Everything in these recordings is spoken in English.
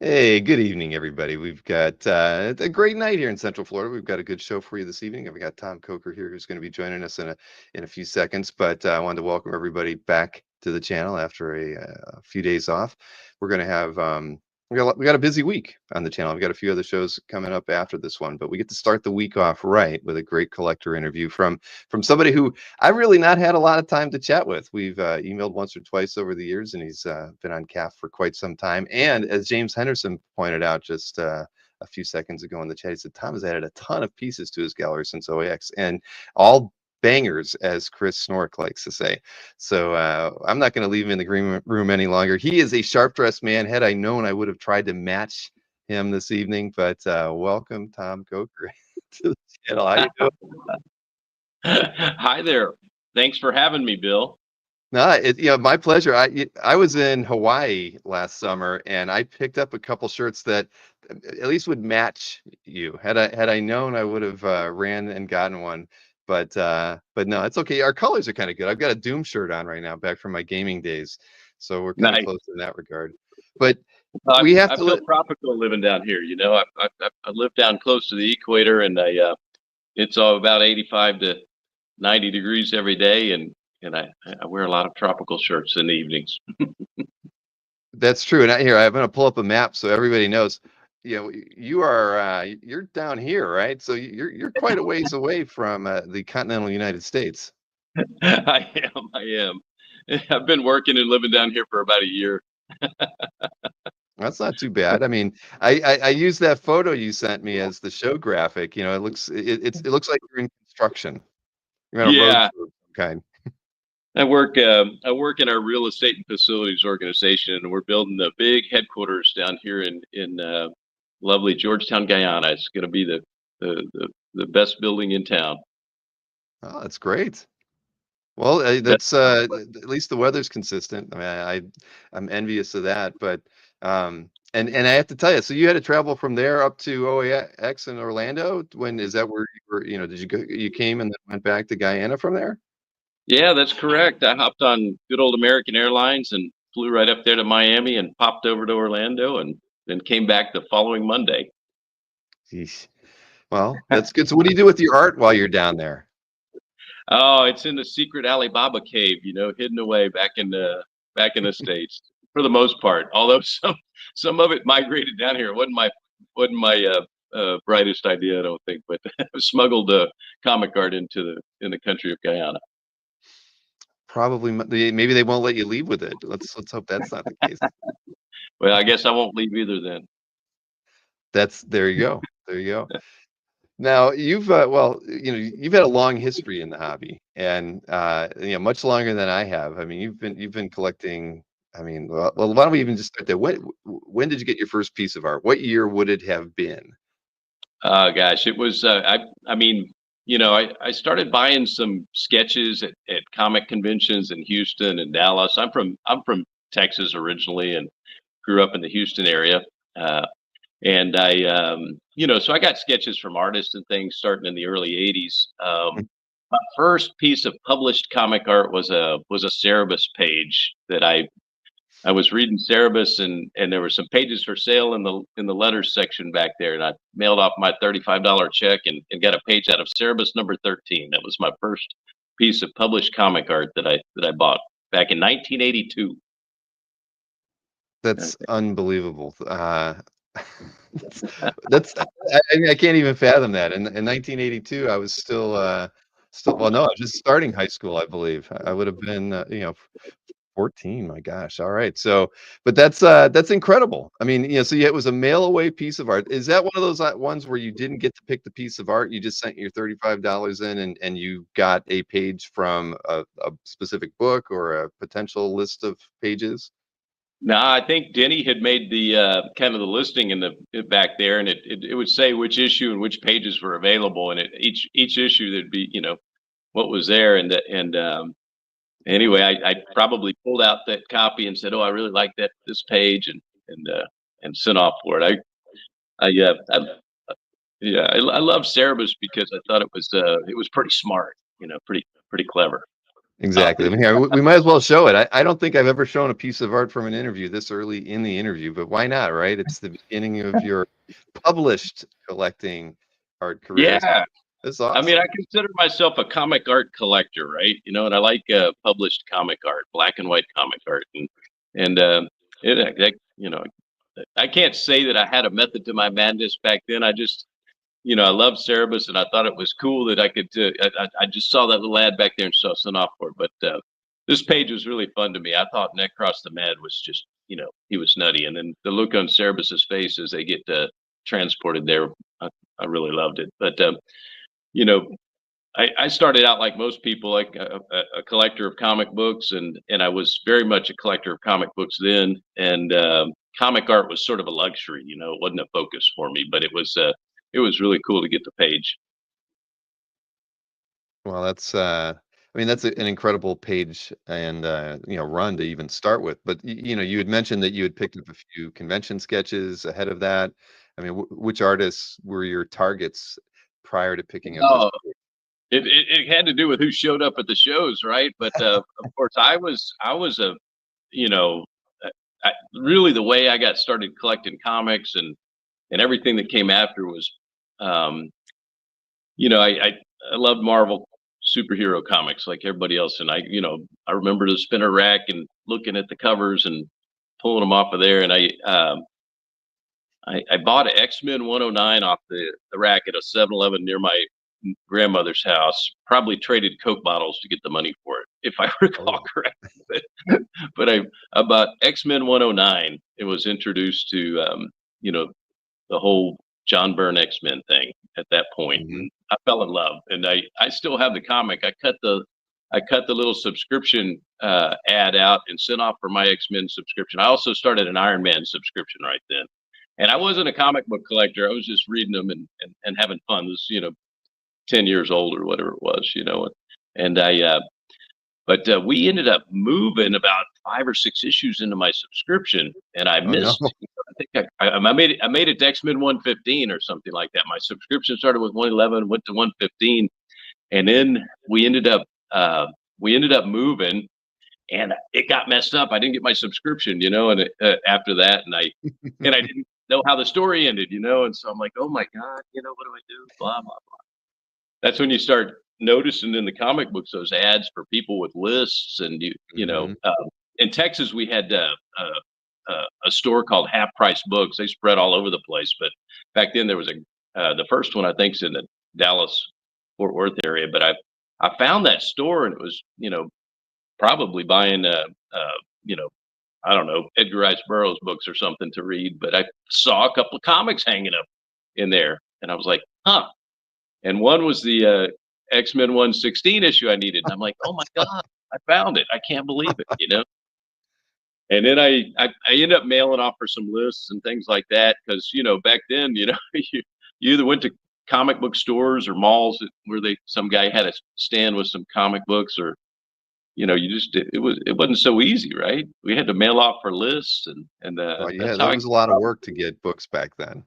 Hey, good evening, everybody. We've got a great night here in Central Florida. We've got a good show for you this evening. We've got Tom Coker here who's going to be joining us in a few seconds. But I wanted to welcome everybody back to the channel after a few days off. We're going to have we got a busy week on the channel. We've got a few other shows coming up after this one, but we get to start the week off right with a great collector interview from somebody who I've really not had a lot of time to chat with. We've emailed once or twice over the years, and he's been on CAF for quite some time. And as James Henderson pointed out just a few seconds ago in the chat, he said Tom has added a ton of pieces to his gallery since OAX, and all bangers, as Chris Snork likes to say. So I'm not going to leave him in the green room any longer. He is a sharp-dressed man. Had I known, I would have tried to match him this evening. But welcome, Tom Coker, to the channel. How you doing? Hi there. Thanks for having me, Bill. No, my pleasure. I was in Hawaii last summer, and I picked up a couple shirts that at least would match you. Had I known, I would have ran and gotten one. But no, it's okay. Our colors are kind of good. I've got a Doom shirt on right now, back from my gaming days, so we're kind of Nice. close in that regard. But I, we have I feel to. tropical living down here. I live down close to the equator, and it's all about 85 to 90 degrees every day, and I wear a lot of tropical shirts in the evenings. That's true. And I'm going to pull up a map so everybody knows. You're down here, right? So you're quite a ways away from the continental United States. I am. I've been working and living down here for about a year. That's not too bad. I mean, I use that photo you sent me as the show graphic. It looks like you're in construction. You're on a road Yeah, tour of some kind. I work in our real estate and facilities organization, and we're building a big headquarters down here in lovely Georgetown, Guyana. It's going to be the best building in town. Oh, that's great. Well, That- that's at least the weather's consistent. I mean, I'm envious of that. But and I have to tell you, so you had to travel from there up to OAX in Orlando. When is that where you were? Did you go? You came and then went back to Guyana from there? yeah, that's correct. I hopped on good old American Airlines and flew right up there to Miami and popped over to Orlando and then came back the following Monday. Yeesh. Well, that's good. So what do you do with your art while you're down there? Oh, it's in the secret Alibaba cave, hidden away back in the States for the most part. Although some of it migrated down here. It wasn't my brightest idea, I don't think, but smuggled comic art in the country of Guyana. Probably, maybe they won't let you leave with it. Let's hope that's not the case. Well, I guess I won't leave either then. There you go. There you go. Now you've had a long history in the hobby, and much longer than I have. I mean, you've been collecting. I mean, well, why don't we even just start there? When did you get your first piece of art? What year would it have been? Oh gosh, it was. I mean, I started buying some sketches at comic conventions in Houston and Dallas. I'm from Texas originally and grew up in the Houston area. And so I got sketches from artists and things starting in the early '80s. My first piece of published comic art was a Cerebus page that I was reading Cerebus, and there were some pages for sale in the letters section back there, and I mailed off my $35 check and got a page out of Cerebus number 13. That was my first piece of published comic art that I bought back in 1982. That's unbelievable. That's I can't even fathom that. In 1982, I was still well, no, I was just starting high school, I believe. I would have been 14. My gosh. All right. So, but that's incredible. I mean, so it was a mail away piece of art. Is that one of those ones where you didn't get to pick the piece of art? You just sent your $35 in, and you got a page from a specific book or a potential list of pages? No, I think Denny had made the kind of the listing in the back there, and it would say which issue and which pages were available, and each issue there'd be what was there, and anyway, I probably pulled out that copy and said, oh, I really like this page, and sent off for it. I love Cerebus because I thought it was pretty smart, pretty clever. Exactly. I mean, here, we might as well show it. I don't think I've ever shown a piece of art from an interview this early in the interview, but why not, right? It's the beginning of your published collecting art career. Yeah. That's I mean, awesome. I consider myself a comic art collector, right? You know, and I like published comic art, black and white comic art, and you know, I can't say that I had a method to my madness back then. I just, I loved Cerebus, and I thought it was cool that I could. I just saw that little ad back there and saw sent off for it. But this page was really fun to me. I thought Necros the Mad was just, he was nutty, and then the look on Cerebus's face as they get transported there, I really loved it. But you know, I started out like most people, like a collector of comic books, and I was very much a collector of comic books then. And comic art was sort of a luxury, it wasn't a focus for me, but it was really cool to get the page. Well, that's I mean, that's an incredible page and run to even start with. But you had mentioned that you had picked up a few convention sketches ahead of that. I mean, which artists were your targets prior to picking up this? Oh, it had to do with who showed up at the shows, right? But of course, I was a you know really the way I got started collecting comics and everything that came after was um, I loved Marvel superhero comics like everybody else, and I remember the spinner rack and looking at the covers and pulling them off of there, and I bought an X-Men 109 off the rack at a 7-Eleven near my grandmother's house. Probably traded Coke bottles to get the money for it, if I recall Oh, correctly. But I bought X-Men 109. It was introduced to the whole John Byrne X-Men thing at that point, mhm. and I fell in love. And I still have the comic. I cut the little subscription ad out and sent off for my X-Men subscription. I also started an Iron Man subscription right then. And I wasn't a comic book collector. I was just reading them and having fun. This, 10 years old or whatever it was, and but we ended up moving about 5 or 6 issues into my subscription, and I Oh no. missed. I think I made it to X-Men 115 or something like that. My subscription started with 111, went to 115, and then we ended up moving, and it got messed up. I didn't get my subscription, and after that, and I didn't know how the story ended, and so I'm like, oh my god, what do I do? Blah blah. That's when you start noticing in the comic books those ads for people with lists, and Mhm. in Texas we had a store called Half Price Books. They spread all over the place, but back then there was the first one I think's in the Dallas Fort Worth area. But I found that store, and it was probably buying you know I don't know, Edgar Rice Burroughs books or something to read. But I saw a couple of comics hanging up in there, and I was like, huh. And one was the X-Men 116 issue I needed. And I'm like, oh my God, I found it. I can't believe it. And then I ended up mailing off for some lists and things like that. Cause, back then, you either went to comic book stores or malls where some guy had a stand with some comic books, or, it wasn't so easy, right? We had to mail off for lists, and Well, yeah, that's how that I was a lot of work to get books back then.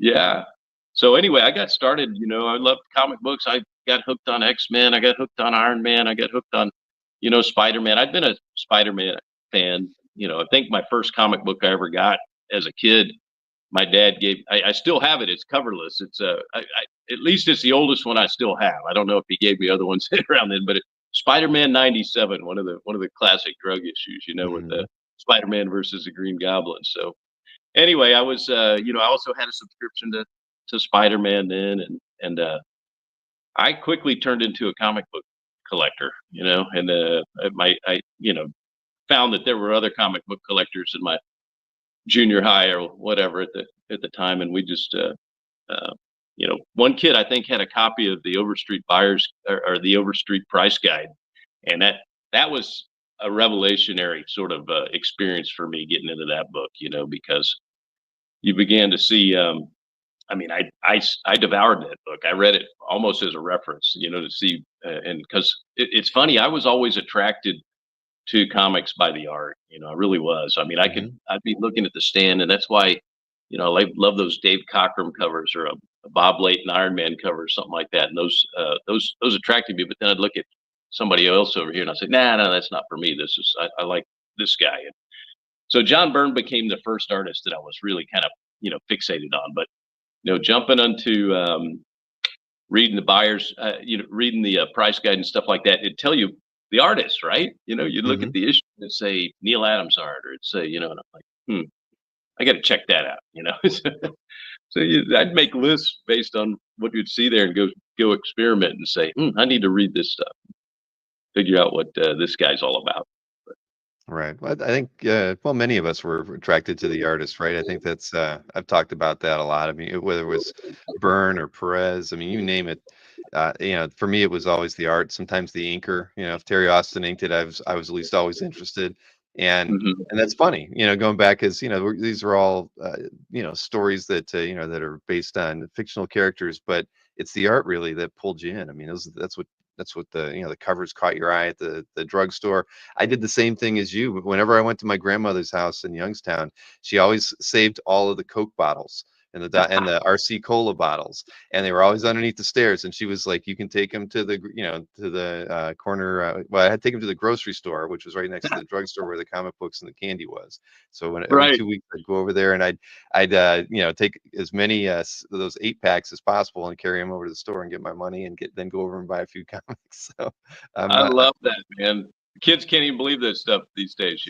yeah. So anyway, I got started, I loved comic books. I got hooked on X-Men. I got hooked on Iron Man. I got hooked on, Spider-Man. I'd been a Spider-Man fan. I think my first comic book I ever got as a kid, my dad I still have it. It's coverless. It's at least it's the oldest one I still have. I don't know if he gave me other ones around then, but Spider-Man 97, one of the classic drug issues, with the Mhm. Spider-Man versus the Green Goblin. So anyway, I was, I also had a subscription to Spider-Man then, and I quickly turned into a comic book collector, and I found that there were other comic book collectors in my junior high or whatever at the time, and we just, one kid I think had a copy of the Overstreet Buyers, or the Overstreet Price Guide, and that was a revelationary sort of experience for me getting into that book, because you began to see. I mean, I devoured that book. I read it almost as a reference, to see, and because it's funny, I was always attracted to comics by the art. I really was. I mean, Mhm. I'd be looking at the stand, and that's why, I love those Dave Cockrum covers, or a Bob Layton Iron Man cover, or something like that. And those attracted me. But then I'd look at somebody else over here. And I said, nah, no, that's not for me. I like this guy. And so John Byrne became the first artist that I was really kind of, fixated on. But, jumping onto reading the buyers, reading the price guide and stuff like that, it'd tell you the artist, right? You look at the issue and say Neil Adams art, or it'd say, and I'm like, I got to check that out. So I'd make lists based on what you'd see there and go experiment and say, I need to read this stuff, figure out what this guy's all about. Right. Well, I think, well, many of us were attracted to the artist, right? I think that's, I've talked about that a lot. I mean, whether it was Byrne or Perez, I mean, you name it. For me, it was always the art. Sometimes the inker. If Terry Austin inked it, I was at least always interested. And and that's funny. Going back, as these are all stories that that are based on fictional characters, but it's the art really that pulled you in. I mean, that's what the covers caught your eye at the drugstore. I did the same thing as you. Whenever I went to my grandmother's house in Youngstown, she always saved all of the Coke bottles and the RC Cola bottles, and they were always underneath the stairs. And she was like, "You can take them to the corner." Well, I had to take them to the grocery store, which was right next to the drugstore where the comic books and the candy was. So every 2 weeks I'd go over there and I'd take as many those 8-packs as possible and carry them over to the store and get my money and then go over and buy a few comics. So I love that, man. Kids can't even believe this stuff these days,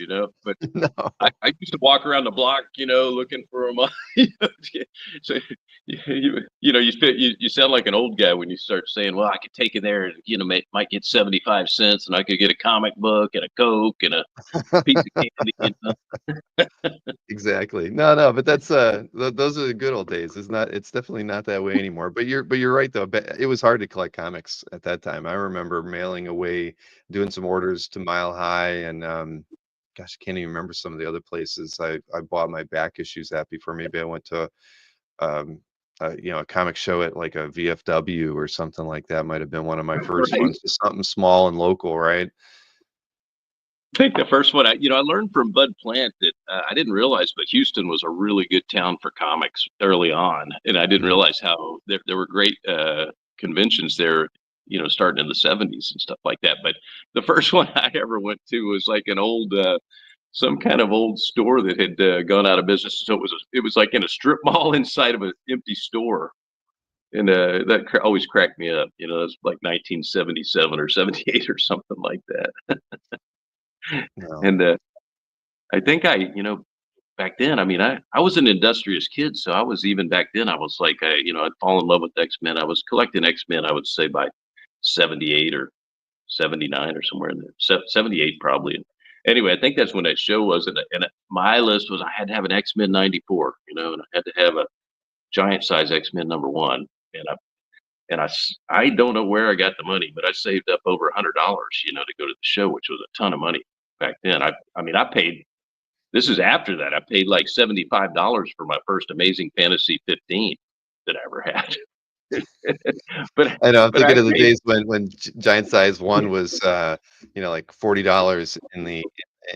but no. I used to walk around the block, looking for them. So you sound like an old guy when you start saying, well, I could take it there and might get 75 cents and I could get a comic book and a Coke and a piece of candy. Exactly. No, but that's those are the good old days. It's definitely not that way anymore. But you're right though. But it was hard to collect comics at that time. I remember mailing away, doing some orders to Mile High, and gosh, I can't even remember some of the other places I bought my back issues at before. Maybe I went to a comic show at like a VFW or something like that. Might have been one of my first ones. Just something small and local, right? I think the first one, I learned from Bud Plant that I didn't realize, but Houston was a really good town for comics early on, and I didn't realize how there were great conventions there, starting in the '70s and stuff like that. But the first one I ever went to was like an old, some kind of old store that had gone out of business. So it was like in a strip mall inside of an empty store, and that always cracked me up. That's like 1977 or '78 or something like that. No. And I think back then, I mean, I was an industrious kid. So I was, even back then, I was like, I'd fall in love with X-Men. I was collecting X-Men, I would say by 78 or 79 or somewhere in there, 78 probably. Anyway, I think that's when that show was. And my list was I had to have an X-Men 94, and I had to have a giant size X-Men #1. And I don't know where I got the money, but I saved up over $100, to go to the show, which was a ton of money back then. I mean, I paid, this is after that, I paid like $75 for my first Amazing Fantasy 15 that I ever had. but I know. I'm but I thinking of the paid, days when Giant Size One was, like $40 in the,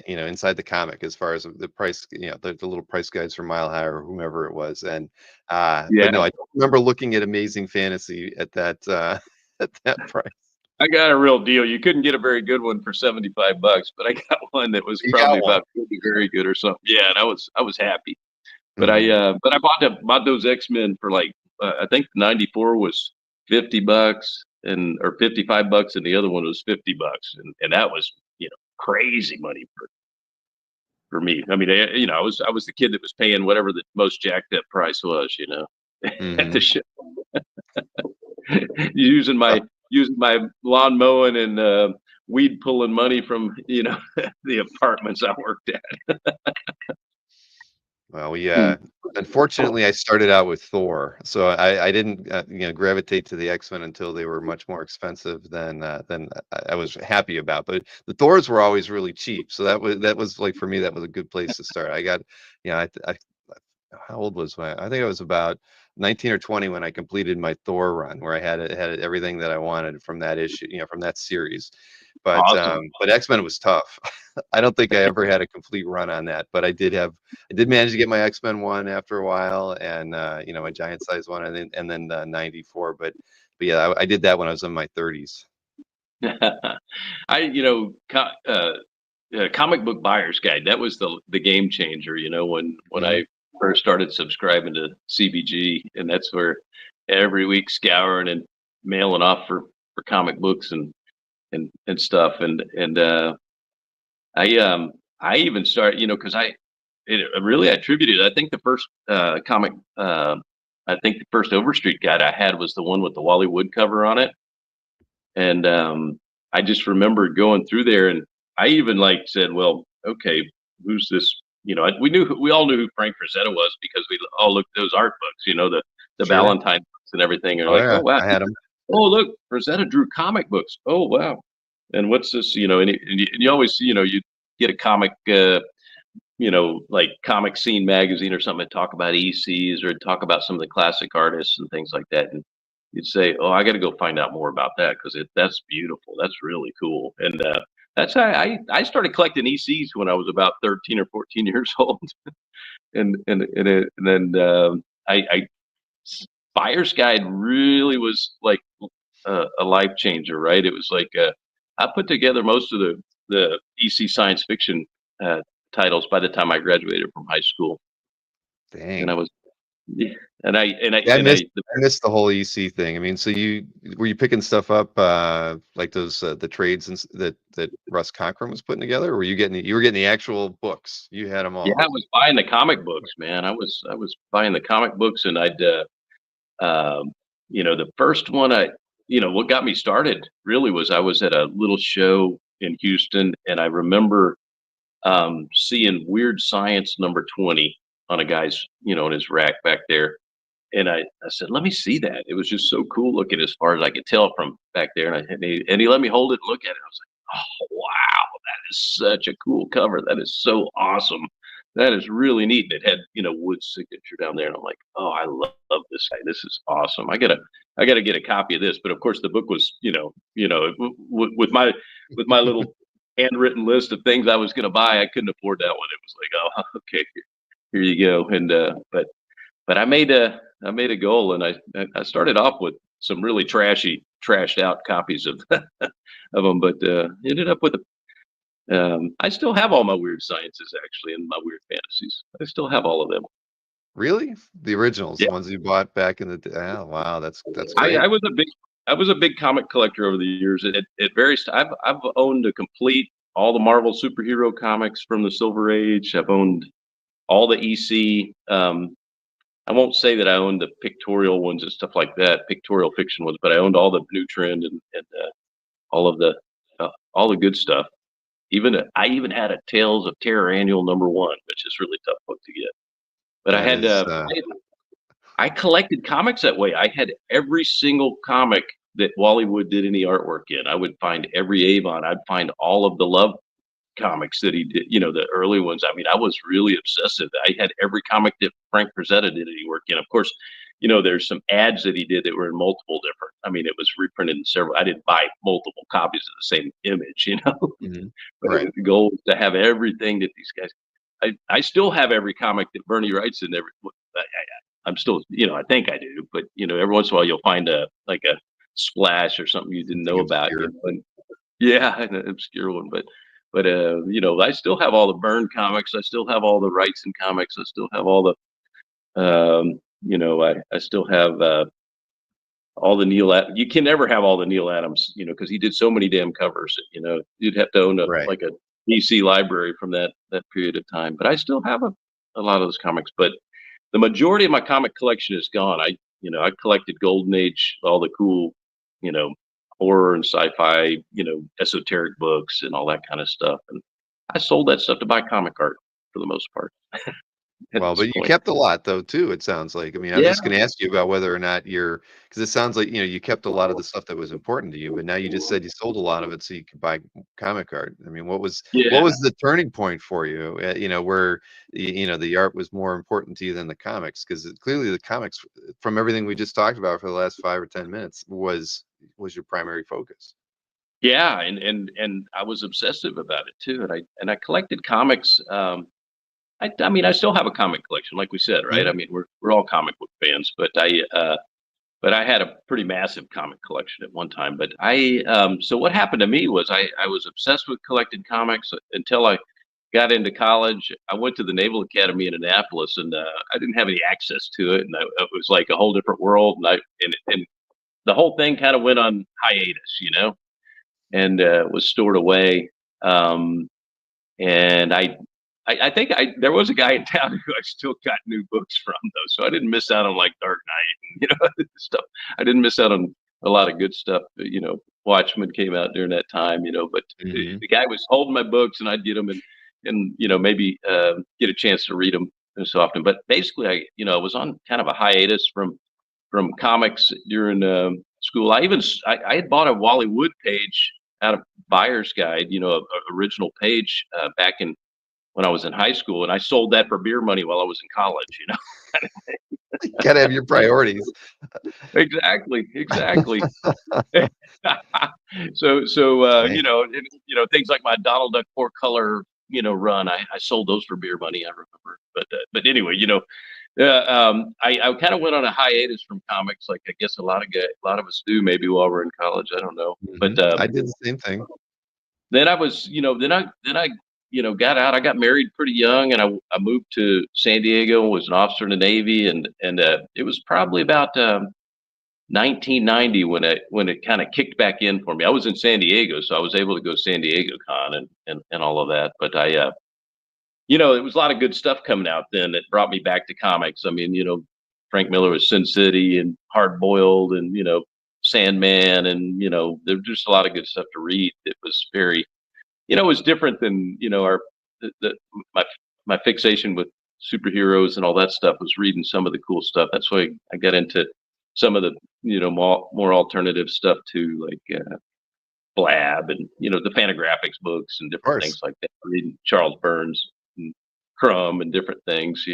inside the comic, as far as the price, the little price guides for Mile High or whomever it was. And but yeah, no, I don't remember looking at Amazing Fantasy at that at that price. I got a real deal. You couldn't get a very good one for $75, but I got one that was You got probably one. about very good or something. Yeah, and I was happy. But Mhm. I bought those X-Men for like I think '94 was $50 or $55, and the other one was $50, and that was crazy money for me. I mean, I was the kid that was paying whatever the most jacked up price was, at the Mhm. show, using my lawn mowing and weed pulling money from the apartments I worked at. Well, we Hmm. unfortunately I started out with Thor, so I didn't gravitate to the X-Men until they were much more expensive than I was happy about. But the Thors were always really cheap, so that was like, for me, that was a good place to start. I got, I how old was I think I was about 19 or 20 when I completed my Thor run, where I had everything that I wanted from that issue, from that series. Awesome. But X-Men was tough. I don't think I ever had a complete run on that, but I did manage to get my X-Men one after a while, and my giant size one, and then 94. But yeah, I did that when I was in my 30s. I, comic book buyer's guide. That was the game changer. When Mhm. I first started subscribing to CBG, and that's where every week scouring and mailing off for comic books and stuff. And I even started, because I really attributed. I think the first comic. I think the first Overstreet guide I had was the one with the Wally Wood cover on it. And I just remember going through there, and I even like said, "Well, okay, who's this?" We all knew who Frank Frazetta was because we all looked at those art books, the Sure. Valentine books and everything. And Oh, like, yeah. "Oh wow, I had them. oh look, Frazetta drew comic books. Oh wow." And what's this? And you always, you get a comic, like Comic Scene magazine or something to talk about ECs or talk about some of the classic artists and things like that. And you'd say, "Oh, I got to go find out more about that because that's beautiful. That's really cool." And that's how I started collecting ECs when I was about 13 or 14 years old. And then I Buyer's Guide really was like a life changer, right? It was like I put together most of the EC science fiction uh, titles by the time I graduated from high school, and I Dang. was yeah, and I and I Yeah, and I I missed the whole EC thing. I mean, so were you picking stuff up, like those, the trades that Russ Conkrum was putting together, or you were getting the actual books? You had them Yeah, all. I was buying the comic books, man. I was buying the comic books, and um, the first one what got me started really was I was at a little show in Houston, and I remember seeing Weird Science number 20 on a guy's, in his rack back there. And I said, let me see that. It was just so cool looking as far as I could tell from back there. And he let me hold it and look at it. I was like, oh, wow, that is such a cool cover. That is so awesome. That is really neat. And it had, Wood's signature down there. And I'm like, oh, I love this guy. This is awesome. I gotta get a copy of this. But of course the book was, with my little handwritten list of things I was going to buy, I couldn't afford that one. It was like, oh, okay, here you go. And but I made a goal, and I started off with some really trashed out copies of of them, but ended up with I still have all my weird sciences actually and my weird fantasies. I still have all of them. Really? The originals, Yeah, the ones you bought back in the day? Oh, wow, that's I, great. I was a big I was a big comic collector over the years. It varies. I've owned a complete all the Marvel superhero comics from the Silver Age. I've owned all the EC. I won't say that I owned the pictorial ones and stuff like that, pictorial fiction ones, but I owned all the new trend and all of all the good stuff. I even had a Tales of Terror annual number one, which is really tough book to get. But I That had is, I collected comics that way. I had every single comic that Wally Wood did any artwork in. I would find every Avon. I'd find all of the Love comics that he did, the early ones. I mean, I was really obsessive. I had every comic that Frank Frazetta did any work in. Of course, there's some ads that he did that were in multiple different. I mean, it was reprinted in several. I didn't buy multiple copies of the same image, mhm, but right. the goal was to have everything that these guys. I still have every comic that Bernie writes in. I'm still, I think I do, but every once in a while you'll find a splash or something you didn't Something know about, obscure. and yeah, an obscure one, but I still have all the Byrne comics. I still have all the Wrightson comics. I still have all the, I still have all the You can never have all the Neil Adams, because he did so many damn covers. You'd have to own Right. like a DC library from that period of time. But I still have a lot of those comics. But the majority of my comic collection is gone. I collected Golden Age, all the cool, you know, horror and sci-fi, esoteric books and all that kind of stuff. And I sold that stuff to buy comic art for the most part at Well, this but you point. kept a lot though too, it sounds like. I mean, I was Yeah, just gonna ask you about whether or not because it sounds like, you kept a lot of the stuff that was important to you, but now you just said you sold a lot of it so you could buy comic art. I mean, what yeah. was the turning point for you, where, the art was more important to you than the comics? Because clearly the comics, from everything we just talked about for the last 5 or 10 minutes, was your primary focus. Yeah, and I was obsessive about it too, and I collected comics. I mean, I still have a comic collection, like we said, right? Mhm. I mean, we're all comic book fans, but but I had a pretty massive comic collection at one time. But so what happened to me was I was obsessed with collecting comics until I got into college. I went to the Naval Academy in Annapolis, and I didn't have any access to it, and it was like a whole different world. And the whole thing kind of went on hiatus, and was stored away. And I think there was a guy in town who I still got new books from though, so I didn't miss out on like Dark Knight and stuff. I didn't miss out on a lot of good stuff. Watchmen came out during that time, but the guy was holding my books, and I'd get them and maybe get a chance to read them so often. But basically, I was on kind of a hiatus from comics during school. I had bought a Wally Wood page out of Buyer's Guide, a original page back in when I was in high school, and I sold that for beer money while I was in college. You gotta have your priorities. Exactly. So things like my Donald Duck 4-color run, I sold those for beer money. I remember, but anyway, I kind of went on a hiatus from comics, like I guess a lot of us do, maybe while we're in college. I don't know, but I did the same thing. Then I was, then I got out. I got married pretty young, and I moved to San Diego. Was an officer in the Navy, and it was probably about 1990 when it kind of kicked back in for me. I was in San Diego, so I was able to go San Diego Con and all of that. But there was a lot of good stuff coming out then that brought me back to comics. I mean, Frank Miller was Sin City and Hard Boiled, and Sandman, and there was just a lot of good stuff to read. It was very, it was different than my fixation with superheroes and all that stuff was reading some of the cool stuff. That's why I got into some of the more alternative stuff too, like Blab and the Fantagraphics books and different things like that. Reading Charles Burns and Crumb and different things,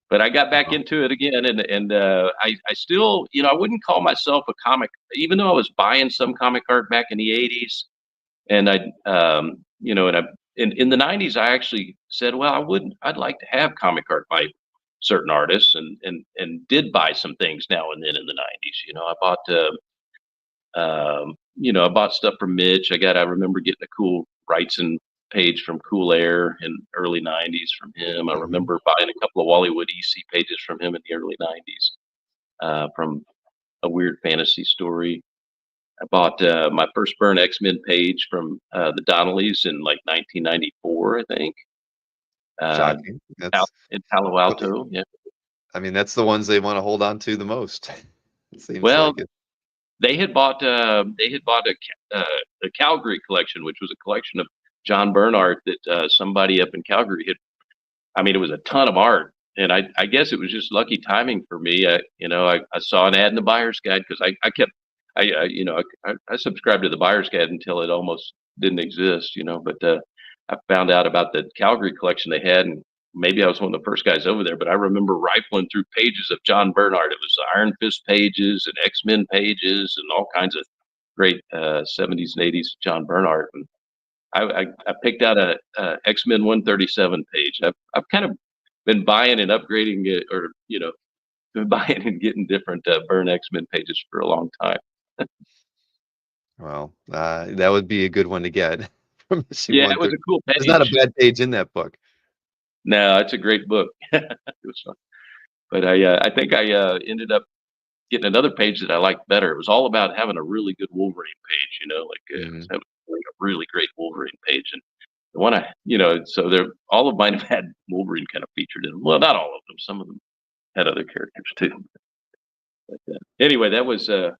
but I got back into it again, and I still, I wouldn't call myself a comic, even though I was buying some comic art back in the '80s, and in the '90s, I actually said, well, I'd like to have comic art by certain artists, and did buy some things now and then in the '90s. I bought stuff from Mitch. I remember getting a cool Wrightson page from Cool Air in early '90s from him. I remember buying a couple of Wally Wood EC pages from him in the early '90s from A Weird Fantasy Story. I bought my first Burn X-Men page from the Donnellys in like 1994, I think. Shocking. In Palo Alto. Yeah. I mean, that's the ones they want to hold on to the most. It seems well, like it. They had bought a Calgary collection, which was a collection of John Byrne art that somebody up in Calgary had. I mean, it was a ton of art, and I guess it was just lucky timing for me. I saw an ad in the Buyer's Guide, because I subscribed to the Buyer's Guide until it almost didn't exist, but I found out about the Calgary collection they had, and maybe I was one of the first guys over there, but I remember rifling through pages of John Byrne art. It was Iron Fist pages and X-Men pages and all kinds of great 70s and 80s John Byrne art. And I picked out a X-Men 137 page. I've kind of been buying and upgrading it, or been buying and getting different Byrne X-Men pages for a long time. Well, that would be a good one to get. Yeah, it was a cool page. There's not a bad page in that book. No, it's a great book. It was fun. But I think I ended up getting another page that I liked better. It was all about having a really good Wolverine page, having a really great Wolverine page. And the one so all of mine have had Wolverine kind of featured in them. Well, not all of them. Some of them had other characters too. But anyway, that was that.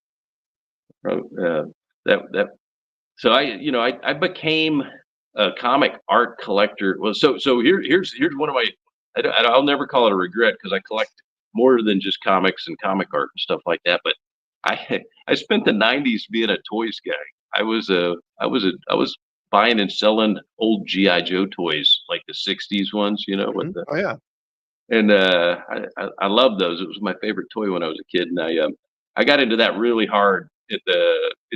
So I became a comic art collector. Well, so here's one of my. I'll never call it a regret, because I collect more than just comics and comic art and stuff like that. But I spent the '90s being a toys guy. I was buying and selling old GI Joe toys, like the '60s ones, with the, oh yeah. And I loved those. It was my favorite toy when I was a kid, and I got into that really hard in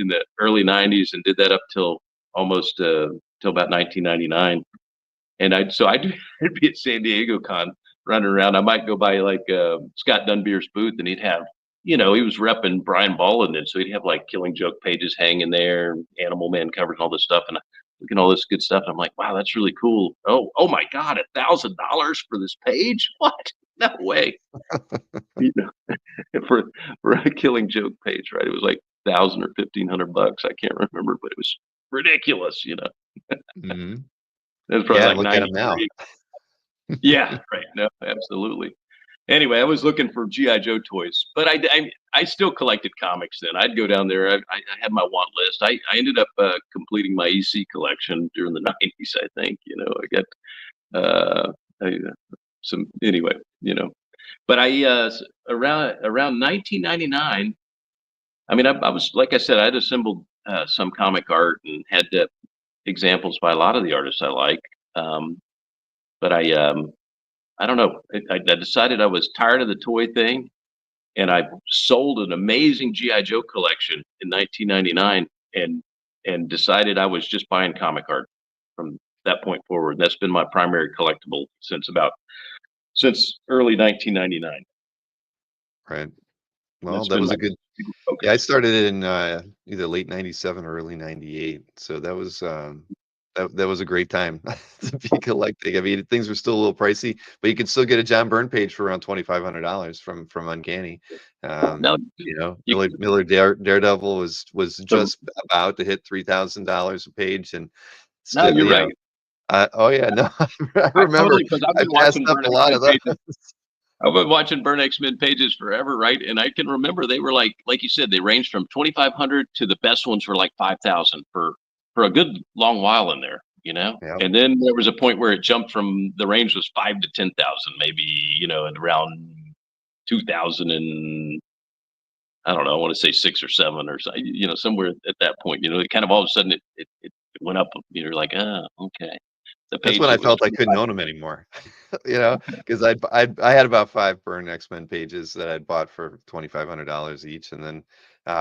the early '90s, and did that up till almost till about 1999. And I'd be at San Diego Con running around. I might go by like Scott Dunbier's booth, and he'd have, he was repping Brian Bolland, and so he'd have like Killing Joke pages hanging there, Animal Man covers, all this stuff, and looking at all this good stuff. And I'm like, wow, that's really cool. Oh my God, $1,000 for this page? What? No way. For a Killing Joke page, right? It was like 1,000 or $1,500. I can't remember, but it was ridiculous. Mm-hmm. That's probably Yeah, like look at him now. 93. Yeah, right. No, absolutely. Anyway, I was looking for GI Joe toys, but I still collected comics. Then I'd go down there. I had my want list. I ended up completing my EC collection during the '90s. I think I got some anyway. But around 1999. I mean, I was, like I said, I'd assembled some comic art and had examples by a lot of the artists I like. But I don't know. I decided I was tired of the toy thing, and I sold an amazing GI Joe collection in 1999, and decided I was just buying comic art from that point forward. That's been my primary collectible since early 1999. Right. Well, That's that been was my a good. focus. Yeah, I started in either late '97 or early '98, so that was that was a great time to be collecting. I mean, things were still a little pricey, but you could still get a John Byrne page for around $2,500 from Uncanny. No, you, Daredevil was so, just about to hit $3,000 a page, and no, still, you're right. oh yeah, no, I I remember totally, because I've I been passed watching up Burn a lot X-Men of those. pages. I've been watching Burn X-Men pages forever, right? And I can remember they were like you said, they ranged from 2,500 to the best ones were like 5,000 for a good long while in there. Yeah, And then there was a point where it jumped from the range was 5 to 10,000, maybe at around 2,000 and I don't know, I want to say 6 or 7 or so, somewhere at that point. It kind of all of a sudden it went up. You're like, okay. The that's page when I that was felt I couldn't 25. own them anymore. Because I had about 5 Byrne X-Men pages that I'd bought for $2,500 each, and then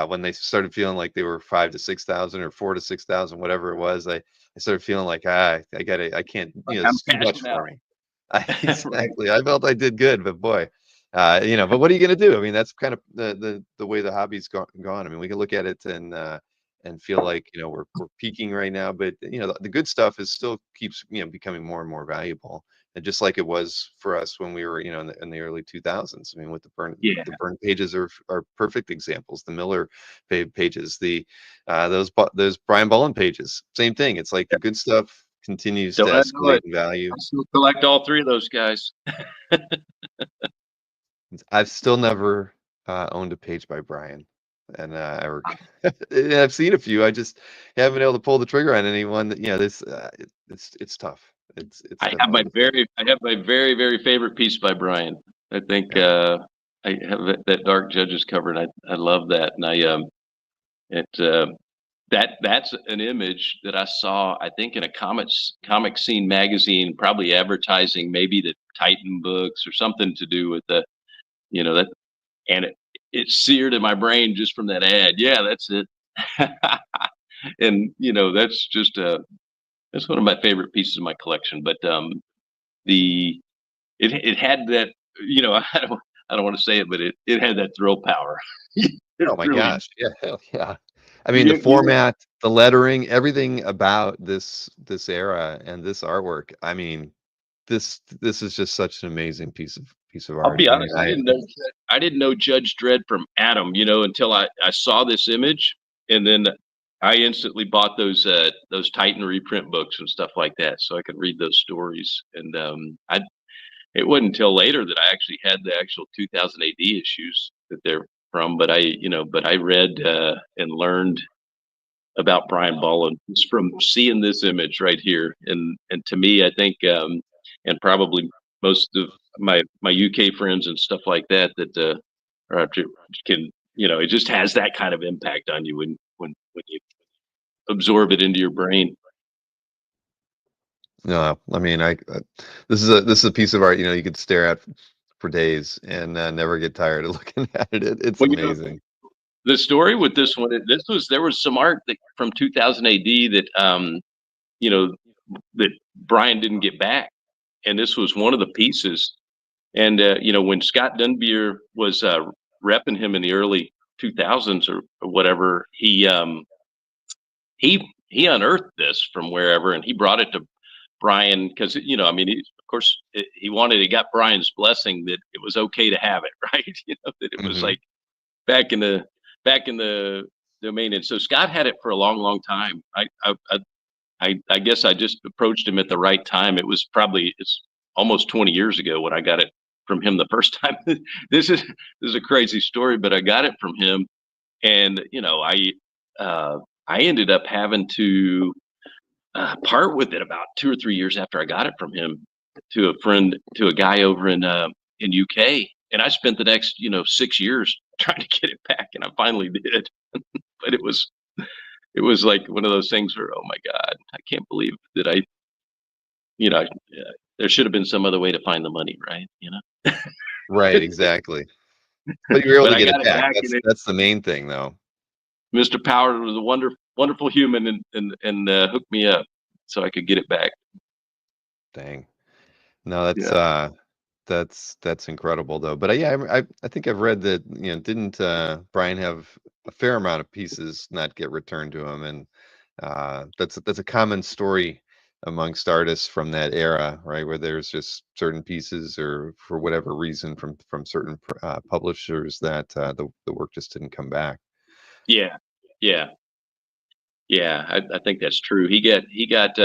when they started feeling like they were 5 to 6,000 or 4 to 6,000, whatever it was, I started feeling like I can't, Like, I'm it's too much cashing for out. me. Right. Exactly. I felt I did good, but boy, but what are you gonna do? I mean, that's kind of the way the hobby's gone. I mean, we can look at it and feel like we're peaking right now, but the good stuff is still keeps becoming more and more valuable, and just like it was for us when we were in the early 2000s. I mean, with Yeah. the burn pages are perfect examples. The Miller pages, those Brian Bolland pages, same thing. It's like the good stuff continues to Don't I know escalate it? in value. I still collect all three of those guys. I've still never owned a page by Brian, and and I've seen a few. I just haven't been able to pull the trigger on anyone that this. It's tough. It's definitely I have my very, very favorite piece by Brian. I think yeah. I have that Dark Judges cover, and I love that. And it that's an image that I saw, I think, in a comic scene magazine, probably advertising maybe the Titan books or something to do with that, and it's seared in my brain just from that ad. Yeah, that's it. And that's one of my favorite pieces of my collection. But the it had that, I don't want to say it, but it had that thrill power. It Oh my really. gosh. Yeah. Hell yeah. I mean, the You format, the lettering, everything about this era and this artwork. I mean, this is just such an amazing piece of I'll art. be I mean, honest. I didn't know Judge Dredd from Adam, until I saw this image, and then I instantly bought those Titan reprint books and stuff like that, so I could read those stories. And I it wasn't until later that I actually had the actual 2000 AD issues that they're from. But I read and learned about Brian Bolland just from seeing this image right here. And to me, I think, and probably most of my UK friends and stuff like that can, it just has that kind of impact on you when you absorb it into your brain. no, I mean, this is a piece of art you could stare at for days and never get tired of looking at it. It's Well, amazing. the story with this one, there was some art from 2000 AD that you know that Brian didn't get back, and this was one of the pieces And when Scott Dunbier was repping him in the early 2000s or whatever, he unearthed this from wherever, and he brought it to Brian because of course he got Brian's blessing that it was okay to have it, right? That it was like back in the domain. And so Scott had it for a long, long time. I guess I just approached him at the right time. It's almost 20 years ago when I got it from him the first time. This is a crazy story, but I got it from him, and I ended up having to part with it about 2 or 3 years after I got it from him to a guy over in UK, and I spent the next 6 years trying to get it back, and I finally did. But it was like one of those things where, oh my God, I can't believe that there should have been some other way to find the money, right? Right, exactly. But you were able But to I get got it it back. back, and That's the main thing, though. Mr. Power was a wonderful human, and hooked me up so I could get it back. Dang. No, Yeah. that's incredible though. But yeah, I think I've read that, didn't Brian have a fair amount of pieces not get returned to him, and that's a common story amongst artists from that era, right? Where there's just certain pieces, or for whatever reason, from certain publishers, that the work just didn't come back. Yeah. Yeah. Yeah. I think that's true. He got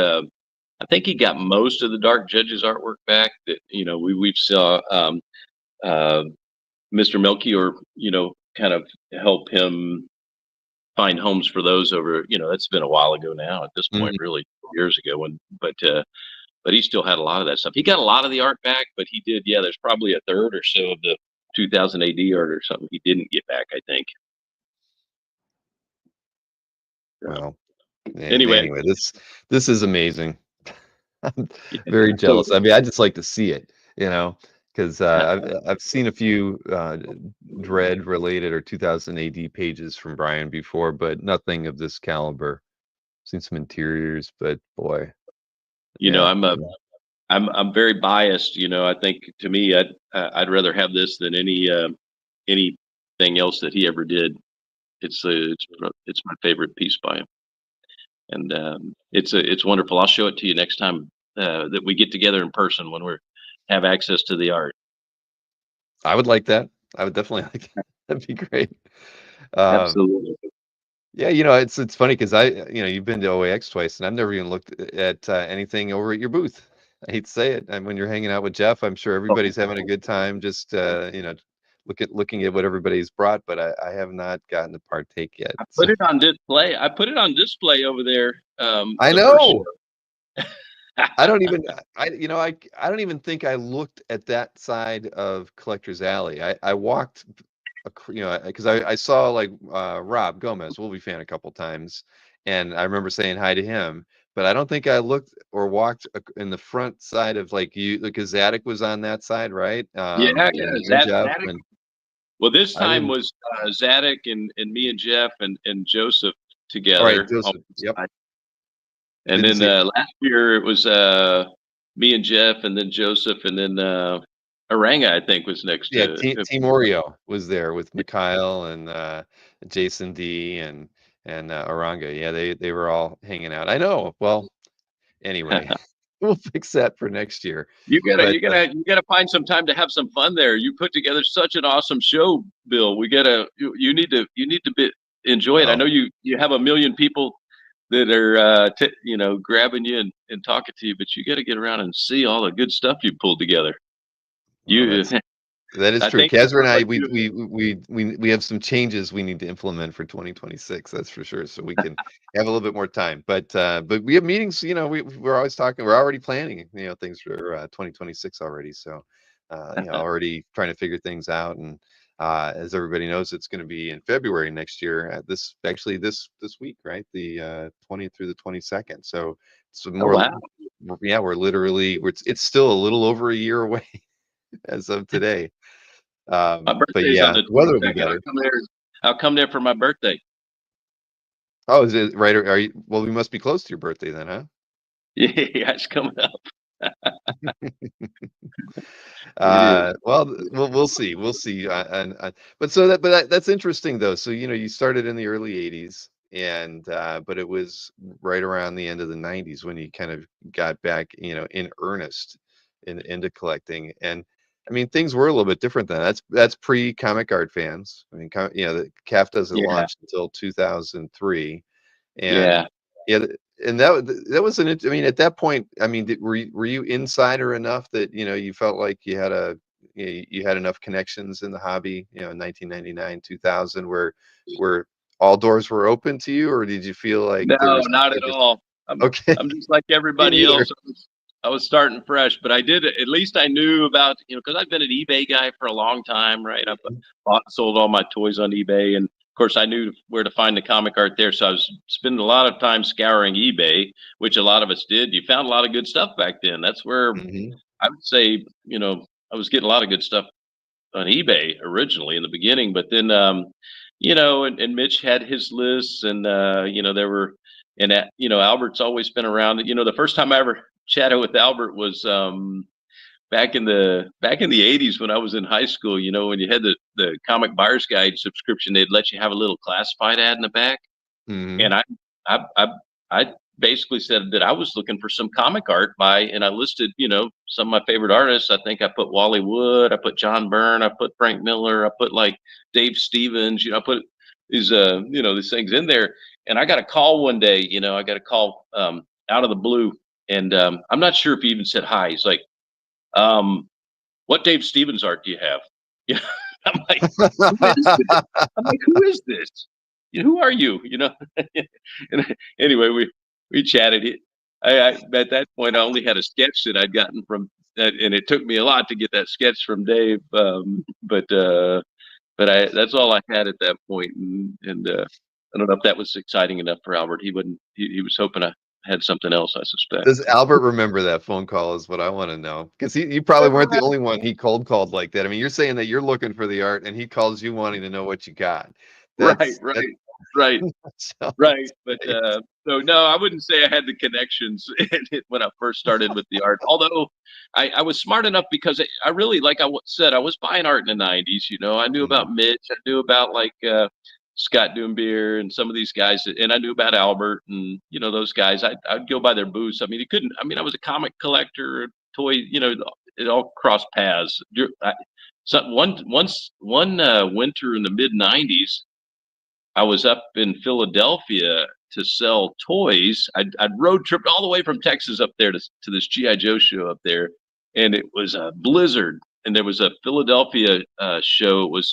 I think he got most of the Dark Judges artwork back that, we've saw uh Mr. Melchior, kind of help him find homes for those over, that's been a while ago now at this point, Mhm. really years ago. But he still had a lot of that stuff. He got a lot of the art back, but he did. Yeah, there's probably a third or so of the 2000 AD art or something he didn't get back, I think. So, Well, anyway, anyway, this is amazing. I'm yeah, very so jealous. I mean, I just like to see it, because I've seen a few Dread related or 2000 AD pages from Brian before, but nothing of this caliber. Seen some interiors, but boy, yeah. I'm very biased. I think to me, I'd rather have this than anything else that he ever did. It's my favorite piece by him, and it's wonderful. I'll show it to you next time that we get together in person when we have access to the art. I would like that. I would definitely like that. That'd be great. Um, Absolutely. yeah, it's funny because you've been to OAX twice, and I've never even looked at anything over at your booth. I hate to say it, and when you're hanging out with Jeff, I'm sure everybody's having a good time, just looking at what everybody's brought. But I have not gotten to partake yet. I So put it on display. I put it on display over there. I The first. know. I don't even I don't even think I looked at that side of Collector's Alley. I walked, because I saw like Rob Gomez, Wolvie fan, a couple times, and I remember saying hi to him. But I don't think I looked or walked in the front side of, like, you, because Zadok was on that side, right? Yeah, yeah. And Jeff, Zadok. and Well, this I time didn't. was Zadok and me and Jeff and Joseph All right, together. Joseph. Yep. And Didn't then see. last year it was me and Jeff, and then Joseph, and then Aranga, I think, was next Yeah, to. Team Oreo was there with Mikhail and Jason D and Oranga. Yeah, they were all hanging out. I know. Well, anyway, we'll fix that for next year. You gotta, But you gotta find some time to have some fun there. You put together such an awesome show, Bill. You need to enjoy it. I well, know you have a million people that are, grabbing you and talking to you, but you got to get around and see all the good stuff you pulled together. well, You, that is I true. think Kazra and I, what you, we have some changes we need to implement for 2026. That's for sure. So we can have a little bit more time. But we have meetings. We're always talking. We're already planning. Things for 2026 already. So already trying to figure things out. And as everybody knows, it's going to be in February next year. At this week, right? The 20th through the 22nd. So it's oh, more. wow. Yeah, we're literally. It's still a little over a year away as of today. My But birthday's on yeah, the the weather will be 22nd. better. I'll come there for my birthday. Oh, is it right? Are you? Well, we must be close to your birthday then, huh? Yeah, it's coming up. It is. Well, we'll see, we'll see. But that's interesting though. So you started in the early '80s, and but it was right around the end of the '90s when you kind of got back, in earnest into collecting. And I mean, things were a little bit different then. That's pre comic art fans. I mean, the CAF doesn't Yeah. launch until 2003, and Yeah. yeah, and that was I mean, at that point, I mean, were you insider enough that you felt like you had enough connections in the hobby, in 1999, 2000, where all doors were open to you, or did you feel like No, there was not at just all. I'm okay? I'm just like Me everybody neither. else. I was starting fresh, but I did at least I knew about, because I've been an eBay guy for a long time, right? I bought and sold all my toys on eBay, and of course I knew where to find the comic art there. So I was spending a lot of time scouring eBay, which a lot of us did. You found a lot of good stuff back then. That's where Hmm. I would say, I was getting a lot of good stuff on eBay originally in the beginning, but then and Mitch had his lists, and there were, and Albert's always been around. The first time I ever chatted with Albert was back in the '80s when I was in high school. When you had the Comic Buyer's Guide subscription, they'd let you have a little classified ad in the back, Hmm. and I I I basically said that I was looking for some comic art and I listed, some of my favorite artists. I think I put Wally Wood, I put John Byrne, I put Frank Miller, I put like Dave Stevens, I put these things in there. And I got a call one day, I got a call out of the blue, and I'm not sure if he even said hi. He's like, um, "What Dave Stevens art do you have?" Yeah, I'm like, "Who is this?" I'm like, "Who is this? Who are you?" And anyway, we chatted. At that point, I only had a sketch that I'd gotten from that, and it took me a lot to get that sketch from Dave. But that's all I had at that point, and I don't know if that was exciting enough for Albert. He wouldn't. He was hoping I had something else, I suspect. Does Albert remember that phone call is what I want to know. Because you probably weren't the only one he cold called like that. I mean, you're saying that you're looking for the art and he calls you wanting to know what you got. Right, That's right, right. so Right, but great. so no, I wouldn't say I had the connections when I first started with the art. Although I was smart enough because I really, like said, I was buying art in the '90s. I knew Mhm. about Mitch, I knew about like Scott Doombeer and some of these guys, and I knew about Albert and those guys. I'd go by their booths. I mean, you couldn't. I mean, I was a comic collector, toy. It all crossed paths. One winter in the mid '90s. I was up in Philadelphia to sell toys. I'd road tripped all the way from Texas up there to this GI Joe show up there, and it was a blizzard. And there was a Philadelphia show. It was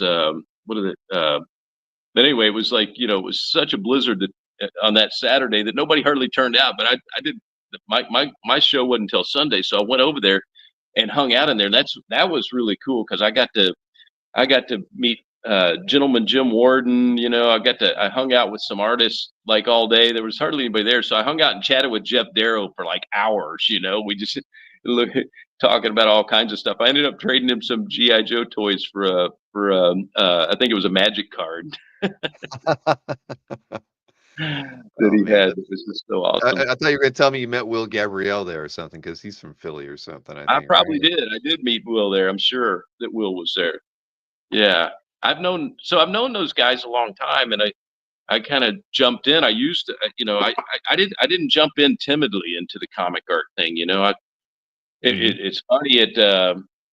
what are the? But anyway, it was like it was such a blizzard that on that Saturday that nobody hardly turned out. But I did my show wasn't until Sunday, so I went over there and hung out in there. And that was really cool because I got to meet gentleman Jim Warden. I hung out with some artists like all day. There was hardly anybody there, so I hung out and chatted with Jeff Darrow for like hours. We just look, talking about all kinds of stuff. I ended up trading him some GI Joe toys I think it was a magic card that Oh he man, had. It was just so I, awesome. I I thought you were gonna tell me you met Will Gabrielle there or something because he's from Philly or something. I I think, probably right? did. I did meet Will there. I'm sure that Will was there. Yeah, I've known those guys a long time, and I kind of jumped in. I used to, I didn't jump in timidly into the comic art thing. Hmm. It's funny.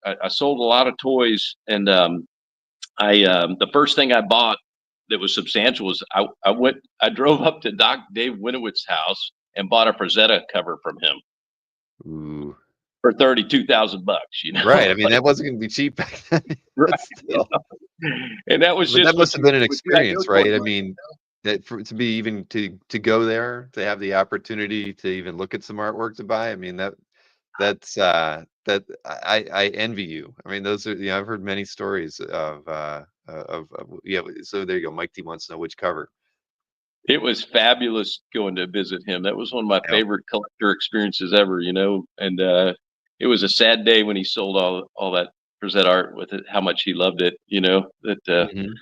I sold a lot of toys, and the first thing I bought that was substantial was I drove up to Doc Dave Winowitz's house and bought a Frazetta cover from him Ooh, for $32,000. right. I mean, that wasn't gonna be cheap back then, Right? but still. And that was But that just must have been an what GI Joe experience, toys right? I were. mean, that for to be even to go there, to have the opportunity to even look at some artwork to buy. I mean, that I envy you. I mean, those are, I've heard many stories of yeah. So there you go. Mike D wants to know which cover. It was fabulous going to visit him. That was one of my Yeah. favorite collector experiences ever, and it was a sad day when he sold all that Rosette art with it, how much he loved it, that Hmm.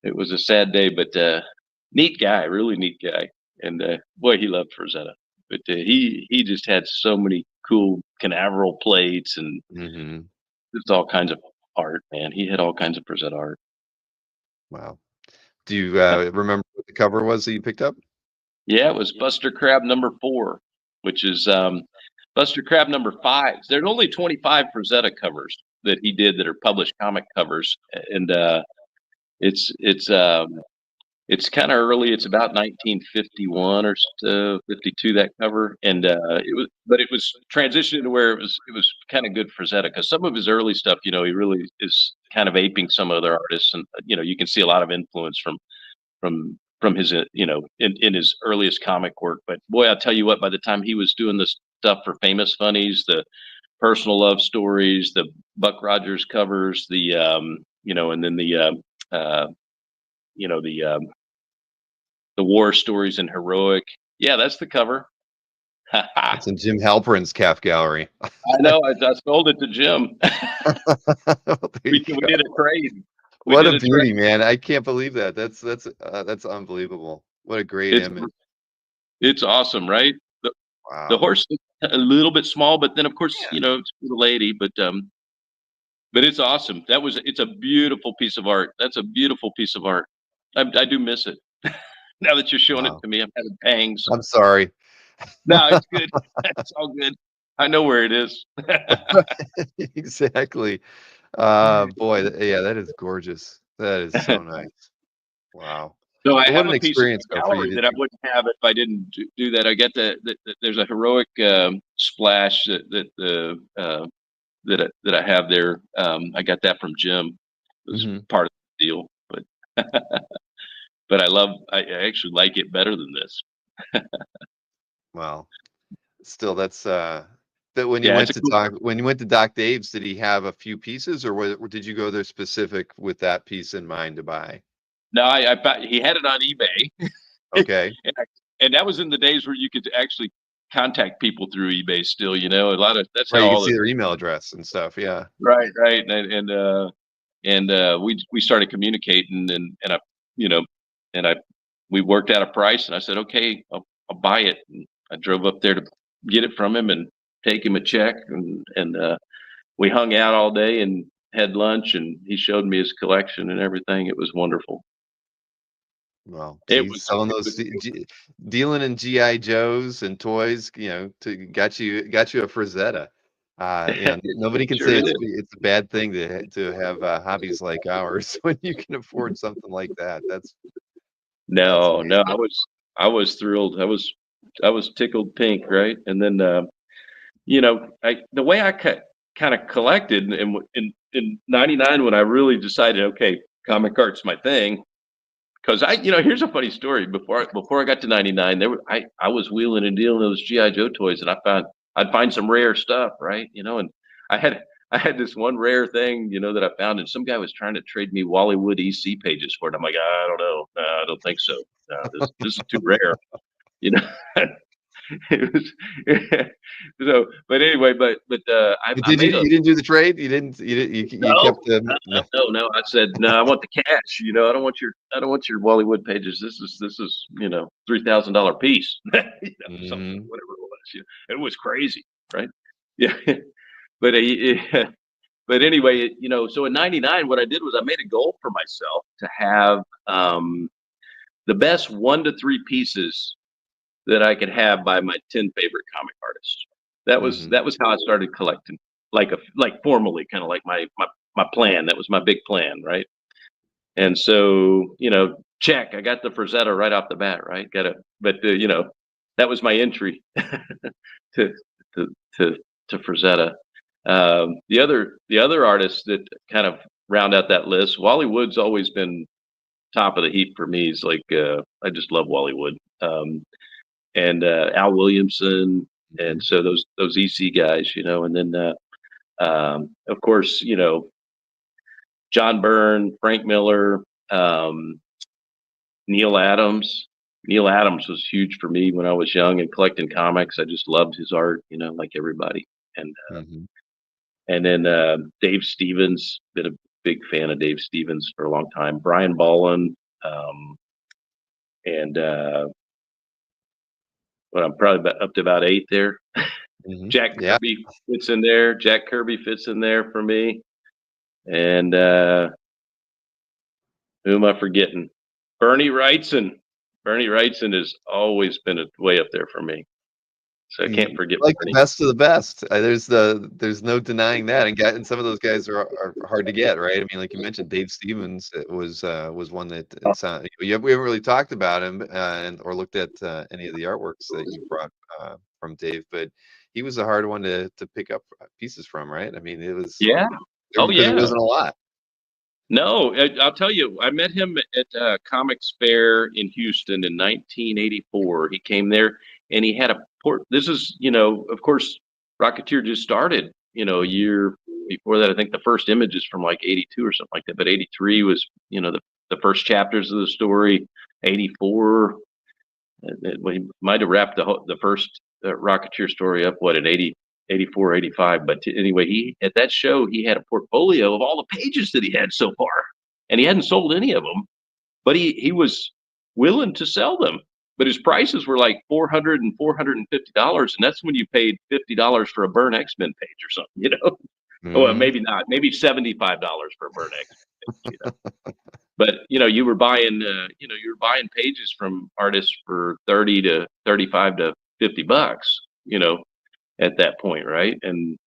it was a sad day, but neat guy, really neat guy. And boy, he loved Rosetta. But he just had so many cool Canaveral plates and Hmm. just all kinds of art, man. He had all kinds of Frazetta art. Wow. Do you remember what the cover was that you picked up? Yeah, it was Buster Crab #4, which is Buster Crab #5. There's only 25 Frazetta covers that he did that are published comic covers, and it's it's um, it's kind of early. It's about 1951 or so, 52, that cover, and it was transitioning to where it was kind of good Frazetta, because some of his early stuff, he really is kind of aping some other artists, and you can see a lot of influence from his in his earliest comic work. But boy, I'll tell you what, by the time he was doing this stuff for Famous Funnies, the personal love stories, the Buck Rogers covers, the and then uh the the war stories and heroic. Yeah, that's the cover. I It's in Jim Halperin's CAF Gallery. know. I sold it to Jim. There you We go. did a trade. We What a did a trade. beauty, man! I can't believe that. That's unbelievable. What a great It's image. it's awesome, right? The Wow. horse is a little bit small, but then of course, Yeah. it's for the lady, but it's awesome. It's a beautiful piece of art. That's a beautiful piece of art. I do miss it. Now that you're showing it Wow. to me, I'm having pangs. I'm sorry. No, it's good. It's all good. I know where it is. Exactly. Boy, yeah, that is gorgeous. That is so nice. Wow. So I Well, what have an a piece in experience my though for you gallery to that I do. wouldn't have if I didn't do that. I get there's a heroic splash that I have there. I got that from Jim. It was Mhm. part of the deal, but but I actually like it better than this. Well, still, that when you Yeah, it's went a to cool. Doc Dave's, did he have a few pieces, or did you go there specific with that piece in mind to buy? No, he had it on eBay, Okay. and, and that was in the days where you could actually contact people through eBay. Still, a lot of that's Right, how you can all see the their email address and stuff, yeah. right, and we started communicating, and I, you know, and I we worked out a price, and I said, okay, I'll buy it. And I drove up there to get it from him and take him a check, and we hung out all day and had lunch, and he showed me his collection and everything. It was wonderful. Well, It see, was selling it those was dealing in GI Joes and toys, to got you a Frazetta. Nobody it can sure say is. it's a bad thing to have hobbies like ours when you can afford something like that. That's No, no, amazing. I was thrilled. I was tickled pink, right? And then I the way I kind of collected in '99 when I really decided, okay, comic art's my thing. Because here's a funny story. Before I got to '99, I was wheeling and dealing those GI Joe toys, and I'd find some rare stuff, right? And I had I had this one rare thing, that I found, and some guy was trying to trade me Wally Wood EC pages for it. I'm like, I don't know, no, I don't think so. No, this is too rare, you know. It was so, but anyway, But I did you made a you didn't do the trade? You no, kept the no, no, no. I said no. I want the cash. I don't want your Wally Wood pages. This is $3,000 piece. Something, Mhm. whatever it was. It was crazy, right? Yeah, but but anyway, so in '99, what I did was I made a goal for myself to have the best 1 to 3 pieces that I could have by my 10 favorite comic artists. Mhm. That was how I started collecting, like formally, kind of like my plan. That was my big plan, right? And so check. I got the Frazetta right off the bat, right? Got it, but that was my entry to to to to Frazetta. The other artists that kind of round out that list, Wally Wood's always been top of the heap for me. He's like I just love Wally Wood. And Al Williamson, and Mhm. so those EC guys, and then of course John Byrne, Frank Miller, um, Neil Adams. Neil Adams was huge for me when I was young and collecting comics. I just loved his art, like everybody. And Mhm. then Dave Stevens, been a big fan of Dave Stevens for a long time. Brian Bolland, um, and well, I'm probably up to about 8 there. Jack Yeah. Kirby fits in there. Jack Kirby fits in there for me. And who am I forgetting? Berni Wrightson. Berni Wrightson has always been way up there for me. So I can't forget Like the Bernie. best of the best. There's no denying that, and some of those guys are hard to get, right? I mean, like you mentioned, Dave Stevens was one that we haven't really talked about him or looked at any of the artworks that you brought from Dave, but he was a hard one to pick up pieces from, right? I mean, it was Yeah. Oh because there yeah. wasn't a lot. No, I'll tell you, I met him at Comics Fair in Houston in 1984. He came there and he had a port. This is, of course, Rocketeer just started, a year before that. I think the first image is from like 82 or something like that. But 83 was, the first chapters of the story. 84, we might have wrapped the first Rocketeer story up, what, in 84, 85. But anyway, at that show, he had a portfolio of all the pages that he had so far. And he hadn't sold any of them, but he was willing to sell them. But his prices were like $400 and $450. And that's when you paid $50 for a Burn X-Men page or something. Well, maybe not, maybe $75 for a Burn X-Men page. But you were buying pages from artists for 30 to 35 to $50, at that point, right? And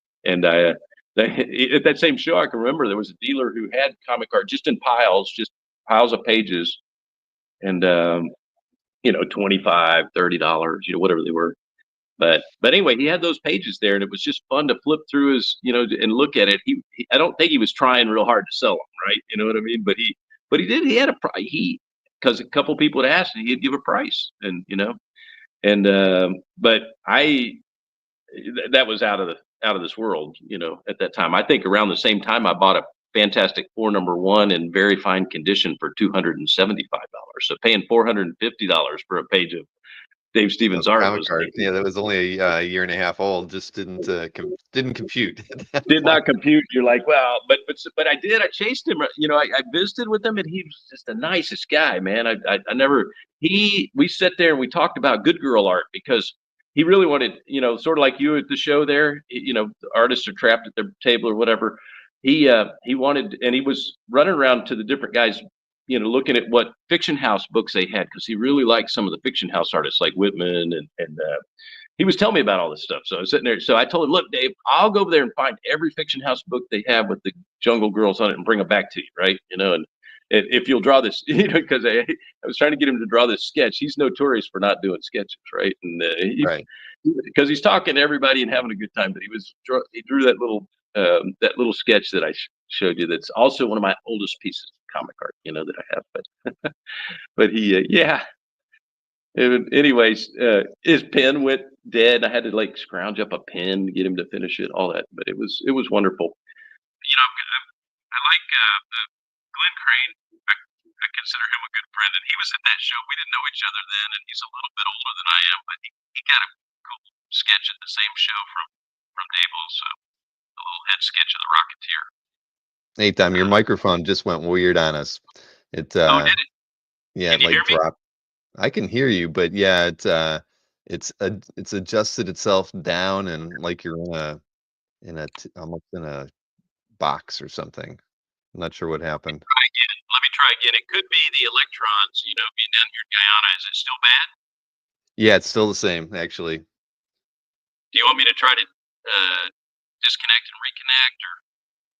I at that same show, I can remember there was a dealer who had comic art just in piles of pages, and $25, $30, whatever they were. But anyway, he had those pages there, and it was just fun to flip through his, and look at it. I don't think he was trying real hard to sell them, right? You know what I mean? But he did. He had a price. Because a couple people had asked, and he'd give a price, and but that was out of this world, at that time. I think around the same time I bought a Fantastic Four #1 in very fine condition for $275. So paying $450 for a page of Dave Stevens art Comic was art. Yeah, that was only a year and a half old. Just didn't compute. Did not compute. You're like, well, but I did. I chased him. I visited with him, and he was just the nicest guy, man. I never. We sat there and we talked about good girl art because he really wanted, sort of like you at the show there. The artists are trapped at their table or whatever. He wanted, and he was running around to the different guys, looking at what Fiction House books they had because he really liked some of the Fiction House artists like Whitman and he was telling me about all this stuff. So I was sitting there. So I told him, look, Dave, I'll go over there and find every Fiction House book they have with the Jungle Girls on it and bring them back to you, right? And if you'll draw this, because I was trying to get him to draw this sketch. He's notorious for not doing sketches, right? And Right. Because he's talking to everybody and having a good time. But he drew that little sketch that I showed you. That's also one of my oldest pieces of comic art, that I have. But he, yeah. Anyways, his pen went dead. I had to like scrounge up a pen, get him to finish it, all that. But it was wonderful. I like Glenn Crane. I consider him a good friend, and he was at that show. We didn't know each other then, and he's a little bit older than I am, but he got a cool sketch at the same show from Dave also, a little head sketch of the Rocketeer. Hey, Tom, your microphone just went weird on us. It did it? Yeah, Can you hear me? dropped. I can hear you, but yeah, it's adjusted itself down and like you're almost in a box or something. I'm not sure what happened. Let me try again. It could be the electrons, being down here in Guyana. Is it still bad? Yeah, it's still the same, actually. Do you want me to try to disconnect and reconnect, or?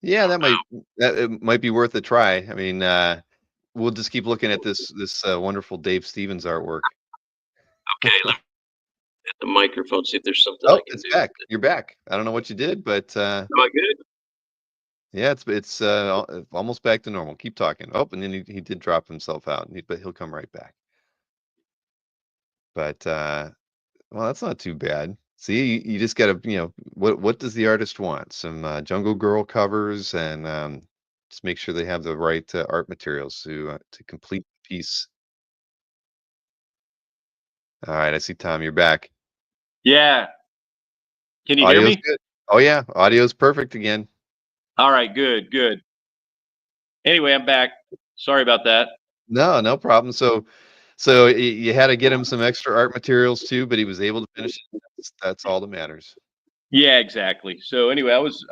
Yeah, it might be worth a try. I mean, we'll just keep looking at this wonderful Dave Stevens artwork. Okay, let me hit the microphone, see if there's something Oh, I can it's do. back. You're back. I don't know what you did, but Am I good? yeah, it's almost back to normal. Keep talking. Oh, and then he did drop himself out, but he'll come right back. But well, that's not too bad. See, you just gotta, what does the artist want? Some Jungle Girl covers, and just make sure they have the right art materials to complete the piece. All right, I see Tom. You're back. Yeah. Can you hear Audio's me? good. Oh yeah, audio's perfect again. All right, good. Anyway, I'm back. Sorry about that. No problem. So you had to get him some extra art materials too, but he was able to finish it. That's all that matters. Yeah, exactly. So anyway, I was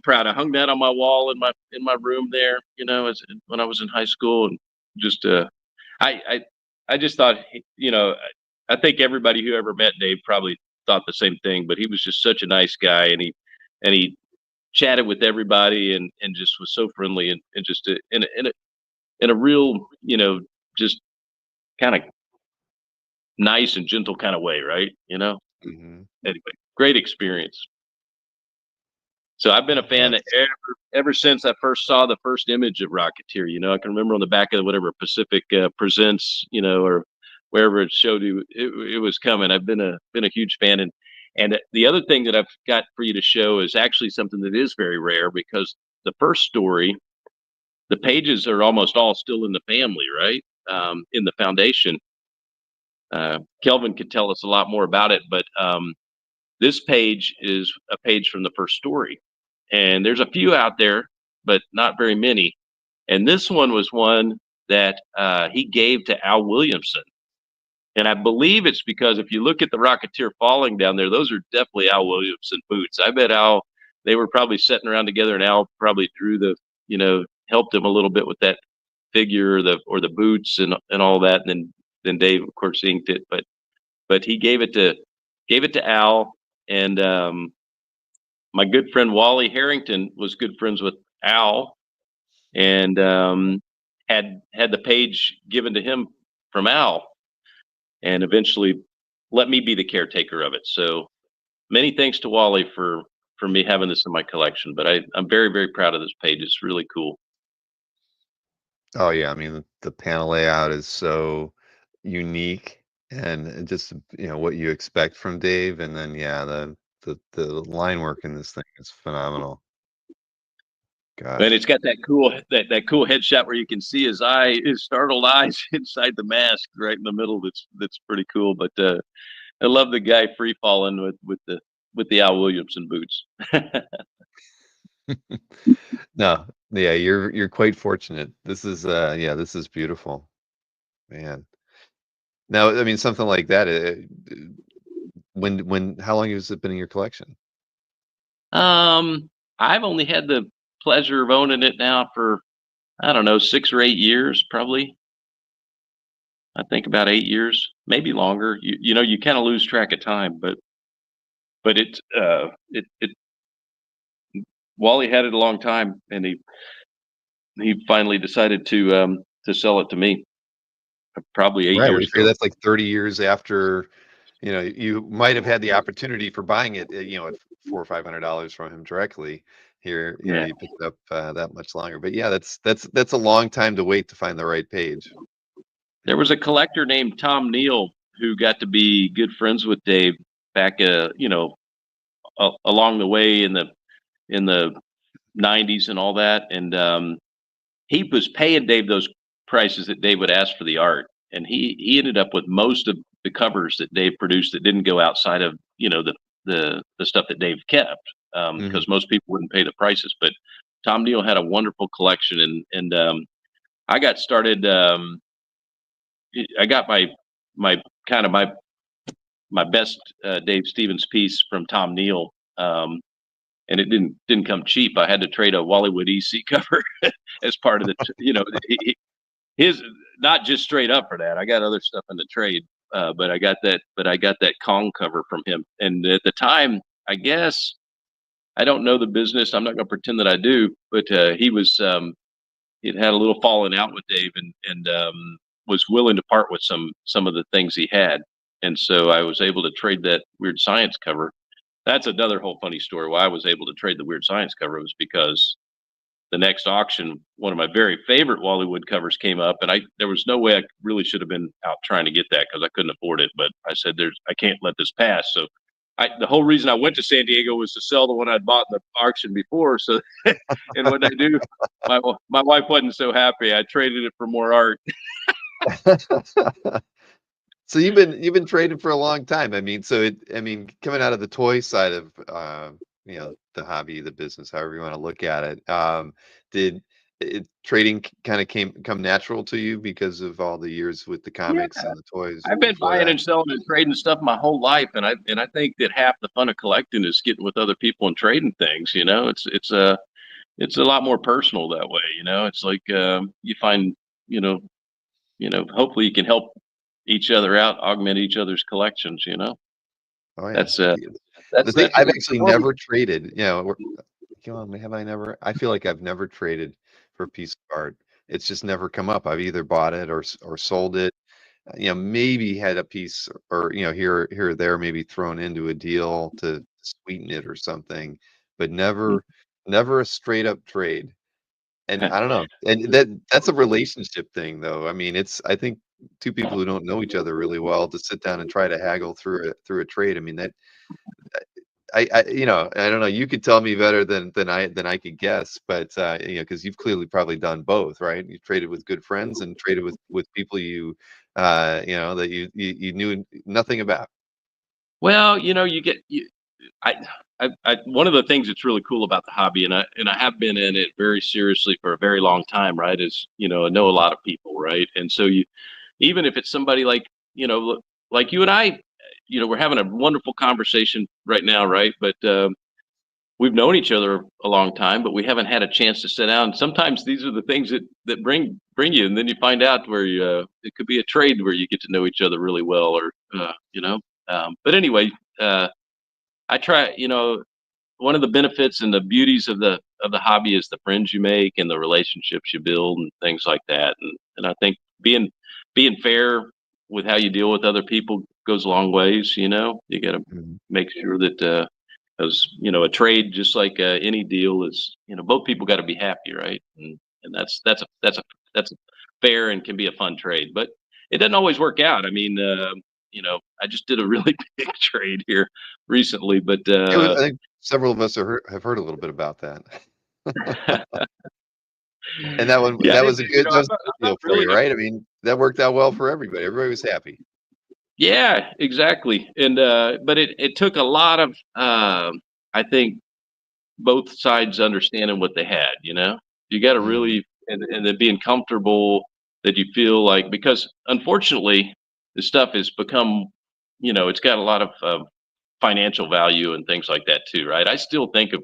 proud. I hung that on my wall in my room there, as when I was in high school, and just I I I just thought, I think everybody who ever met Dave probably thought the same thing. But he was just such a nice guy, and he chatted with everybody, and just was so friendly, and just in a real, just kind of nice and gentle kind of way, right? Hmm. Anyway, great experience. So I've been a fan Yes. ever since I first saw the first image of Rocketeer. I can remember on the back of whatever Pacific Presents, or wherever it showed you it was coming. I've been a huge fan, and the other thing that I've got for you to show is actually something that is very rare, because the first story, the pages are almost all still in the family, right? In the foundation. Kelvin could tell us a lot more about it, but this page is a page from the first story. And there's a few out there, but not very many. And this one was one that he gave to Al Williamson. And I believe it's because if you look at the Rocketeer falling down there, those are definitely Al Williamson boots. I bet they were probably sitting around together, and Al probably drew helped him a little bit with that figure, or the boots, and all that. And then Dave, of course, inked it. But he gave it to Al, and my good friend Wally Harrington was good friends with Al, and had the page given to him from Al, and eventually let me be the caretaker of it. So many thanks to Wally for me having this in my collection. But I'm very, very proud of this page. It's really cool. Oh yeah, I mean the panel layout is so unique, and just what you expect from Dave, and then yeah, the line work in this thing is phenomenal. And it's Gosh. got that cool headshot where you can see his startled eyes inside the mask right in the middle. That's pretty cool. But I love the guy free falling with the Al Williamson boots. No, yeah, you're quite fortunate. This is yeah, this is beautiful, man. Now, I mean something like that. When how long has it been in your collection? I've only had the pleasure of owning it now for, I don't know, 6 or 8 years, probably. I think about 8 years, maybe longer. You kind of lose track of time, but it Wally had it a long time, and he finally decided to sell it to me, probably eight Right. Well, you years figure ago. that's like 30 years after, you might have had the opportunity for buying it, at $400 or $500 from him directly. Here, Yeah. you picked it up that much longer. But yeah, that's a long time to wait to find the right page. There was a collector named Tom Neal who got to be good friends with Dave back, along the way in the 90s and all that, and he was paying Dave those prices that Dave would ask for the art, and he ended up with most of the covers that Dave produced that didn't go outside of the stuff that Dave kept, Hmm. because most people wouldn't pay the prices. But Tom Neal had a wonderful collection, and I got started. I got my kind of my best Dave Stevens piece from Tom Neal. And it didn't come cheap. I had to trade a Wally Wood EC cover as part of his, not just straight up for that. I got other stuff in the trade, but I got that Kong cover from him. And at the time, I guess I don't know the business. I'm not going to pretend that I do, but he'd had a little falling out with Dave, and was willing to part with some of the things he had. And so I was able to trade that Weird Science cover. That's another whole funny story. Why I was able to trade the Weird Science cover was because the next auction, one of my very favorite Wally Wood covers came up, and there was no way I really should have been out trying to get that because I couldn't afford it. But I said, I can't let this pass. So the whole reason I went to San Diego was to sell the one I'd bought in the auction before. So, and what I do, my wife wasn't so happy. I traded it for more art. So you've been trading for a long time. I mean, coming out of the toy side of the hobby, the business, however you want to look at it. Did trading kind of come natural to you because of all the years with the Yeah, comics and the toys I've been before buying that? and selling and trading stuff my whole life, and I think that half the fun of collecting is getting with other people and trading things. It's a lot more personal that way. It's like you find you know hopefully you can help each other out, augment each other's collections. Oh yeah. That's uh Yeah. The that's thing that's I've what actually well, never traded, come on, have I never? I feel like I've never traded for a piece of art. It's just never come up. I've either bought it or sold it. Maybe had a piece or here or there, maybe thrown into a deal to sweeten it or something, but never a straight up trade. And I don't know. And that's a relationship thing though. I mean, I think two people who don't know each other really well to sit down and try to haggle through a trade. I mean, that I don't know. You could tell me better than I could guess, but because you've clearly probably done both, right? You traded with good friends and traded with people that you knew nothing about. well, you get I, one of the things that's really cool about the hobby, and I have been in it very seriously for a very long time, right? Is I know a lot of people, right? And so even if it's somebody like like you and I, we're having a wonderful conversation right now, right? But we've known each other a long time, but we haven't had a chance to sit down. Sometimes these are the things that bring you, and then you find out where it could be a trade where you get to know each other really well, or But anyway, uh, I try. One of the benefits and the beauties of the hobby is the friends you make and the relationships you build and things like that. And I think being fair with how you deal with other people goes a long ways. You got to Mhm. make sure that as a trade, just like any deal, is both people got to be happy, right? And that's a fair and can be a fun trade, but it doesn't always work out. I mean, I just did a really big trade here recently, but I think several of us have heard a little bit about that. And yeah, that was that was a I'm good not deal for really you, right? I mean, that worked out well for everybody. Everybody was happy. yeah, exactly. And but it took a lot of I think both sides understanding what they had. You got to Mhm. really and then being comfortable that you feel like because unfortunately the stuff has become it's got a lot of financial value and things like that too, right? I still think of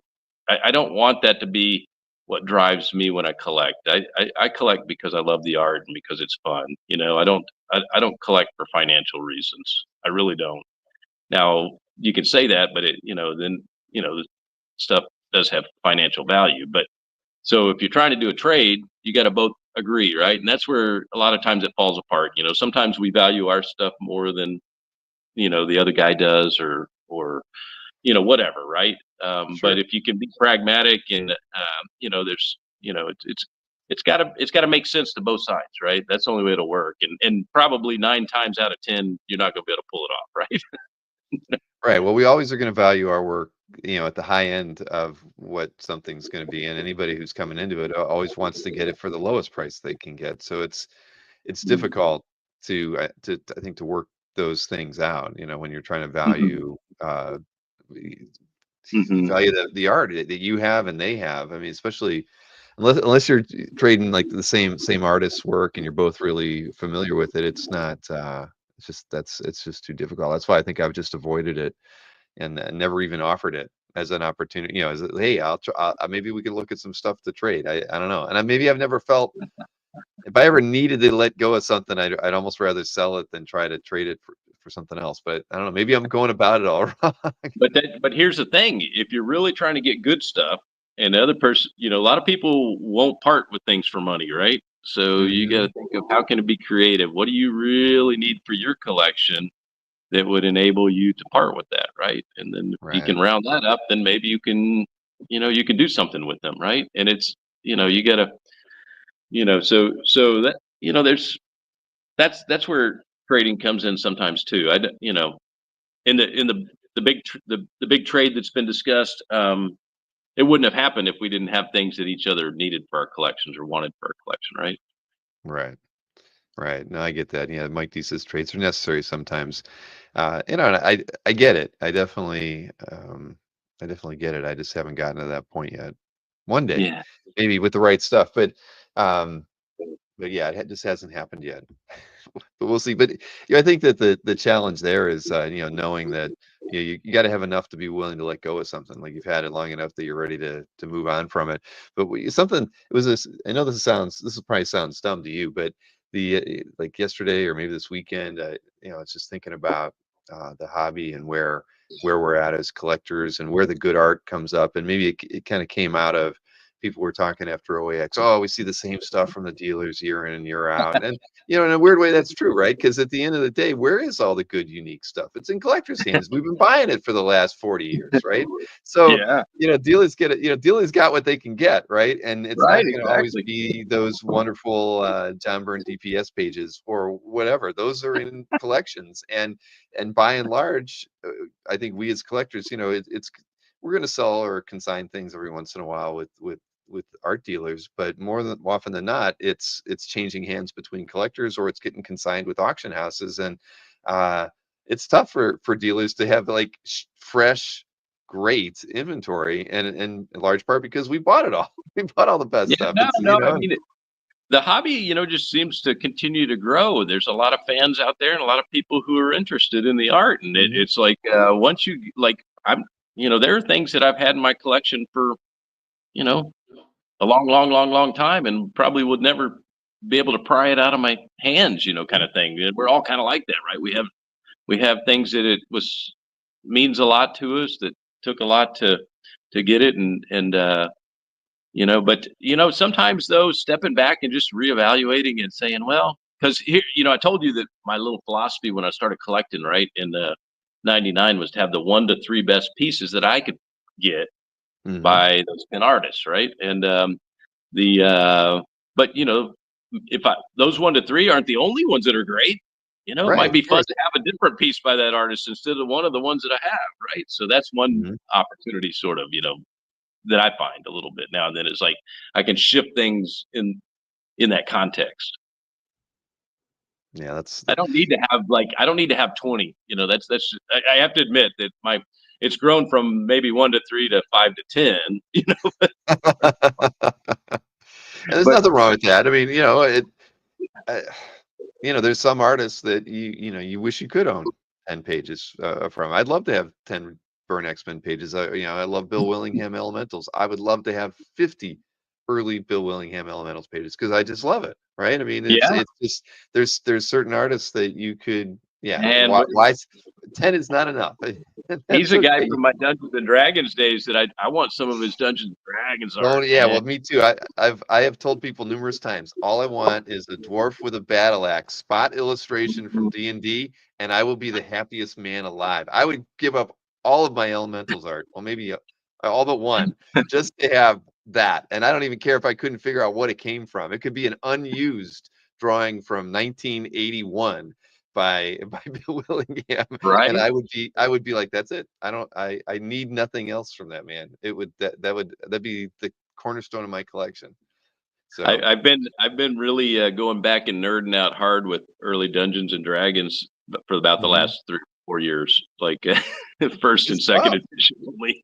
I don't want that to be what drives me when I collect. I collect because I love the art and because it's fun. I don't collect for financial reasons. I really don't. Now you can say that, but then the stuff does have financial value. But so if you're trying to do a trade, you got to both agree, right? And that's where a lot of times it falls apart. Sometimes we value our stuff more than the other guy does, or whatever, right? But Sure. if you can be pragmatic and there's it's got to make sense to both sides, right? That's the only way it'll work, and probably 9 times out of 10 you're not going to be able to pull it off, right? Right. Well, we always are going to value our work, at the high end of what something's going to be, and anybody who's coming into it always wants to get it for the lowest price they can get. So it's difficult to I think to work those things out. When you're trying to Hmm. value y- Hmm. value the art that you have and they have. I mean, especially unless you're trading like the same artist's work and you're both really familiar with it, it's not. It's just too difficult. That's why I think I've just avoided it and never even offered it as an opportunity. Hey, I'll try. Maybe we could look at some stuff to trade. I don't know, and maybe I've never felt if I ever needed to let go of something, I'd almost rather sell it than try to trade it for something else. But I don't know. Maybe I'm going about it all wrong. But here's the thing: if you're really trying to get good stuff, and the other person, a lot of people won't part with things for money, right? So you got to Mhm. think of how can it be creative. What do you really need for your collection that would enable you to part with that, right? And then if you Right. can round that up, then maybe you can do something with them, right? And it's you got to so that there's that's where trading comes in sometimes too. In the big trade that's been discussed, it wouldn't have happened if we didn't have things that each other needed for our collections or wanted for our collection, right? Right. Right. No, I get that. Yeah, Mike D says trades are necessary sometimes. And I get it. I definitely get it. I just haven't gotten to that point yet. one day, Yeah. maybe with the right stuff. But yeah, just hasn't happened yet. But we'll see. But I think that the challenge there is knowing that you got to have enough to be willing to let go of something. Like you've had it long enough that you're ready to move on from it. But something it was this. I know this probably sounds dumb to you, but like yesterday or maybe this weekend, I was just thinking about the hobby and where we're at as collectors and where the good art comes up, and maybe it kind of came out of people were talking after OAX. Oh, we see the same stuff from the dealers year in and year out. And in a weird way, that's true, right? Because at the end of the day, where is all the good, unique stuff? It's in collectors' hands. We've been buying it for the last 40 years, right? So, Yeah. dealers get it. Dealers got what they can get, right? And it's Right. not going to always Exactly. be those wonderful John Byrne DPS pages or whatever. Those are in collections, and by and large, I think we as collectors, it's we're going to sell or consign things every once in a while with art dealers, but more than often than not, it's changing hands between collectors, or it's getting consigned with auction houses, and it's tough for dealers to have like fresh, great inventory, and in large part because we bought it all. We bought all the best Yeah. stuff. No, It's no. I mean, the hobby, just seems to continue to grow. There's a lot of fans out there and a lot of people who are interested in the art. And Mhm. it's like, once you like, there are things that I've had in my collection for, you know, a long, long, long, long time and probably would never be able to pry it out of my hands, kind of thing. And we're all kind of like that, right? We have things that it was means a lot to us that took a lot to get it but sometimes though, stepping back and just reevaluating and saying, well, because here, I told you that my little philosophy when I started collecting, right, in the '99 was to have the 1 to 3 best pieces that I could get Mhm. by those 10 artists, right? And the but if those 1 to 3 aren't the only ones that are great, it Right, might of be fun course. to have a different piece by that artist instead of one of the ones that I have, right? So that's one Mhm. opportunity, sort of, that I find a little bit now and then is like I can shift things in that context. Yeah, I don't need to have 20. I have to admit that it's grown from maybe 1 to 3 to 5 to 10. And there's But nothing wrong with that. I mean, uh, there's some artists that you wish you could own 10 pages from. I'd love to have 10 Burn X-Men pages. I love Bill Willingham Elementals. I would love to have 50 early Bill Willingham Elementals pages because I just love it, right? I mean, it's yeah, it's just there's certain artists that you could, yeah. and Why 10 is not enough. he's That's a guy okay. from my Dungeons and Dragons days that I want some of his Dungeons and Dragons Oh art, yeah, man. well, me too. I have told people numerous times, all I want is a dwarf with a battle axe spot illustration from D&D, and I will be the happiest man alive. I would give up all of my elementals art, well, maybe all but one, just to have that. And I don't even care if I couldn't figure out what it came from. It could be an unused drawing from 1981 by Bill Willingham, and Right? I would be like, that's it. I need nothing else from that man. That'd be the cornerstone of my collection. So I've been really going back and nerding out hard with early Dungeons and Dragons for about the mhm. last 3 or 4 years, like first and It's second tough, edition only.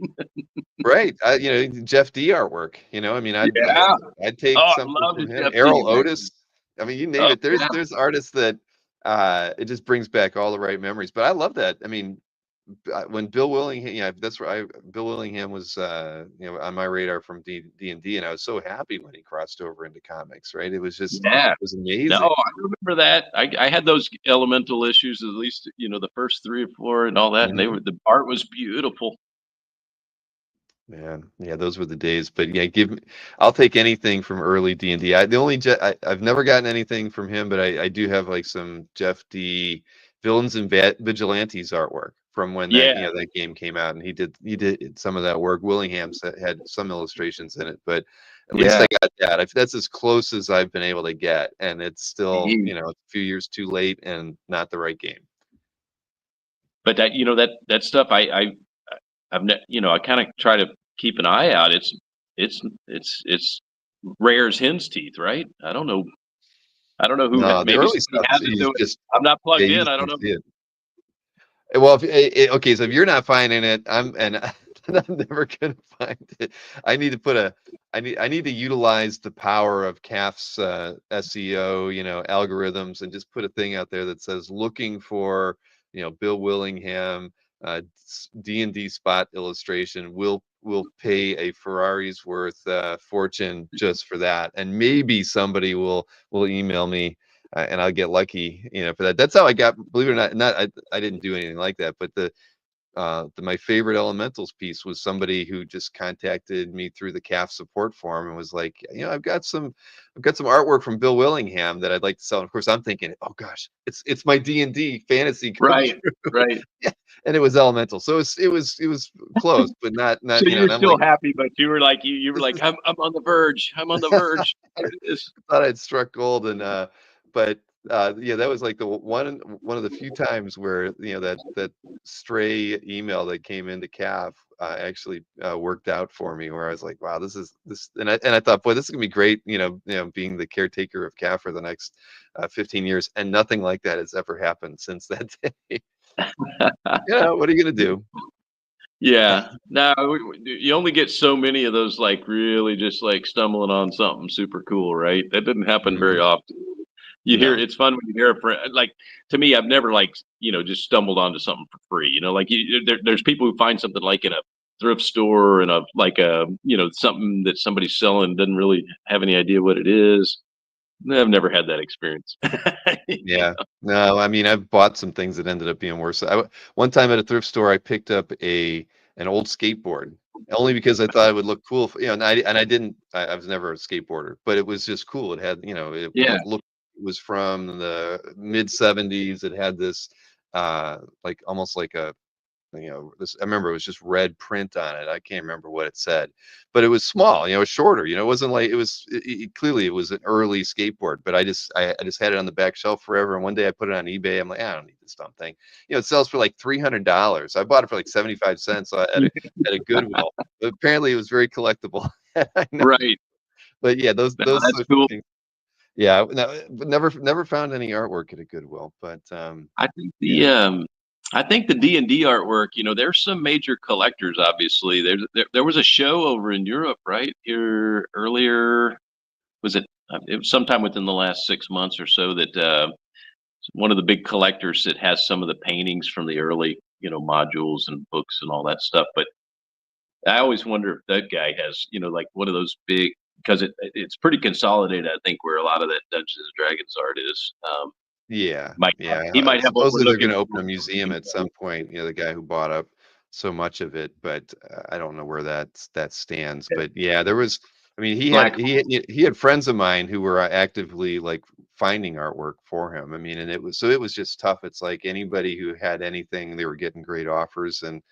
right? Jeff D artwork. I mean, Yeah. I'd Oh, take I something love the from him. Jeff D, Errol man. Otis. I mean, you name Oh, it. There's yeah. there's artists that it just brings back all the right memories. But I love that. I mean, when Bill Willingham, yeah, that's right. Bill Willingham was, on my radar from D&D, and I was so happy when he crossed over into comics. Right? Yeah. It was No, amazing. I remember that. I had those elemental issues, at least, the first 3 or 4 and all that, and Mhm. the art was beautiful. Man, yeah, those were the days. But yeah, I'll take anything from early D&D. The only I've never gotten anything from him, but I do have like some Jeff D. Villains and Vigilantes artwork from when that Yeah. that game came out, and he did some of that work. Willingham's had some illustrations in it, but at least Yeah. I got that. That's as close as I've been able to get, and it's still He- a few years too late and not the right game. But that stuff I kind of try to keep an eye out. It's rare as hen's teeth, right? I don't know who No, the maybe early somebody stuff has it. is just, I'm not yeah, plugged you in. just I don't don't know. see it. Well, okay, so if you're not finding it, I'm and I'm never gonna find it. I need to put a I need to utilize the power of CAF's SEO, algorithms, and just put a thing out there that says looking for, Bill Willingham, D&D spot illustration. Will pay a Ferrari's worth fortune just for that, and maybe somebody will email me. And I'll get lucky, for that. That's how I got. Believe it or not, I didn't do anything like that, but my favorite elementals piece was somebody who just contacted me through the CAF support forum and was like, I've got some artwork from Bill Willingham that I'd like to sell. And of course, I'm thinking, oh gosh, it's my D&D fantasy come Right, true. right. Yeah, and it was elemental, so it was close, but not So and you're I'm still like, happy, but you were like you were this like is I'm on the verge. I'm on the verge. There it is. thought I'd struck gold, and but yeah, that was like the one of the few times where that stray email that came into CAF actually worked out for me, where I was like, wow, and I thought, boy, this is gonna be great, being the caretaker of CAF for the next 15 years, and nothing like that has ever happened since that day. What are you gonna do? Yeah. No, you only get so many of those, like really just like stumbling on something super cool, right? That doesn't happen very Mhm. often. You hear No. it's fun when you hear a friend like to me, I've never like just stumbled onto something for free. Like there's people who find something like in a thrift store and a like a something that somebody's selling doesn't really have any idea what it is. I've never had that experience. Yeah. No, I mean, I've bought some things that ended up being worse. One time at a thrift store, I picked up an old skateboard only because I thought it would look cool. And I didn't. I was never a skateboarder, but it was just cool. It had, Yeah. it looked. It was from the mid '70s. It had this, like almost like a this, I remember it was just red print on it. I can't remember what it said, but it was small, it was shorter, it wasn't like clearly it was an early skateboard, but I just had it on the back shelf forever. And one day I put it on eBay. I'm like, I don't need this dumb thing. It sells for like $300. I bought it for like 75 cents at a Goodwill. But apparently it was very collectible. I know. Right. But yeah, those No, those that's sorts of cool. things. Yeah, no, but never found any artwork at a Goodwill, but I think yeah. the D&D artwork, there's some major collectors, obviously. There was a show over in Europe, right? Here earlier, it was sometime within the last 6 months or so that one of the big collectors that has some of the paintings from the early, modules and books and all that stuff. But I always wonder if that guy has, like one of those big, because it's pretty consolidated, I think, where a lot of that Dungeons and Dragons art is. Yeah, Might yeah. he might have Supposedly they're overlooked going it. to open a museum at some point. The guy who bought up so much of it, but I don't know where that stands. But yeah, there was. I mean, Black. he had friends of mine who were actively like finding artwork for him. I mean, and it was just tough. It's like anybody who had anything, they were getting great offers, and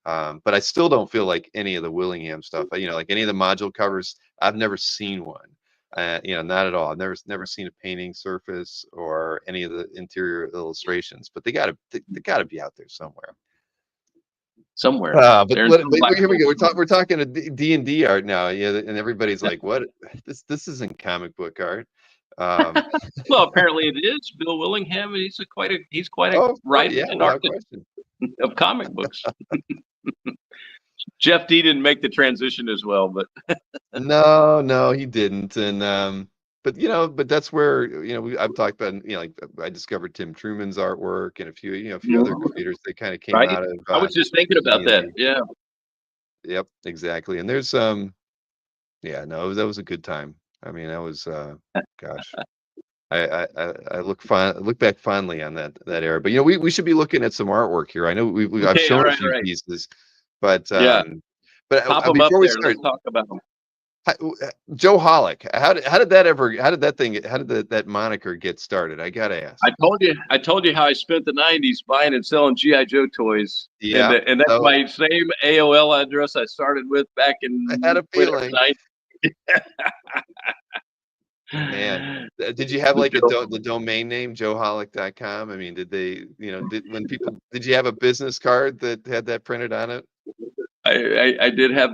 but I still don't feel like any of the Willingham stuff. Like any of the module covers, I've never seen one. Not at all. I've never seen a painting surface or any of the interior illustrations, but they gotta be out there somewhere. Somewhere. But They're in some black here we hole go. We're somewhere. talking D&D art now, yeah, and everybody's like, "What? This isn't comic book art." Um, Well, apparently it is. Bill Willingham, he's quite a oh, writer yeah, and without artist question. of comic books. Jeff D didn't make the transition as well, but No, no, he didn't, and but that's where I've talked about, like I discovered Tim Truman's artwork and a few other creators that kind of came right? out of I was just thinking about that. D&D. Yeah. Yep, exactly. And there's yeah, no, that was a good time. I mean, that was gosh. I look back fondly on that era. But we should be looking at some artwork here. I know I've Okay. All shown a right. All few right. pieces, but Yeah. Pop them up before we there. start, Let's talk about them. Joe Hollick, how did that moniker get started? I gotta ask. I told you how I spent the '90s buying and selling GI Joe toys, and Yeah, that's so my same AOL address I started with back I had in a whatever feeling. Man, did you have like the domain name joehollick.com? I mean, did they, did you have a business card that had that printed on it? I did have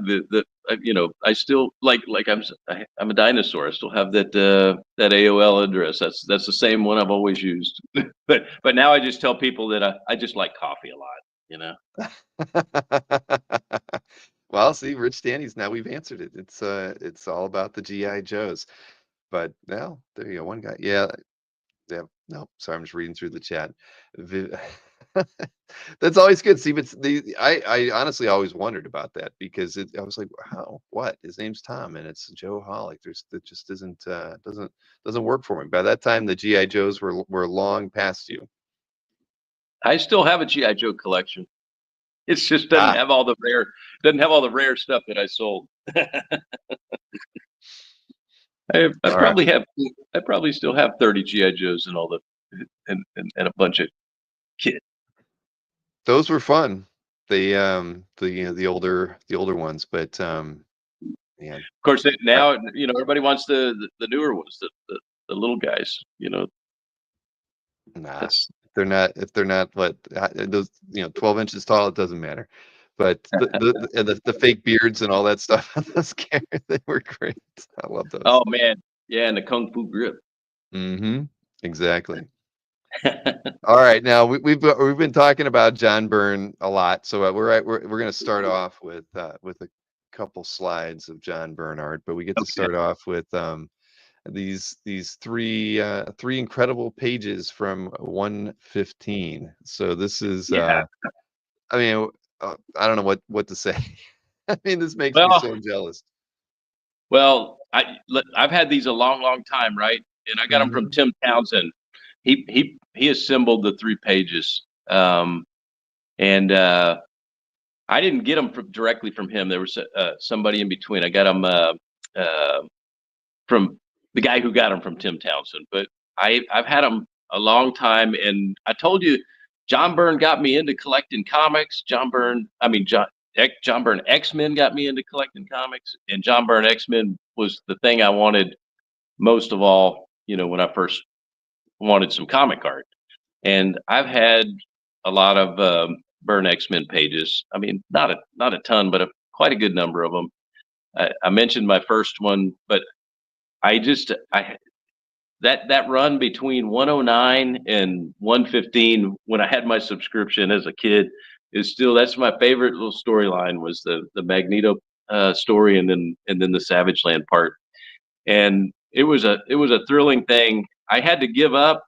I still I'm a dinosaur. I still have that AOL address. That's the same one I've always used. but now I just tell people that I just like coffee a lot. Well, see, Rich Danny's now we've answered it. It's all about the GI Joes. But now there you go. One guy. Yeah, yeah. No, sorry, I'm just reading through the chat. Vi- That's always good. See, but I honestly always wondered about that because I was like, how, what? His name's Tom and it's Joe Hall. That just isn't, doesn't work for me. By that time, the GI Joes were long past you. I still have a GI Joe collection. It just Ah, doesn't have all the rare stuff that I sold. I all right. probably have I probably still have 30 GI Joes and all the and a bunch of kit. Those were fun. The older ones, but yeah, Of course, I- now everybody wants the newer ones, the little guys. nah. That's If they're not what those 12 inches tall, it doesn't matter. But the fake beards and all that stuff on those characters, they were great. I love those. oh man, yeah, and the Kung Fu grip. Mm-hmm. Exactly. All right, now we've been talking about John Byrne a lot, so we're going to start off with a couple slides of John Byrne art, but we get to Okay. start off with these three incredible pages from 115. So this is Yeah. I mean I don't know what to say. I mean, this makes me Well, so jealous. I've had these a long, long time, right? And I got them from Hmm. Tim Townsend. He assembled the 3 pages, and I didn't get them directly from him. There was somebody in between. I got them uh, from the guy who got them from Tim Townsend. But I've had them a long time, and I told you, John Byrne got me into collecting comics. John Byrne X-Men got me into collecting comics, and John Byrne X-Men was the thing I wanted most of all. When I first wanted some comic art, and I've had a lot of Byrne X-Men pages. I mean, not a ton, but quite a good number of them. I mentioned my first one, but I that run between 109 and 115 when I had my subscription as a kid is still that's my favorite little storyline was the Magneto story and then the Savage Land part. And it was a thrilling thing. I had to give up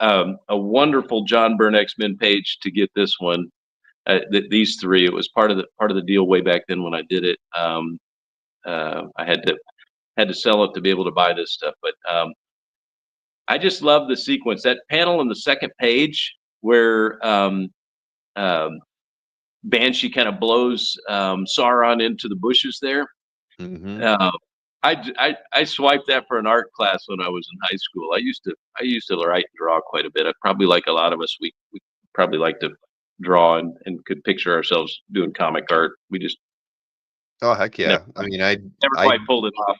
a wonderful John Byrne X-Men page to get this one. These three, it was part of the deal way back then when I did it. I had to sell it to be able to buy this stuff, but I just love the sequence. That panel in the second page where um, Banshee kind of blows Sauron into the bushes there. Hmm. Uh, I swiped that for an art class when I was in high school. I used to write and draw quite a bit. I probably like a lot of us. We probably like to draw and could picture ourselves doing comic art. We just Oh, heck never yeah. I mean, never I quite pulled it off.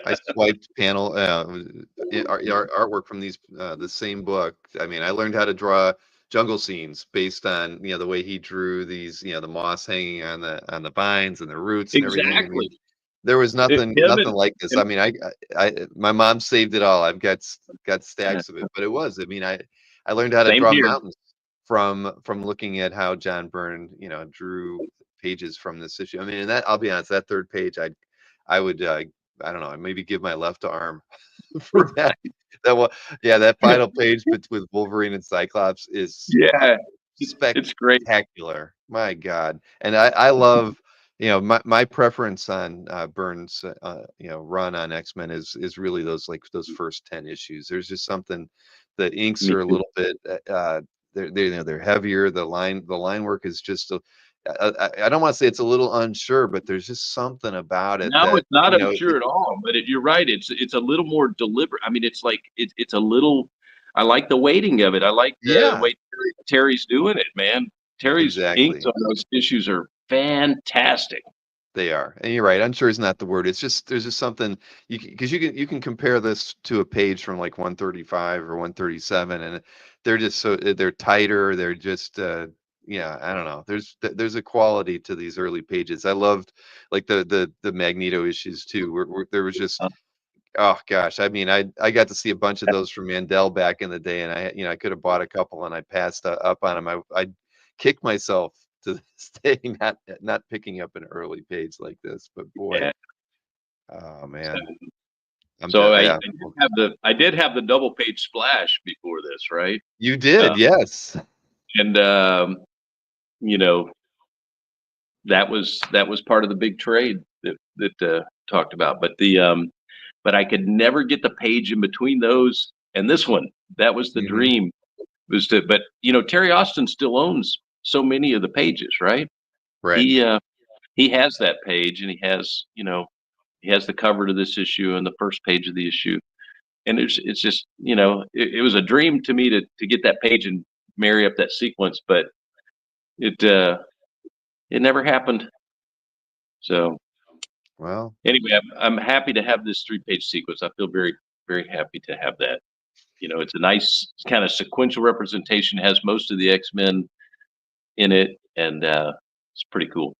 I swiped panel artwork from the same book. I mean, I learned how to draw jungle scenes based on the way he drew these, the moss hanging on the vines and the roots and everything. I mean, Exactly. there was Him nothing like this. I and mean, my mom saved it all. I've got stacks of it, but it was. I mean, I learned how to same draw here. mountains from looking at how John Byrne, drew pages from this issue. I mean, and that I'll be honest, that third page, I would I don't know, maybe give my left arm for that. That one, yeah, that final page with Wolverine and Cyclops is Yeah, it's great. spectacular. My God, and I love my preference on Burns run on X-Men is really those first 10 issues. There's just something. The inks Me are a too. little bit they're heavier. The line work is just I don't want to say it's a little unsure, but there's just something about it No, that it's not unsure at all, but you're right. It's a little more deliberate. I mean, it's like it's a little. I like the weighting of it. I like the yeah, way Terry's doing it, man. Terry's inks exactly. on those issues are fantastic. They are, and you're right. Unsure is not the word. It's just there's just something because you can compare this to a page from like 135 or 137, and they're just they're tighter. They're just yeah. I don't know. There's a quality to these early pages. I loved like the Magneto issues too, where there was just Uh, oh gosh. I mean, I got to see a bunch of those from Mandel back in the day, and I could have bought a couple, and I passed up on them. I kicked myself to this day, not picking up an early page like this. But boy, Yeah. oh man, So yeah. I did have the double page splash before this, right? You did, Uh, yes. and you know, that was part of the big trade that talked about. But I could never get the page in between those and this one. That was the Mhm. dream. But Terry Austin still owns so many of the pages, right? Right. He has that page, and he has the cover to this issue and the first page of the issue. And it's just it was a dream to me to get that page and marry up that sequence, but it never happened. So Well, anyway, I'm happy to have this 3-page sequence. I feel very, very happy to have that. It's a nice kind of sequential representation. It has most of the X-Men in it, and it's pretty cool.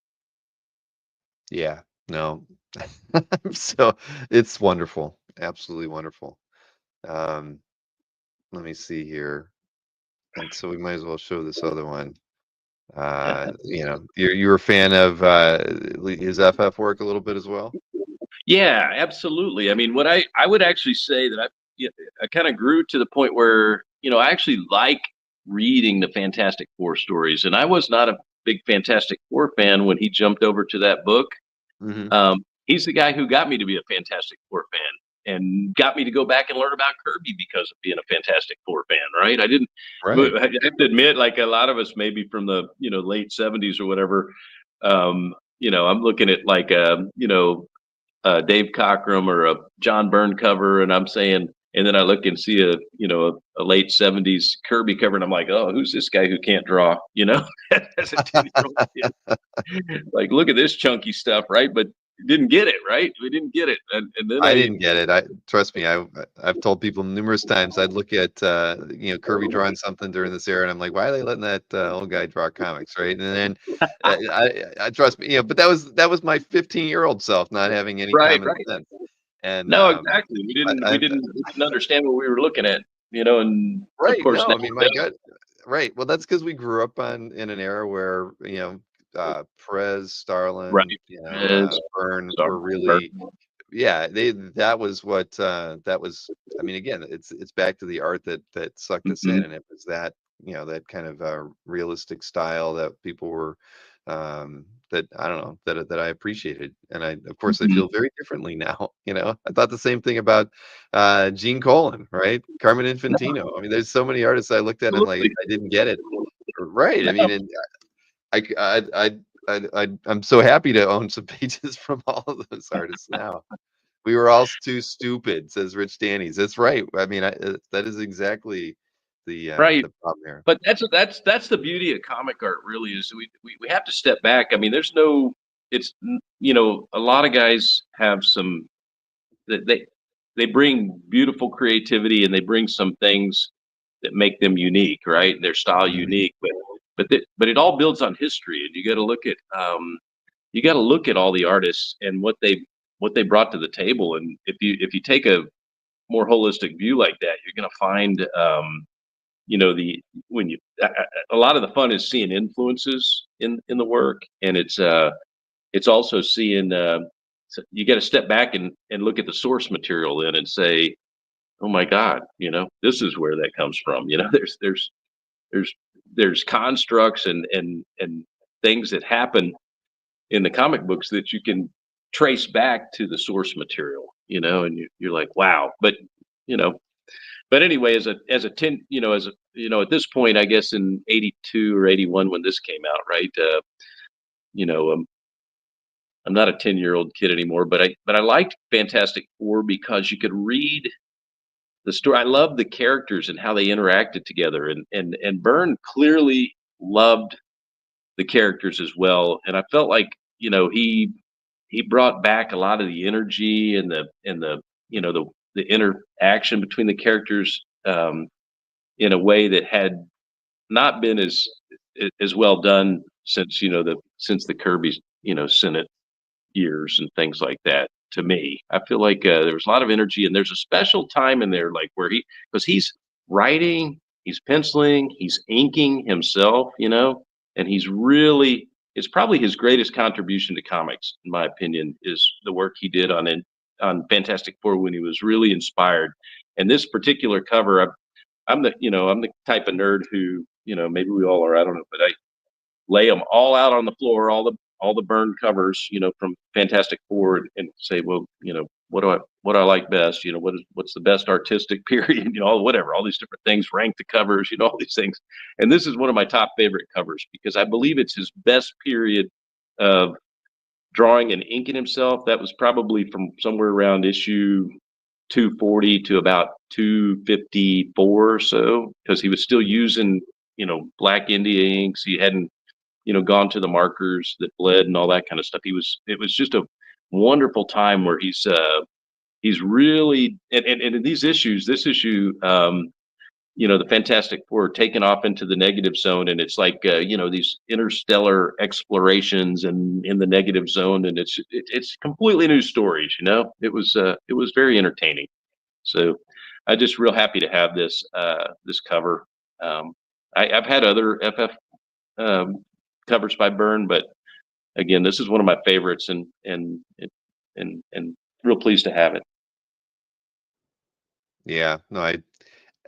yeah. No. So it's wonderful. Absolutely wonderful. Um, let me see here. And so we might as well show this other one. You're a fan of his FF work a little bit as well? Yeah, absolutely. I mean, what I would actually say that I kind of grew to the point where I actually like reading the Fantastic Four stories, and I was not a big Fantastic Four fan when he jumped over to that book. Hmm. He's the guy who got me to be a Fantastic Four fan and got me to go back and learn about Kirby because of being a Fantastic Four fan. Right? Right. I have to admit, like a lot of us, maybe from the late '70s or whatever. I'm looking at like Dave Cockrum or a John Byrne cover, and I'm saying, and then I look and see a late '70s Kirby cover, and I'm like, oh, who's this guy who can't draw? As a 10-year-old kid, like, look at this chunky stuff, right? But didn't get it, right? We didn't get it, and then I didn't get it. I trust me. I've told people numerous times. I'd look at Kirby drawing something during this era, and I'm like, why are they letting that old guy draw comics, right? And then I trust me. But that was my 15-year-old self not having any right, common right. sense. And No, exactly. We I, didn't we I didn't we didn't understand what we were looking at, and of right. course No, now I mean, we my do. God. Right. Well, that's because we grew up in an era where Perez, Right. Starlin, Yes. Byrne Sorry. were really, yeah, that was what that was. I mean, again, it's back to the art that sucked us in, Mhm. and it was that that kind of realistic style that people were that I don't know that I appreciated, and of course I Mhm. feel very differently now. I thought the same thing about Gene Colan, right? Carmen Infantino. I mean, there's so many artists I looked at and like Absolutely. I didn't get it. Right. I No. mean, and I'm so happy to own some pages from all of those artists now. We were all too stupid, says Rich Danny's. That's right. I mean, that is exactly Right. the problem there. But that's the beauty of comic art, really, is we have to step back. I mean, there's no it's a lot of guys have some that they bring beautiful creativity, and they bring some things that make them unique, right? Their style Mhm. unique, but it all builds on history, and you got to look at all the artists and what they brought to the table. And if you take a more holistic view like that, you're going to find the when you a lot of the fun is seeing influences in the work, and it's also seeing so you got to step back and look at the source material then and say, oh my god, this is where that comes from. There's there's constructs and things that happen in the comic books that you can trace back to the source material, and you're like, wow. You know but anyway, as a 10, at this point, I guess in '82 or '81 when this came out, right? You know, um, I'm not a 10-year-old kid anymore, but I liked Fantastic Four because you could read the story. I loved the characters and how they interacted together, and Byrne clearly loved the characters as well. And I felt like he brought back a lot of the energy and the the interaction between the characters in a way that had not been as well done since the Kirby's Senate years and things like that. To me, I feel like there was a lot of energy, and there's a special time in there, like where because he's writing, he's penciling, he's inking himself, and it's probably his greatest contribution to comics, in my opinion, is the work he did on Fantastic Four when he was really inspired. And this particular cover, I'm the type of nerd who, maybe we all are, I don't know, but I lay them all out on the floor, all the burned covers, from Fantastic Four, and say, well, what do I like best? What's the best artistic period? Whatever, all these different things, rank the covers, all these things. And this is one of my top favorite covers because I believe it's his best period of drawing and inking himself. That was probably from somewhere around issue 240 to about 254 or so, because he was still using, black India inks. He hadn't, gone to the markers that bled and all that kind of stuff. It was just a wonderful time where he's really, and in these issues, this issue, the Fantastic Four are taken off into the negative zone, and it's like, these interstellar explorations and in the negative zone, and it's completely new stories. It was very entertaining. So I'm just real happy to have this cover. I've had other FF covers by Byrne, but again, this is one of my favorites, and real pleased to have it. Yeah, no,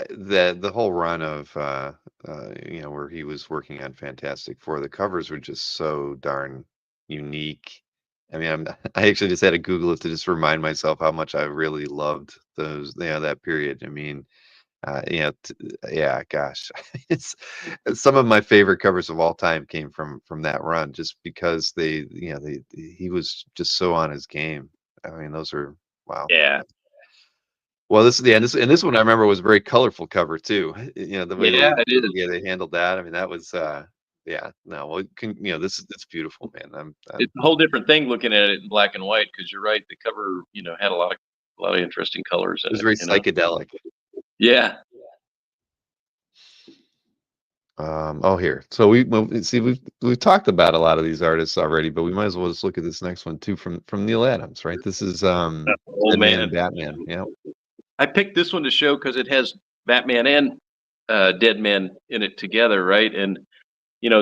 the whole run of where he was working on Fantastic Four, the covers were just so darn unique. I mean, I actually just had to Google it to just remind myself how much I really loved those, that period. I mean, yeah, gosh, it's some of my favorite covers of all time came from that run, just because he was just so on his game. I mean, those are wow. Yeah. Well, this one I remember was a very colorful cover too. The way It is. they handled that. I mean, that was yeah. No, well, it's beautiful, man. It's a whole different thing looking at it in black and white, because you're right. The cover, had a lot of interesting colors in it was it. very psychedelic. Yeah. Oh, here. So we've talked about a lot of these artists already, but we might as well just look at this next one too, from Neil Adams, right? This is Old Deadman Man. and Batman. Yeah. I picked this one to show because it has Batman and Deadman in it together, right? And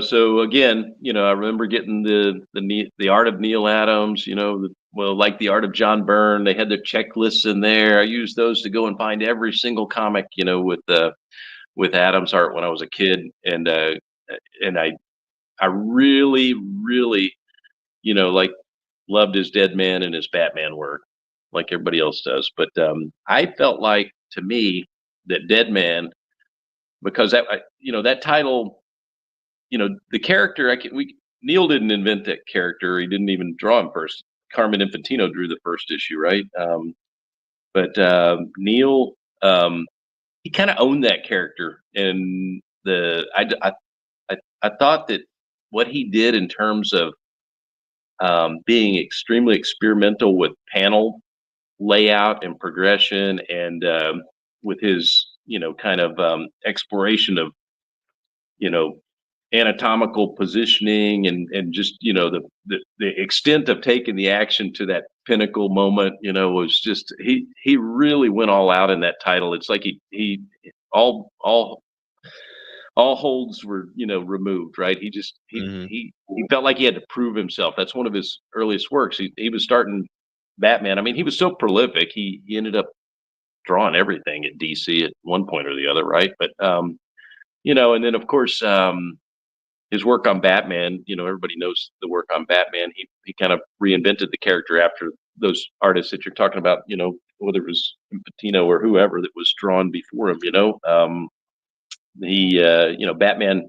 so again, I remember getting the art of Neil Adams, like the art of John Byrne. They had their checklists in there. I used those to go and find every single comic, with Adams art when I was a kid, and I really, really, like, loved his Deadman and his Batman work, like everybody else does. But I felt like, to me, that Deadman, because that title, the character, Neil didn't invent that character. He didn't even draw him first. Carmen Infantino drew the first issue, right? But Neil, he kind of owned that character, and I thought that what he did in terms of being extremely experimental with panel layout and progression, and with his kind of exploration of anatomical positioning, and just the extent of taking the action to that pinnacle moment, was just, he really went all out in that title. It's like he all holds were removed, right? He just he felt like he had to prove himself. That's one of his earliest works. He was starting Batman. I mean, he was so prolific. He ended up drawing everything at DC at one point or the other, right? But and then of course his work on Batman. Everybody knows the work on Batman. He kind of reinvented the character after those artists that you're talking about. Whether it was Infantino or whoever that was drawn before him. Batman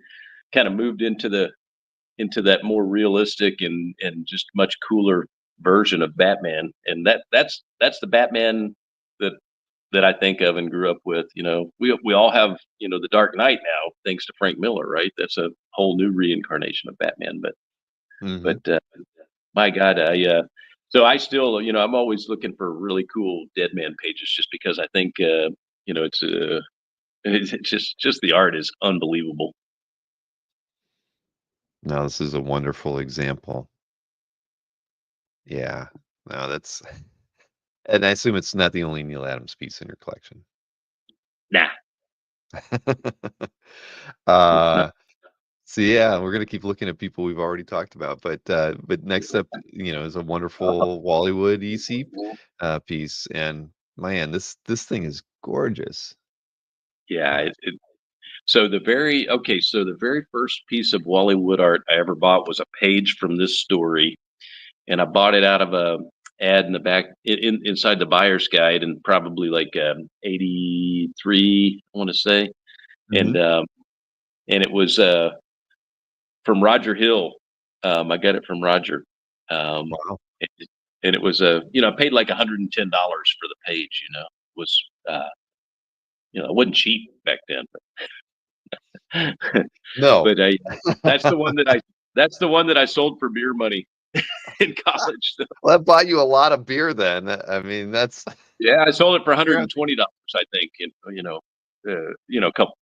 kind of moved into that more realistic and just much cooler version of Batman, and that's the Batman that I think of and grew up with. We all have the Dark Knight now, thanks to Frank Miller, right? That's a whole new reincarnation of Batman. But my God, so I still, I'm always looking for really cool Deadman pages, just because I think it's just the art is unbelievable. No, this is a wonderful example. Yeah. No, that's, and I assume it's not the only Neil Adams piece in your collection. Nah. uh So yeah, we're gonna keep looking at people we've already talked about, but next up, is a wonderful Wally Wood EC piece, and man, this thing is gorgeous. Yeah. So the very first piece of Wally Wood art I ever bought was a page from this story, and I bought it out of a ad in the back inside the buyer's guide, and probably like 83, I want to say, and Hmm. it was from Roger Hill. I got it from Roger. Um, Wow. it, and it was I paid like $110 for the page. It was it wasn't cheap back then, No. but that's the one that I that's the one that I sold for beer money in college. So, Well, that bought you a lot of beer then. I mean, that's yeah, I sold it for yeah, $120, I think. And a couple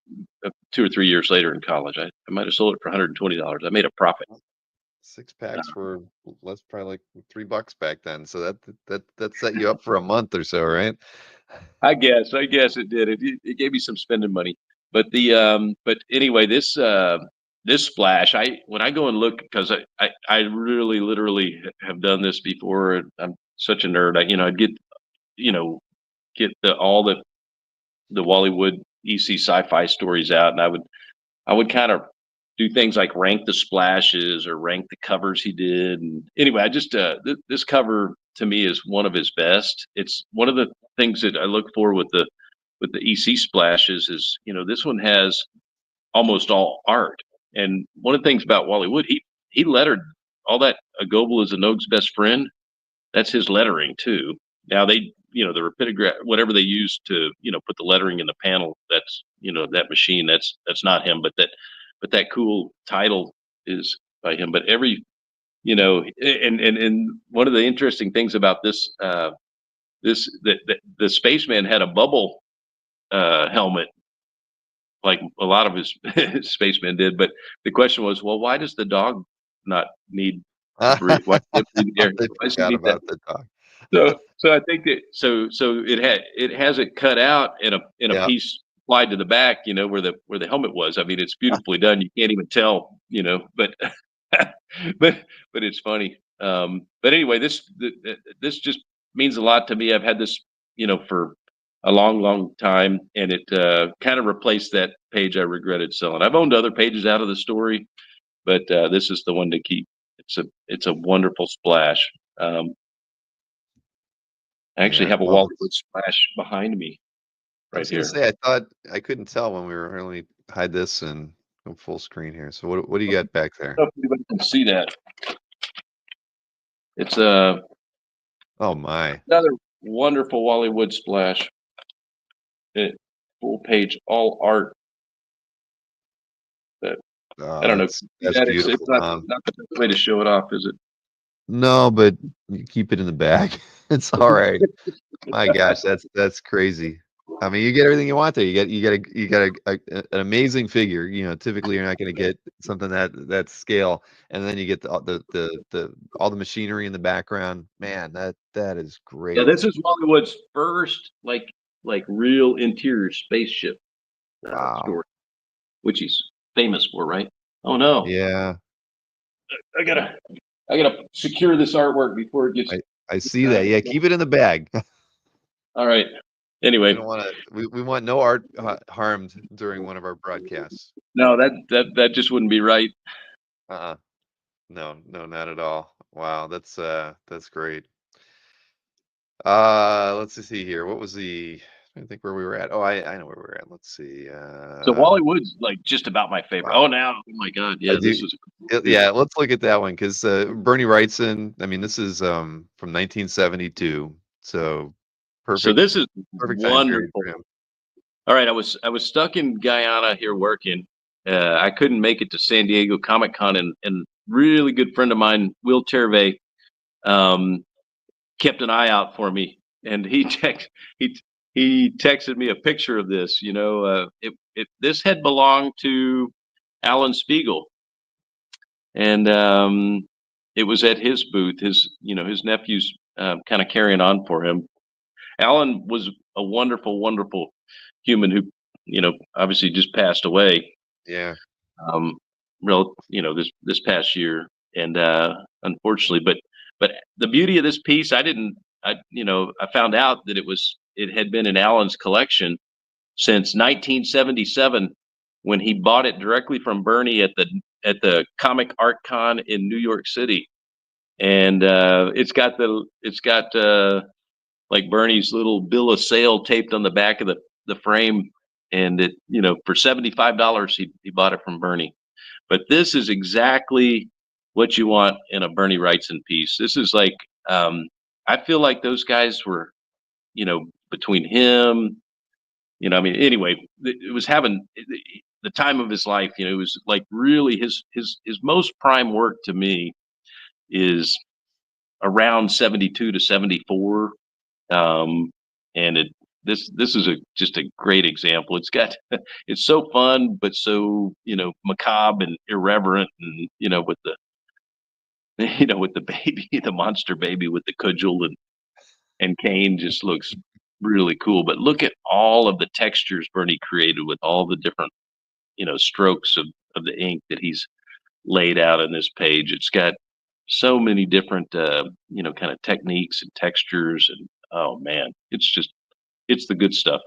2 or 3 years later in college, I might have sold it for $120. I made a profit. 6 packs were less, probably like $3 back then. So that set you up for a month or so, right? I guess it did. It gave me some spending money. But anyway, this splash, when I go and look, because I really literally have done this before, and I'm such a nerd. I'd you know get all the Wally Wood EC sci-fi stories out, and I would kind of do things like rank the splashes or rank the covers he did. And anyway, I just this cover to me is one of his best. It's one of the things that I look for with the EC splashes is, this one has almost all art. And one of the things about Wally Wood, he lettered all that. A Goebel is a Nogue's best friend. That's his lettering too. Now the rapidograph, whatever they use to, put the lettering in the panel, that's, that machine, that's not him, but that cool title is by him. But and one of the interesting things about that the spaceman had a bubble helmet, like a lot of his spacemen did. But the question was, well, why does the dog not need to breathe? Why does it breathe air? They Why does he forgot need that? about the dog. So I think that it has it cut out in a Yeah. piece applied to the back, where the helmet was. I mean, it's beautifully done. You can't even tell, but but it's funny. But anyway, this just means a lot to me. I've had this, for a long, long time, and it kind of replaced that page I regretted selling. I've owned other pages out of the story, but this is the one to keep. It's a wonderful splash. I actually Yeah. have a Well, Wally Wood splash behind me I right was gonna here. say I thought I couldn't tell when we were. Let me hide this and go full screen here. So what do you got back there? If anybody can see that. It's Oh my. another wonderful Wally Wood splash. Full page, all art. That I Oh, don't know. that's It's beautiful, Tom. not the best way to show it off, is it? No, but you keep it in the bag. It's all right. My gosh, that's crazy. I mean, you get everything you want there. You get an amazing figure. Typically you're not going to get something that scale, and then you get the all the machinery in the background. Man, that is Yeah, great. this is Wally Wood's first like real interior spaceship Wow. story, which he's famous for, right? Oh no, Yeah, I gotta I gotta secure this artwork before it gets. I I see that. Yeah, keep it in the bag. All right. We Anyway, don't want to. We want no art harmed during one of our broadcasts. no, that just wouldn't be right. Uh-uh. No, no, not at all. Wow, that's great. Let's see here. What was I think where we were at. Oh, I know where we were at. Let's see. So Wally Wood's like just about my favorite. Wow. Oh, now, oh my God, I yeah, do. this is too. Yeah, let's look at that one because Bernie Wrightson. I mean, this is from 1972, so So perfect, this is perfect time period wonderful. for him. All right, I was stuck in Guyana here working. I couldn't make it to San Diego Comic Con, and really good friend of mine, Will Terve, um, kept an eye out for me, and he he texted me a picture of this. This had belonged to Alan Spiegel, and it was at his booth. His nephew's kind of carrying on for him. Alan was a wonderful, wonderful human who, obviously just passed away. Yeah. Um, this past year, and unfortunately, but the beauty of this piece, I found out that it had been in Alan's collection since 1977 when he bought it directly from Bernie at the Comic Art Con in New York City, and it's got like Bernie's little bill of sale taped on the back of the frame, and for $75 he bought it from Bernie. But this is exactly what you want in a Berni Wrightson piece. This is like, I feel like those guys were, between him, I mean, anyway, it was having the time of his life. It was like really his most prime work to me is around 72 to 74. And this is just a great example. It's so fun, but so, macabre and irreverent, and, with the, with the baby, the monster baby with the cudgel, and Kane just looks really cool. But look at all of the textures Bernie created with all the different, strokes of the ink that he's laid out on this page. It's got so many different, kind of techniques and textures. And oh man, it's the good stuff.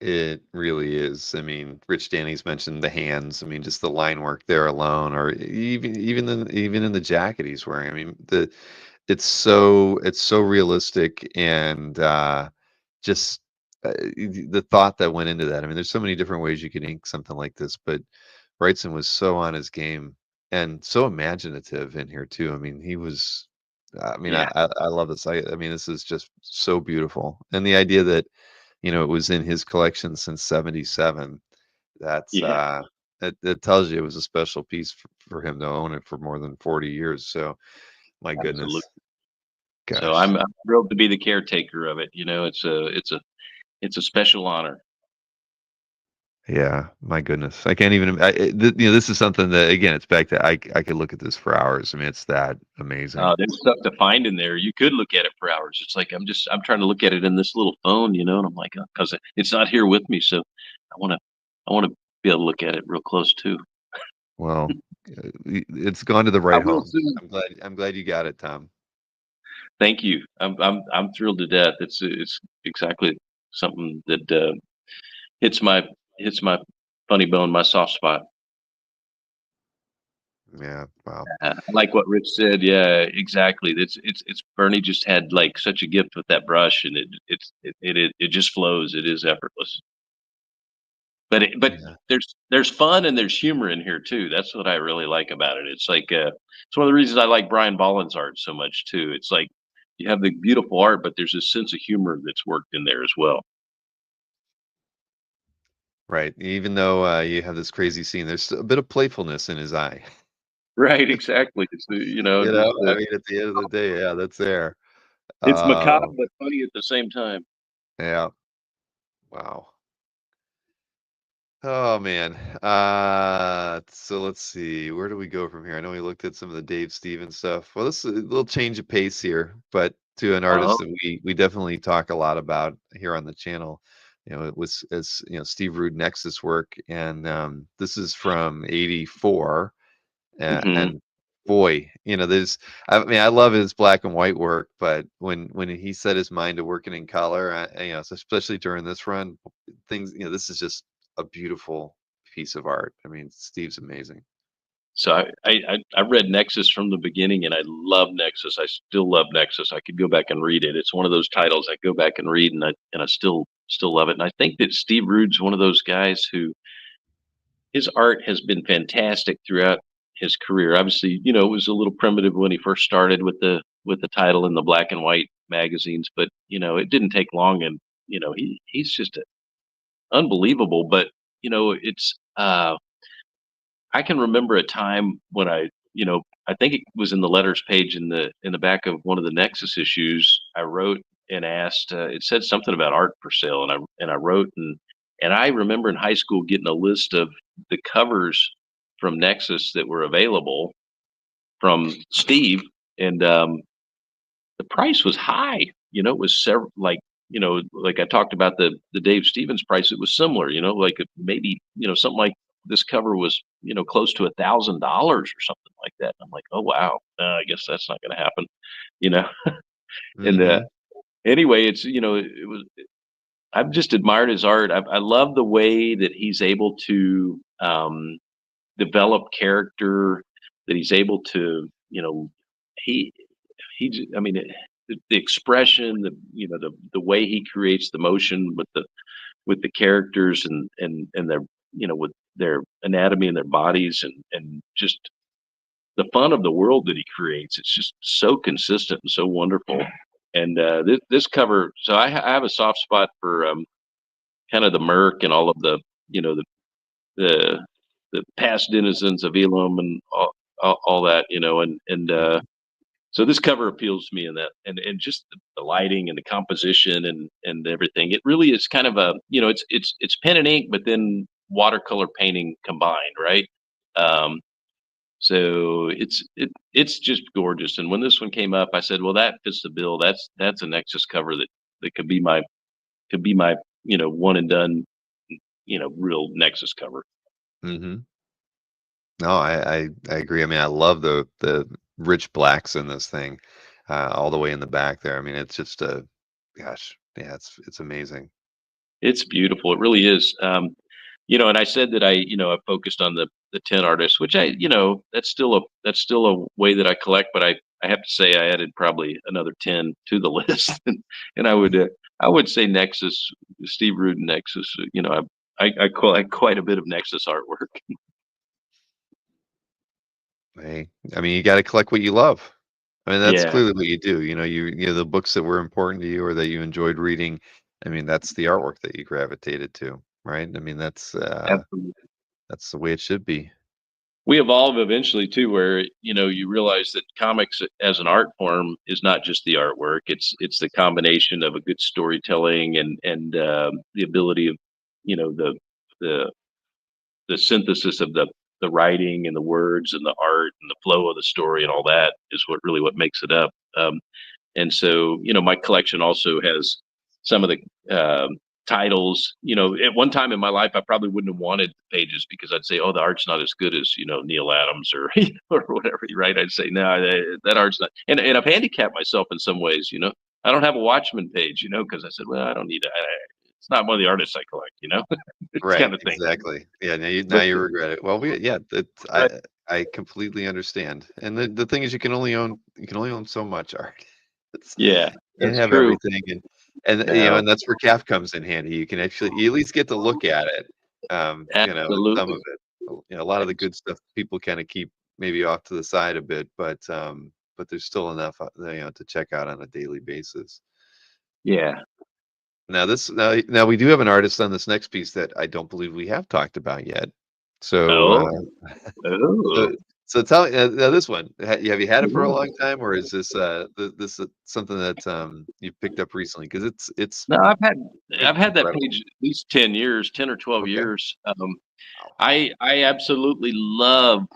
It really is. I mean, Rich Danny's mentioned the hands. I mean, just the line work there alone, or even in the jacket he's wearing. I mean, it's so realistic, and just the thought that went into that. I mean, there's so many different ways you can ink something like this, but Wrightson was so on his game and so imaginative in here too. I mean, he was. I mean, Yeah, I love this. I mean, this is just so beautiful, and the idea that it was in his collection since '77. That's yeah, it tells you it was a special piece for him to own it for more than 40 years. So, my absolutely. goodness, So gosh. I'm thrilled to be the caretaker of it. It's a special honor. Yeah, my goodness. I can't even. This is something that again, it's back to I could look at this for hours. I mean, it's that amazing. There's stuff to find in there. You could look at it for hours. It's like I'm trying to look at it in this little phone, and I'm like, because it's not here with me, so I want to be able to look at it real close too. Well, it's gone to the I right will home. soon. I'm glad you got it, Tom. Thank you. I'm thrilled to death. It's exactly something that hits my hits my funny bone, my soft spot. Yeah, wow. I like what Rich said. Yeah, exactly. It's Bernie just had like such a gift with that brush, and it just flows. It is effortless. But Yeah. there's fun and there's humor in here too. That's what I really like about it. It's like it's one of the reasons I like Brian Bolland's art so much too. It's like you have the beautiful art, but there's a sense of humor that's worked in there as well. Right. Even though you have this crazy scene, there's a bit of playfulness in his eye. Right, exactly. I mean, at the end of the day, yeah, that's there. It's macabre Um, but funny at the same time. yeah. Wow. Oh man. So let's see. Where do we go from here? I know we looked at some of the Dave Stevens stuff. Well, this is a little change of pace here, but to an Uh-huh. artist that we definitely talk a lot about here on the channel. It was as Steve Rude Nexus work, and this is from '84. Hmm. And boy, there's, I mean, I love his black and white work, but when he set his mind to working in color, so especially during this run, this is just a beautiful piece of art. I mean, Steve's amazing. So I read Nexus from the beginning, and I love Nexus. I still love Nexus. I could go back and read it. It's one of those titles I go back and read, and I still love it. And I think that Steve Rude's one of those guys who his art has been fantastic throughout his career. Obviously, it was a little primitive when he first started with the title in the black and white magazines, but it didn't take long, and he's just unbelievable. But it's I can remember a time when I think it was in the letters page in the back of one of the Nexus issues. I wrote and asked. It said something about art for sale, and I wrote, and I remember in high school getting a list of the covers from Nexus that were available from Steve, and the price was high. It was several like I talked about the Dave Stevens price. It was similar. Like maybe something like this cover was, close to $1,000 or something like that. I'm like, oh wow, I guess that's not going to happen, you know. And Mm-hmm. anyway, it's it was. I've just admired his art. I love the way that he's able to develop character. That he's able to, he I mean, the expression, the way he creates the motion with the characters and their, with their anatomy and their bodies and just the fun of the world that he creates. It's just so consistent and so wonderful. And this cover, so I have a soft spot for kind of the Merc and all of the, the the past denizens of Elam and all that, so this cover appeals to me in that, and just the lighting and the composition and everything. It really is kind of a, it's pen and ink, but then watercolor painting combined, right? Um, so it's just gorgeous. And when this one came up, I said, well, that fits the bill. That's a Nexus cover that could be my one and done, real Nexus cover. Mm-hmm. No, I agree. I mean, I love the rich blacks in this thing, all the way in the back there. I mean, it's just gosh, yeah, it's amazing. It's beautiful. It really is. And I said that I focused on the 10 artists, which that's still a way that I collect, but I have to say I added probably another 10 to the list. And I would say Nexus, Steve Rudin Nexus, I collect quite a bit of Nexus artwork. Hey, I mean, you got to collect what you love. I mean, that's Yeah, clearly what you do. The books that were important to you or that you enjoyed reading. I mean, that's the artwork that you gravitated to, right? I mean, absolutely. that's the way it should be. We evolve eventually too, where you realize that comics as an art form is not just the artwork. It's the combination of a good storytelling and the ability of the the synthesis of the writing and the words and the art and the flow of the story and all that is what makes it up. And so, my collection also has some of the titles. At one time in my life, I probably wouldn't have wanted pages because I'd say, "Oh, the art's not as good as Neil Adams or or whatever." Right? I'd say, "No, that art's not." And I've handicapped myself in some ways. I don't have a Watchmen page. Because I said, "Well, I don't need it. It's not one of the artists I collect." It's Right, kind of thing. exactly. Yeah, now But you regret it. Well, yeah, that but I completely understand. And the thing is, you can only own so much art. It's, yeah, you can't that's have true. everything, and No, and that's where CAF comes in handy. You at least get to look at it. And some of absolutely. it. A lot of the good stuff people kind of keep maybe off to the side a bit, but there's still enough, to check out on a daily basis. Yeah. Now we do have an artist on this next piece that I don't believe we have talked about yet. So, Oh, so, oh. so tell me, now this one, have you had it for a Yeah. long time, or is this something that you picked up recently? Because it's No, I've had that incredible. page at least 10 years, 10 or 12 Okay. years. Wow. I absolutely love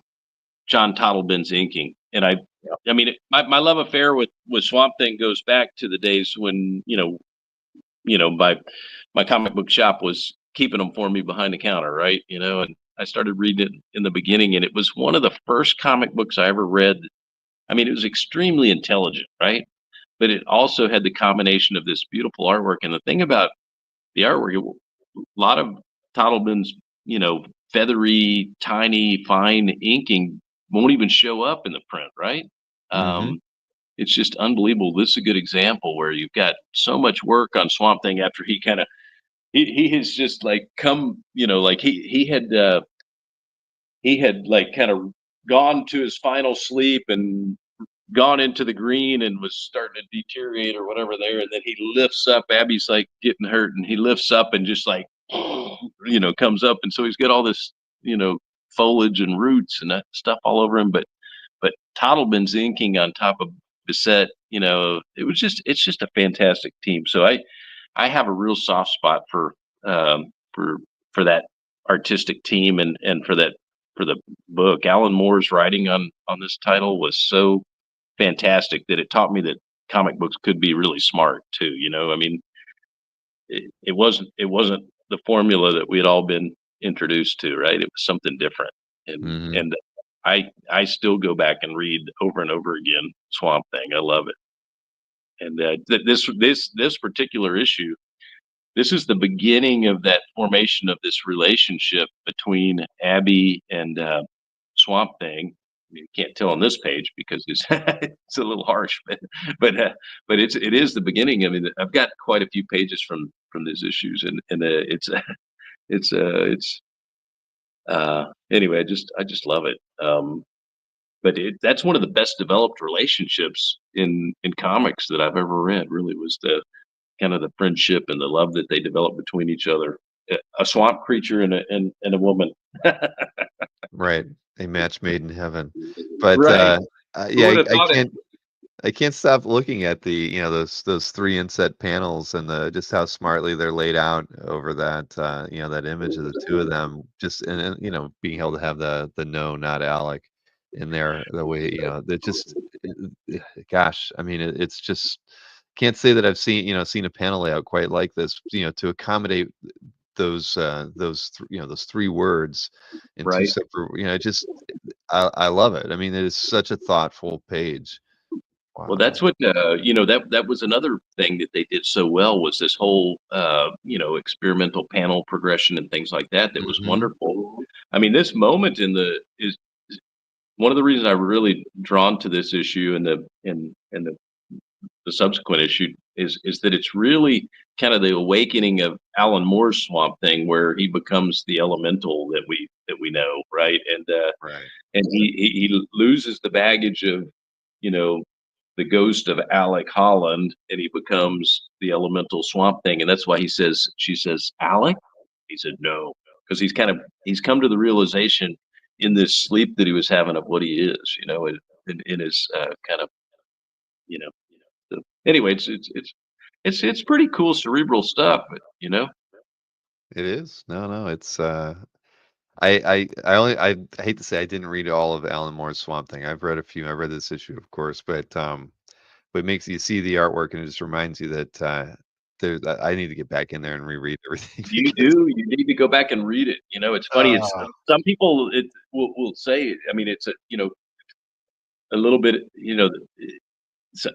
John Tottleben's inking. And Yep. I mean, my love affair with Swamp Thing goes back to the days when, my comic book shop was keeping them for me behind the counter, right? And I started reading it in the beginning, and it was one of the first comic books I ever read. I mean, it was extremely intelligent, right? But it also had the combination of this beautiful artwork. And the thing about the artwork, a lot of Tottleman's, feathery, tiny, fine inking won't even show up in the print, right? Mm-hmm. Um, it's just unbelievable. This is a good example where you've got so much work on Swamp Thing after he kind of he has just like come, like he had like kind of gone to his final sleep and gone into the green and was starting to deteriorate or whatever there, and then he lifts up. Abby's like getting hurt, and he lifts up and just like comes up, and so he's got all this foliage and roots and that stuff all over him. But Tottleman's inking on top of Bissett, it's just a fantastic team. So I have a real soft spot um, for for that artistic team and for the book. Alan Moore's writing on this title was so fantastic that it taught me that comic books could be really smart too. I mean, it wasn't the formula that we had all been introduced to, right? It was something different. And Hmm. and I still go back and read over and over again Swamp Thing. I love it. And this particular issue, this is the beginning of that formation of this relationship between Abby and Swamp Thing. You can't tell on this page because it's it's a little harsh, but but it is the beginning. I mean, I've got quite a few pages from these issues, and it's anyway. I just love it. But that's one of the best developed relationships in comics that I've ever read. Really, was the kind of the friendship and the love that they develop between each other. A swamp creature and a woman. Right. A match made in heaven. But Right. Who yeah, would have I thought it? can't stop looking at the, those three inset panels and the just how smartly they're laid out over that, that image of the two of them, just and being able to have the no, not Alec in there, the way, that just gosh, I mean, it's just can't say that I've seen a panel layout quite like this, to accommodate those three words in two Right. separate, just I love it. I mean, it is such a thoughtful page. Well, Wow. that's what that was another thing that they did so well was this whole experimental panel progression and things like that. That was Mhm. wonderful. I mean, this moment in the is one of the reasons I really drawn to this issue and the subsequent issue is that it's really kind of the awakening of Alan Moore's Swamp Thing, where he becomes the elemental that we know, right? Right. And he loses the baggage of you know the ghost of Alec Holland, and he becomes the elemental Swamp Thing, and that's why she says Alec. He said no, because he's come to the realization in this sleep that he was having of what he is, in his kind of you know so anyway, it's pretty cool cerebral stuff, It is. No, no, it's, I hate to say I didn't read all of Alan Moore's Swamp Thing. I've read a few. I read this issue, of course, but it makes you see the artwork and it just reminds you that, I need to get back in there and reread everything You because, do. You need to go back and read it. It's funny. It's uh some people will say. I mean, it's a little bit.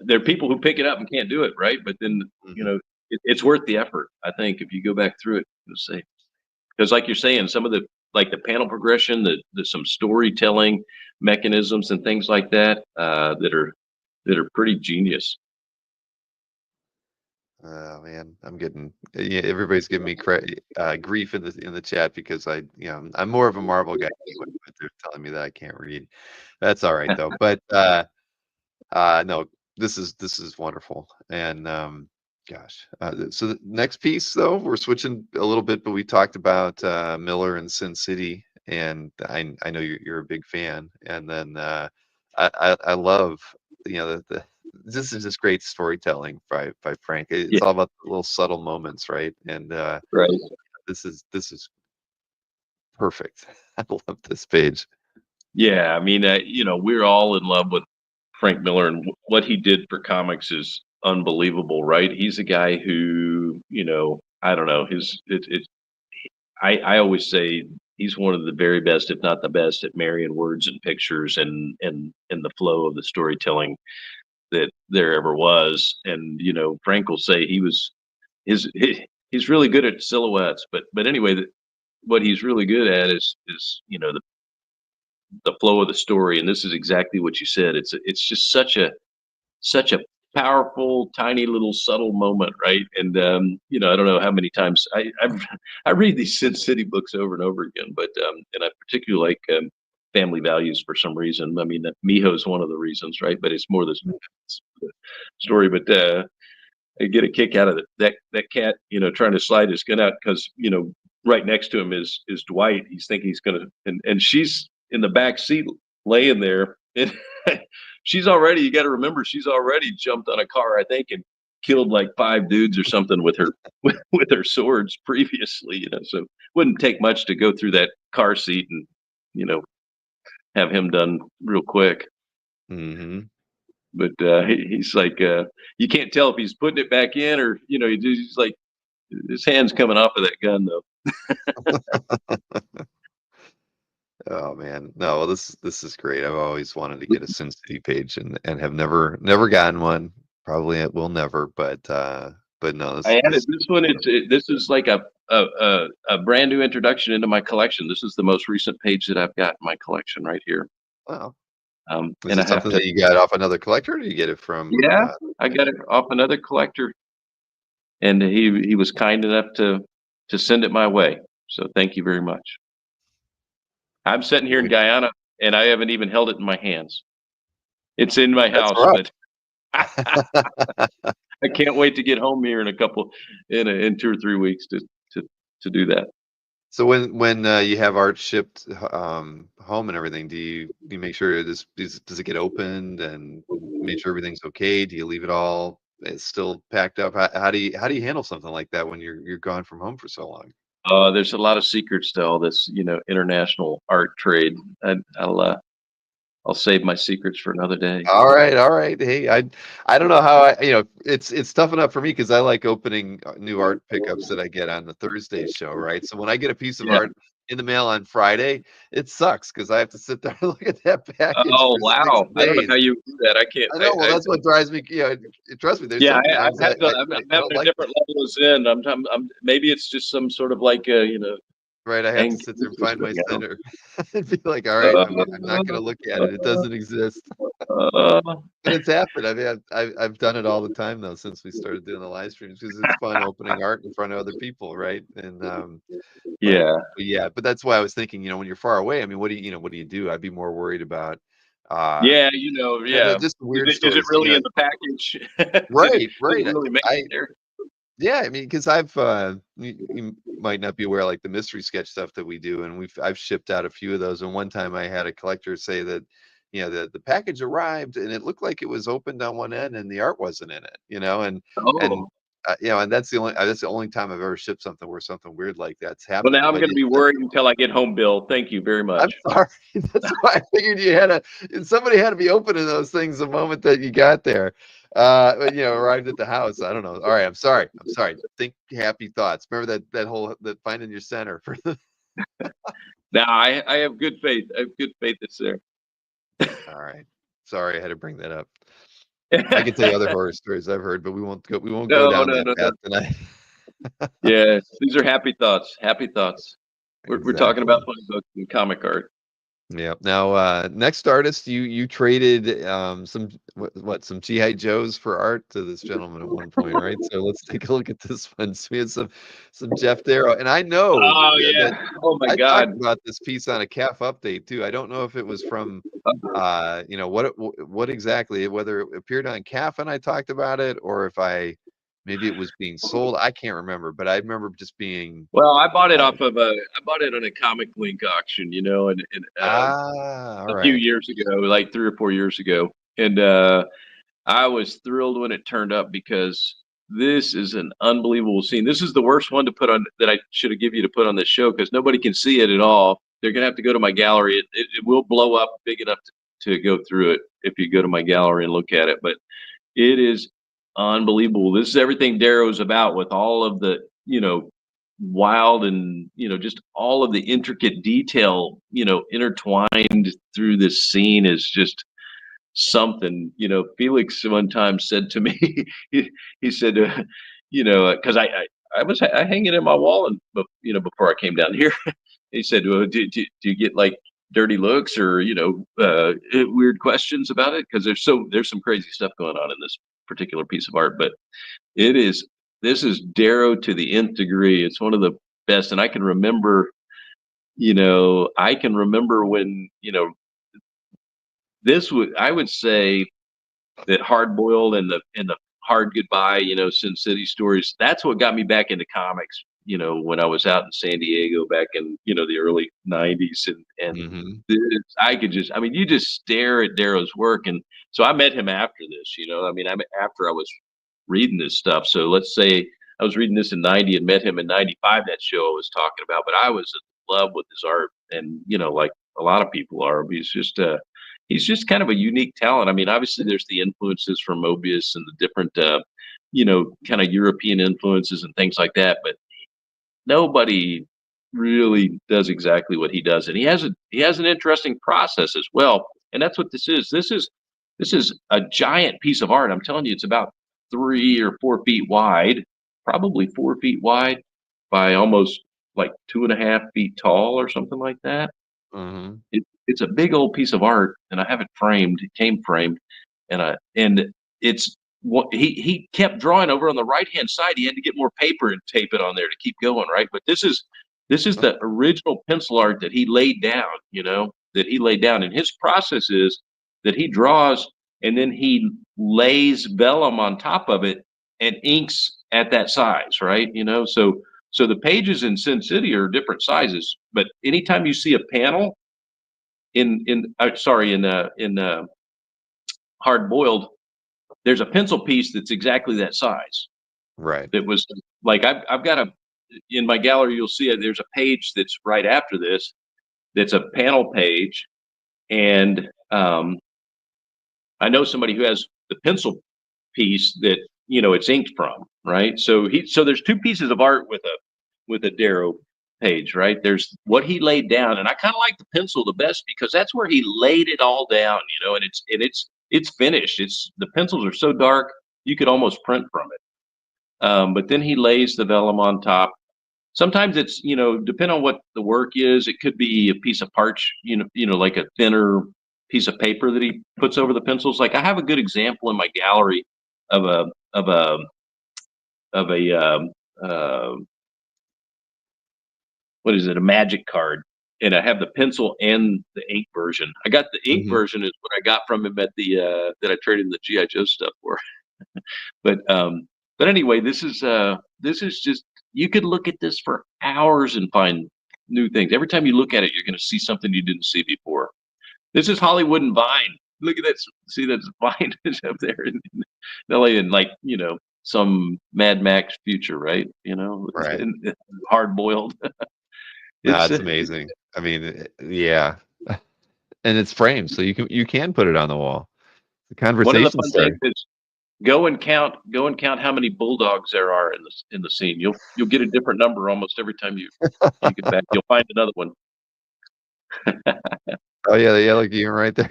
There are people who pick it up and can't do it, right? But then mhm. it's worth the effort. I think if you go back through it, you'll see. Because like you're saying, some of the panel progression, the some storytelling mechanisms and things like that that are pretty genius. Oh man, I'm getting, yeah, everybody's giving me grief in the chat because I'm more of a Marvel guy anyway, but they're telling me that I can't read. That's all right though. But no, this is wonderful. And gosh, so the next piece though, we're switching a little bit, but we talked about Miller and Sin City, and I know you're a big fan. And then I love, the this is just great storytelling by Frank. Yeah, It's all about the little subtle moments, right? And right. this is perfect. I love this page. Yeah, I mean, we're all in love with Frank Miller, and what he did for comics is unbelievable, right? He's a guy who, I don't know, I always say he's one of the very best, if not the best, at marrying words and pictures and the flow of the storytelling that there ever was. And Frank will say he's really good at silhouettes, but anyway, what he's really good at is the flow of the story, and this is exactly what you said. It's just such a powerful, tiny little subtle moment, right? And I don't know how many times I read these Sin City books over and over again, but and I particularly like Family Values for some reason. I mean, Miho is one of the reasons, right? But it's more the story. But I get a kick out of that cat, trying to slide his gun out because right next to him is Dwight. He's thinking he's gonna, and she's in the back seat laying there, and she's already. You got to remember, she's already jumped on a car, I think, and killed like 5 dudes or something with her with her swords previously. So it wouldn't take much to go through that car seat and you know have him done real quick. Hmm. But he's like, you can't tell if he's putting it back in or he's like his hands coming off of that gun though. Oh man, no, well, this is great. I've always wanted to get a Sin City page and have never gotten one. Probably it will never, but no, I added this this one. This is like a brand new introduction into my collection. This is the most recent page that I've got in my collection right here. wow. Is And I it have something to, that you got off another collector, or do you get it from? yeah, I got it off another collector, and he was kind enough to send it my way. So thank you very much. I'm sitting here in Very- Guyana, and I haven't even held it in my hands. It's in my That's house, rough. but I can't wait to get home here in in 2 or 3 weeks to to do that. So when you have art shipped home and everything, do you make sure does it get opened and make sure everything's okay? Do you leave it all it's still packed up? How do you handle something like that when you're gone from home for so long? There's a lot of secrets to all this, international art trade. I'll save my secrets for another day. All right, all right. Hey, I don't know how it's tough enough for me because I like opening new art pickups that I get on the Thursday show, right? So when I get a piece of Yeah. art in the mail on Friday, it sucks because I have to sit there and look at that package Oh for six wow! I don't know days. how you do that. I can't. I know. Well, that's what drives me. Trust me. There's Yeah, sometimes I'm I having don't a like different level of zen. Maybe it's just some sort of like right. I have to anger sit there and find my thing. center and be like, all right, I'm not going to look at it. It Uh, doesn't exist. uh, But it's happened. I mean, I've done it all the time though since we started doing the live streams because it's fun opening art in front of other people, right? And but, yeah, but yeah, but that's why I was thinking, when you're far away, I mean, what do you do? I'd be more worried about, uh, yeah, yeah. just the weird Is it stories. really in the package? Right, Did it right. really make it I there? Yeah, I mean, because you might not be aware, like the mystery sketch stuff that we do, and I've shipped out a few of those. And one time I had a collector say that, the package arrived and it looked like it was opened on one end and the art wasn't in it, and Oh, and that's the only time I've ever shipped something where something weird like that's well, happened. now I'm But going to be worried until I get home, Bill. Thank you very I'm much. sorry. That's why I figured somebody had to be opening those things the moment that you got there. Arrived at the house. I don't know. All right. I'm sorry. I'm sorry. Think happy thoughts. Remember that whole that finding your center for the. Now I have good faith. I have good faith it's there. All right. Sorry, I had to bring that up. I can tell you other horror stories I've heard, but we won't go No, down no, that no, no. path tonight. Yeah, these are happy thoughts. Happy thoughts. We're talking Exactly. about funny books and comic art. Yeah. Now, next artist, you traded some GI Joes for art to this gentleman at one point, right? So let's take a look at this one. So we had some Jeff Darrow, and I know Oh that yeah. Oh my I God. talked about this piece on a CAF update too. I don't know if it was from what exactly, whether it appeared on CAF and I talked about it, or if maybe it was being sold. I can't remember, but I remember just being Well, I bought it uh, I bought it on a comic link auction, all a few right. years ago, like 3 or 4 years ago, and I was thrilled when it turned up because this is an unbelievable scene. This is the worst one to put on that I should have given you to put on this show because nobody can see it at all. They're gonna have to go to my gallery. It will blow up big enough to go through it if you go to my gallery and look at it. But it is unbelievable. This is everything Darrow's about with all of the, wild and, just all of the intricate detail, intertwined through this scene is just something. Felix one time said to me, he said, because I hang it in my wall and, before I came down here, he said, well, do you get like dirty looks or, weird questions about it? Because there's some crazy stuff going on in this particular piece of art, but this is Darrow to the nth degree. It's one of the best. And I can remember when, I would say that Hard Boiled and the Hard Goodbye, Sin City Stories, that's what got me back into comics, when I was out in San Diego back in, the early 90s. And Hmm. I could just, I mean, you just stare at Darrow's work. And so I met him after this, after I was reading this stuff. So let's say I was reading this in 90 and met him in 95, that show I was talking about, but I was in love with his art. And, like a lot of people are, he's just kind of a unique talent. I mean, obviously there's the influences from Mobius and the different, kind of European influences and things like that, but nobody really does exactly what he does, and he has an interesting process as well. And that's what this is. This is a giant piece of art. I'm telling you, it's about 3 or 4 feet wide, probably 4 feet wide by almost like 2.5 feet tall or something like that. Hmm. It's a big old piece of art, and I have it framed. It came framed, and it's what he kept drawing over on the right hand side. He had to get more paper and tape it on there to keep going, right? But this is the original pencil art that he laid down. That he laid down, and his process is that he draws and then he lays vellum on top of it and inks at that size, right? So the pages in Sin City are different sizes, but anytime you see a panel in hard boiled, there's a pencil piece that's exactly that size. Right. That was like I've got a in my gallery. You'll see it. There's a page that's right after this. That's a panel page, and I know somebody who has the pencil piece that it's inked from, right? So there's two pieces of art with a Darrow page, right? There's what he laid down, and I kind of like the pencil the best because that's where he laid it all down, and it's finished. It's the pencils are so dark you could almost print from it. But then he lays the vellum on top. Sometimes it's depending on what the work is, it could be a piece of parch, like a thinner piece of paper that he puts over the pencils. Like I have a good example in my gallery of a of a of a what is it, a magic card, and I have the pencil and the ink version. I got the ink Hmm. version is what I got from him at the that I traded the GI Joe stuff for. But anyway, this is just, you could look at this for hours and find new things. Every time you look at it, you're going to see something you didn't see before. This is Hollywood and Vine. Look at that. See that Vine is up there in LA, and like some Mad Max future, right? Right. Hard boiled. No, It's it's amazing. I mean, yeah, and it's framed, so you can put it on the wall. The one of the conversation fun things starter. is go and count how many bulldogs there are in the scene. You'll get a different number almost every time you take it back. You'll find another one. Oh yeah, yeah, look, you're right there.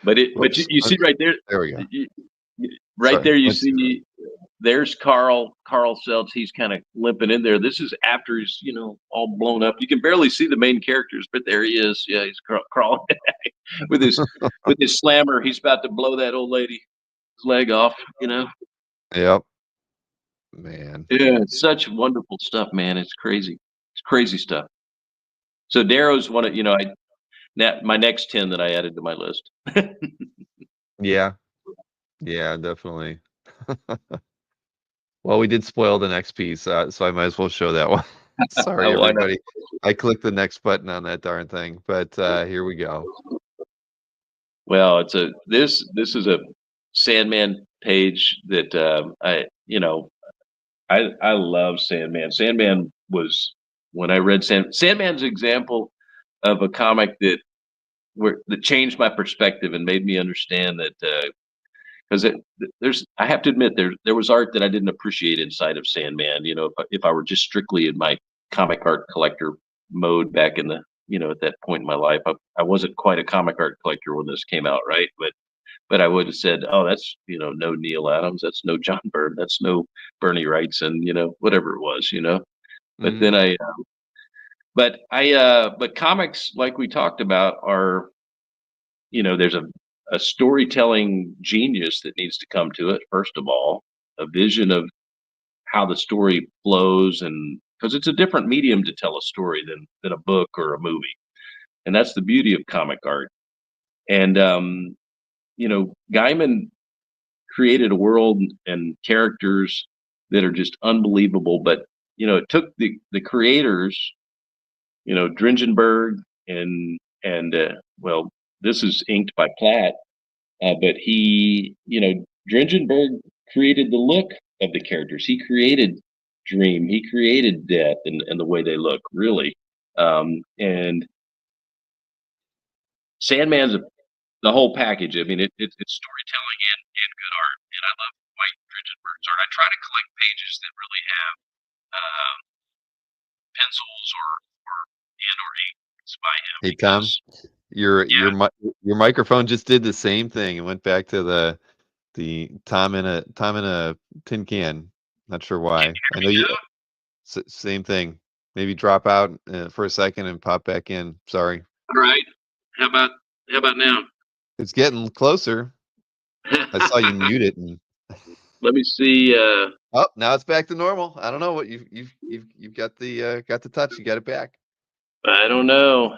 But Whoops. you see right there, There we go. you, right Sorry. there you Let's see. see there's Carl Seltz. He's kind of limping in there. This is after he's all blown up. You can barely see the main characters, but there he is. Yeah, he's crawling with his slammer. He's about to blow that old lady's leg off. Yep, man. Yeah, it's such wonderful stuff, man. It's crazy. It's crazy stuff. So Darrow's one of my next 10 that I added to my list. Yeah, yeah, definitely. Well, we did spoil the next piece, so I might as well show that one. Sorry, Why not? everybody. I clicked the next button on that darn thing, but here we go. Well, this is a Sandman page that I love Sandman. Sandman was when I read Sandman's example of a comic that changed my perspective and made me understand that because there's I have to admit there was art that I didn't appreciate inside of Sandman. If I were just strictly in my comic art collector mode back in the at that point in my life, I wasn't quite a comic art collector when this came out, right? But I would have said, oh, that's no Neil Adams, that's no John Byrne, that's no Bernie Wrightson, whatever it was. But Mhm. then but comics, like we talked about, are there's a storytelling genius that needs to come to it. First of all, a vision of how the story flows, and because it's a different medium to tell a story than a book or a movie, and that's the beauty of comic art. And Gaiman created a world and characters that are just unbelievable. But it took the creators, Dringenberg and well, this is inked by Platt, but Dringenberg created the look of the characters. He created Dream. He created Death and the way they look, really. And Sandman's the whole package. I mean, it's storytelling and good art. And I love Mike Dringenberg's art. I try to collect pages that really have uh, pencils or inks by him Hey, Tom, because your yeah, your your microphone just did the same thing. It went back to the Tom in a tin can. Not sure can why. you hear I me know you now? same thing. Maybe drop out for a second and pop back in. Sorry. All right. How about how about now? It's getting closer. I saw you mute it and Let me see. oh, now it's back to normal. I don't know what you've got the touch. You got it back. I don't know.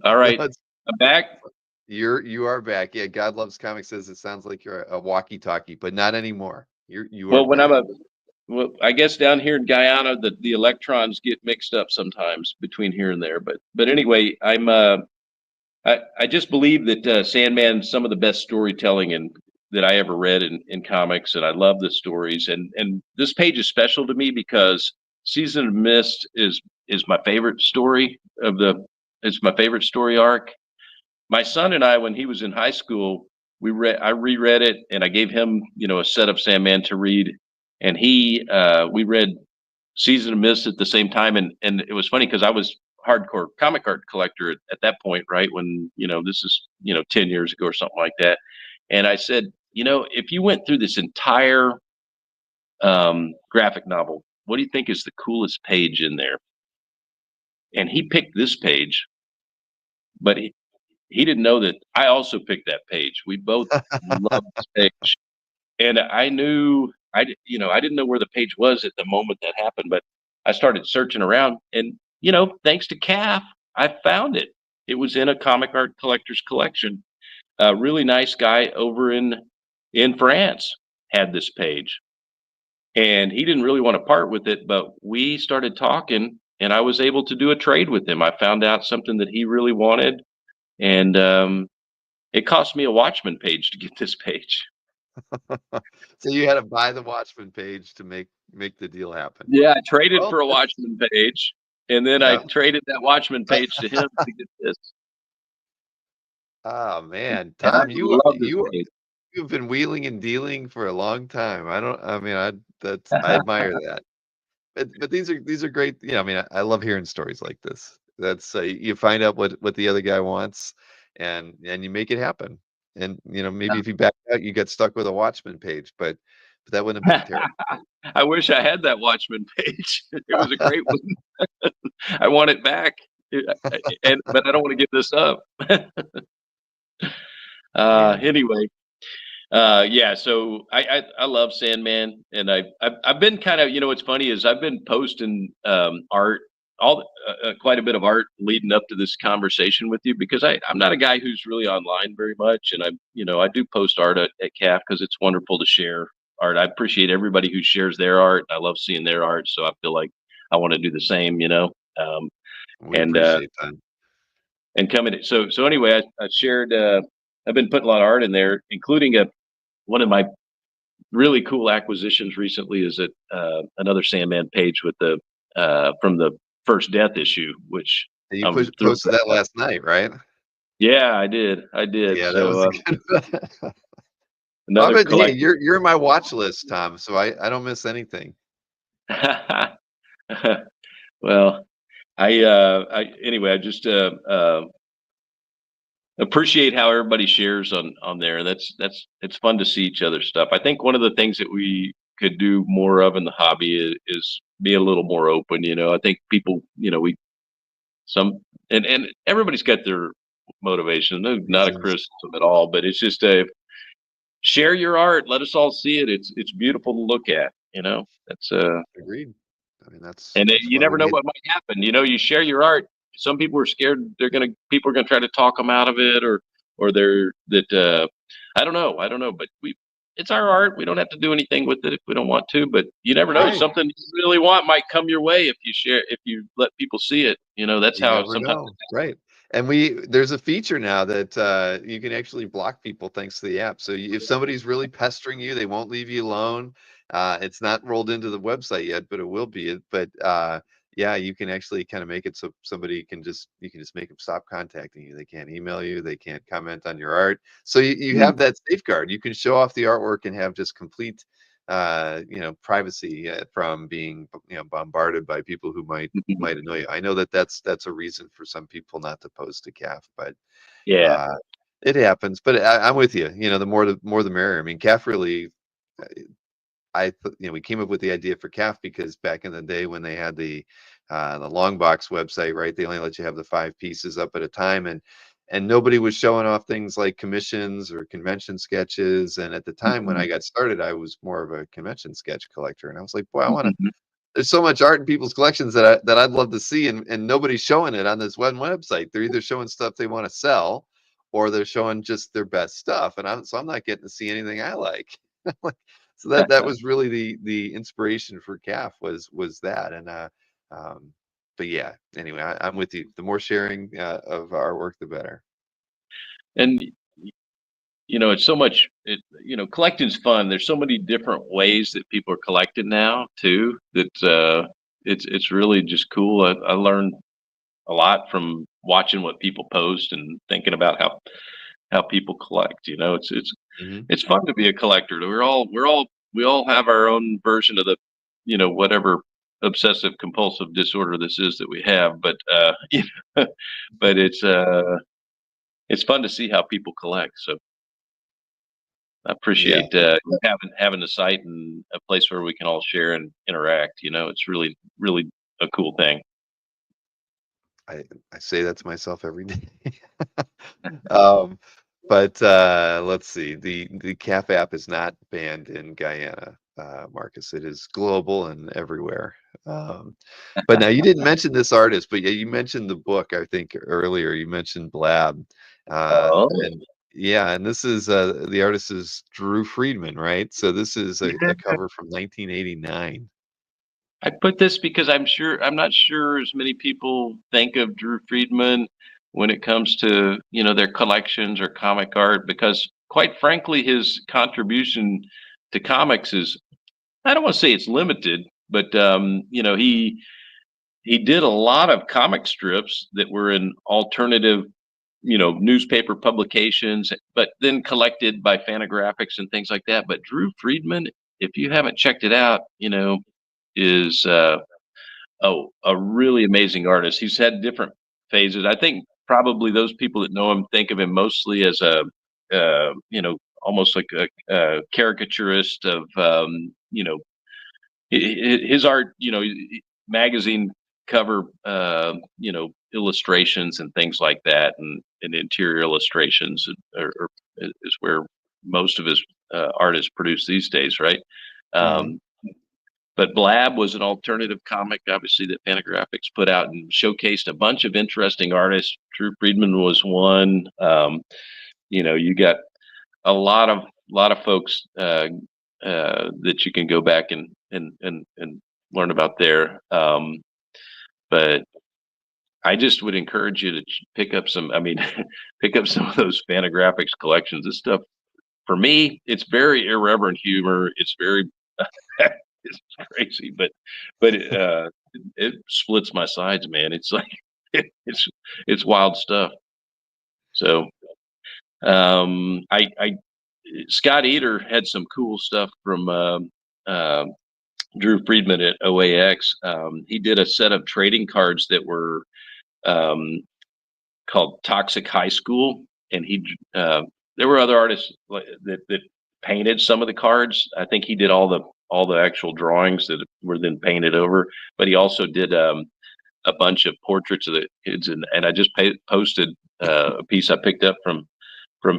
All No, right, I'm back. you are back. Yeah, God Loves Comics says it sounds like you're a walkie-talkie, but not anymore. You are Well, when I'm back. a well, I guess down here in Guyana, the electrons get mixed up sometimes between here and there. But anyway, I just believe that Sandman's some of the best storytelling that I ever read in comics, and I love the stories. And this page is special to me because Season of Mist is my favorite story of the. It's my favorite story arc. My son and I, when he was in high school, I reread it, and I gave him a set of Sandman to read, and we read Season of Mist at the same time, and it was funny because I was hardcore comic art collector at that point, right? When this is 10 years ago or something like that. And I said, if you went through this entire graphic novel, what do you think is the coolest page in there? And he picked this page, but he didn't know that I also picked that page. We both loved this page, and I knew I didn't know where the page was at the moment that happened, but I started searching around, and thanks to CAF, I found it. It was in a comic art collector's collection. A really nice guy over in France had this page, and he didn't really want to part with it, but we started talking, and I was able to do a trade with him. I found out something that he really wanted, and it cost me a Watchman page to get this page. So you had to buy the Watchmen page to make the deal happen. Yeah, I traded Well, for a Watchman page, and then I yeah. traded that Watchman page to him to get this. Oh man, And I Tom, love this page. you've been wheeling and dealing for a long time. I mean, I admire that. But these are great. I mean, I love hearing stories like this. That's you find out what the other guy wants, and you make it happen. And maybe if you back out, you get stuck with a Watchman page, but that wouldn't have been terrible. I wish I had that Watchman page. It was a great one. I want it back, but I don't want to give this up. Man, Anyway, yeah. So I love Sandman, and I've been kind of what's funny is I've been posting art quite a bit of art leading up to this conversation with you because I'm not a guy who's really online very much, and I do post art at CAF because it's wonderful to share art. I appreciate everybody who shares their art. I love seeing their art, so I feel like I want to do the same. Um, we and appreciate that. coming. So anyway, I shared. I've been putting a lot of art in there, including one of my really cool acquisitions recently is another Sandman page with the from the first Death issue, which And you I'm thrilled posted that about. last night, right? Yeah, I did. I did. Yeah, that was So a good one. Well, another hey, collect. you're in my watch list, Tom, so I don't miss anything. Well, I anyway, I just appreciate how everybody shares on there. That's it's fun to see each other's stuff. I think one of the things that we could do more of in the hobby is be a little more open. I think people, we some and everybody's got their motivation. No, not a Reasons. criticism at all, but it's just a share your art. Let us all see it. It's beautiful to look at. That's Agreed. I mean, that's and that's you why we never know made. what might happen. You share your art. Some people are scared people are gonna try to talk them out of it, or they're that I don't know, but it's our art. We don't have to do anything with it if we don't want to. But you never know. Right. Something you really want might come your way if you let people see it. That's You how never sometimes. know. Right. And there's a feature now that you can actually block people thanks to the app. So if somebody's really pestering you, they won't leave you alone. It's not rolled into the website yet, but it will be. But yeah, you can actually kind of make it so somebody you can just make them stop contacting you. They can't email you. They can't comment on your art. So you have that safeguard. You can show off the artwork and have just complete privacy from being, bombarded by people who might annoy you. I know that that's a reason for some people not to post to CAF, but Yeah. uh, it happens. But I'm with you. The more the merrier. I mean, CAF really. We came up with the idea for CAF because back in the day when they had the long box website, right? They only let you have the 5 pieces up at a time, and nobody was showing off things like commissions or convention sketches. And at the time when I Mhm. got started, I was more of a convention sketch collector, and I was like, boy, I want to. Mhm. There's so much art in people's collections that I'd love to see, and nobody's showing it on this one website. They're either showing stuff they want to sell, or they're showing just their best stuff, and I'm not getting to see anything I like. Like, so that was really the inspiration for CAF was that, and um, but yeah. Anyway, I'm with you. The more sharing of our work, the better. And it's so much. Collecting's fun. There's so many different ways that people are collecting now too. That it's really just cool. I learned a lot from watching what people post and thinking about how people collect. Hmm. It's fun to be a collector. We all have our own version of the whatever obsessive compulsive disorder this is that we have. But but it's fun to see how people collect. So I Yeah, appreciate having the site and a place where we can all share and interact. It's really a cool thing. I I say that to myself every day. Um, but let's see. The CAF app is not banned in Guyana, Marcus. It is global and everywhere. Um, but now you didn't mention this artist, but yeah, you mentioned the book. I think earlier you mentioned Blab, Oh, and yeah, and this is the artist is Drew Friedman, right? So this is a cover from 1989. I put this because I'm not sure as many people think of Drew Friedman when it comes to, their collections or comic art, because quite frankly, his contribution to comics is, I don't want to say it's limited, but he did a lot of comic strips that were in alternative, newspaper publications, but then collected by Fantagraphics and things like that. But Drew Friedman, if you haven't checked it out, is a really amazing artist. He's had different phases. I think probably those people that know him think of him mostly as almost like a caricaturist of, his art, magazine cover, illustrations and things like that, and interior illustrations is where most of his art is produced these days, right? Hmm. Um, but Blab was an alternative comic, obviously, that Fantagraphics put out and showcased a bunch of interesting artists. Drew Friedman was one. You got a lot of folks that you can go back and learn about there. But I just would encourage you to pick up some. I mean, pick up some of those Fantagraphics collections. This stuff, for me, it's very irreverent humor. It's very it's crazy, but it splits my sides, man. It's like it's it's wild stuff. So I Scott Eater had some cool stuff from uh, Drew Friedman at OAX. He did a set of trading cards that were um, called Toxic High School, and there were other artists that painted some of the cards. I think he did all the actual drawings that were then painted over, but he also did a bunch of portraits of the kids, and I just posted a piece I picked up from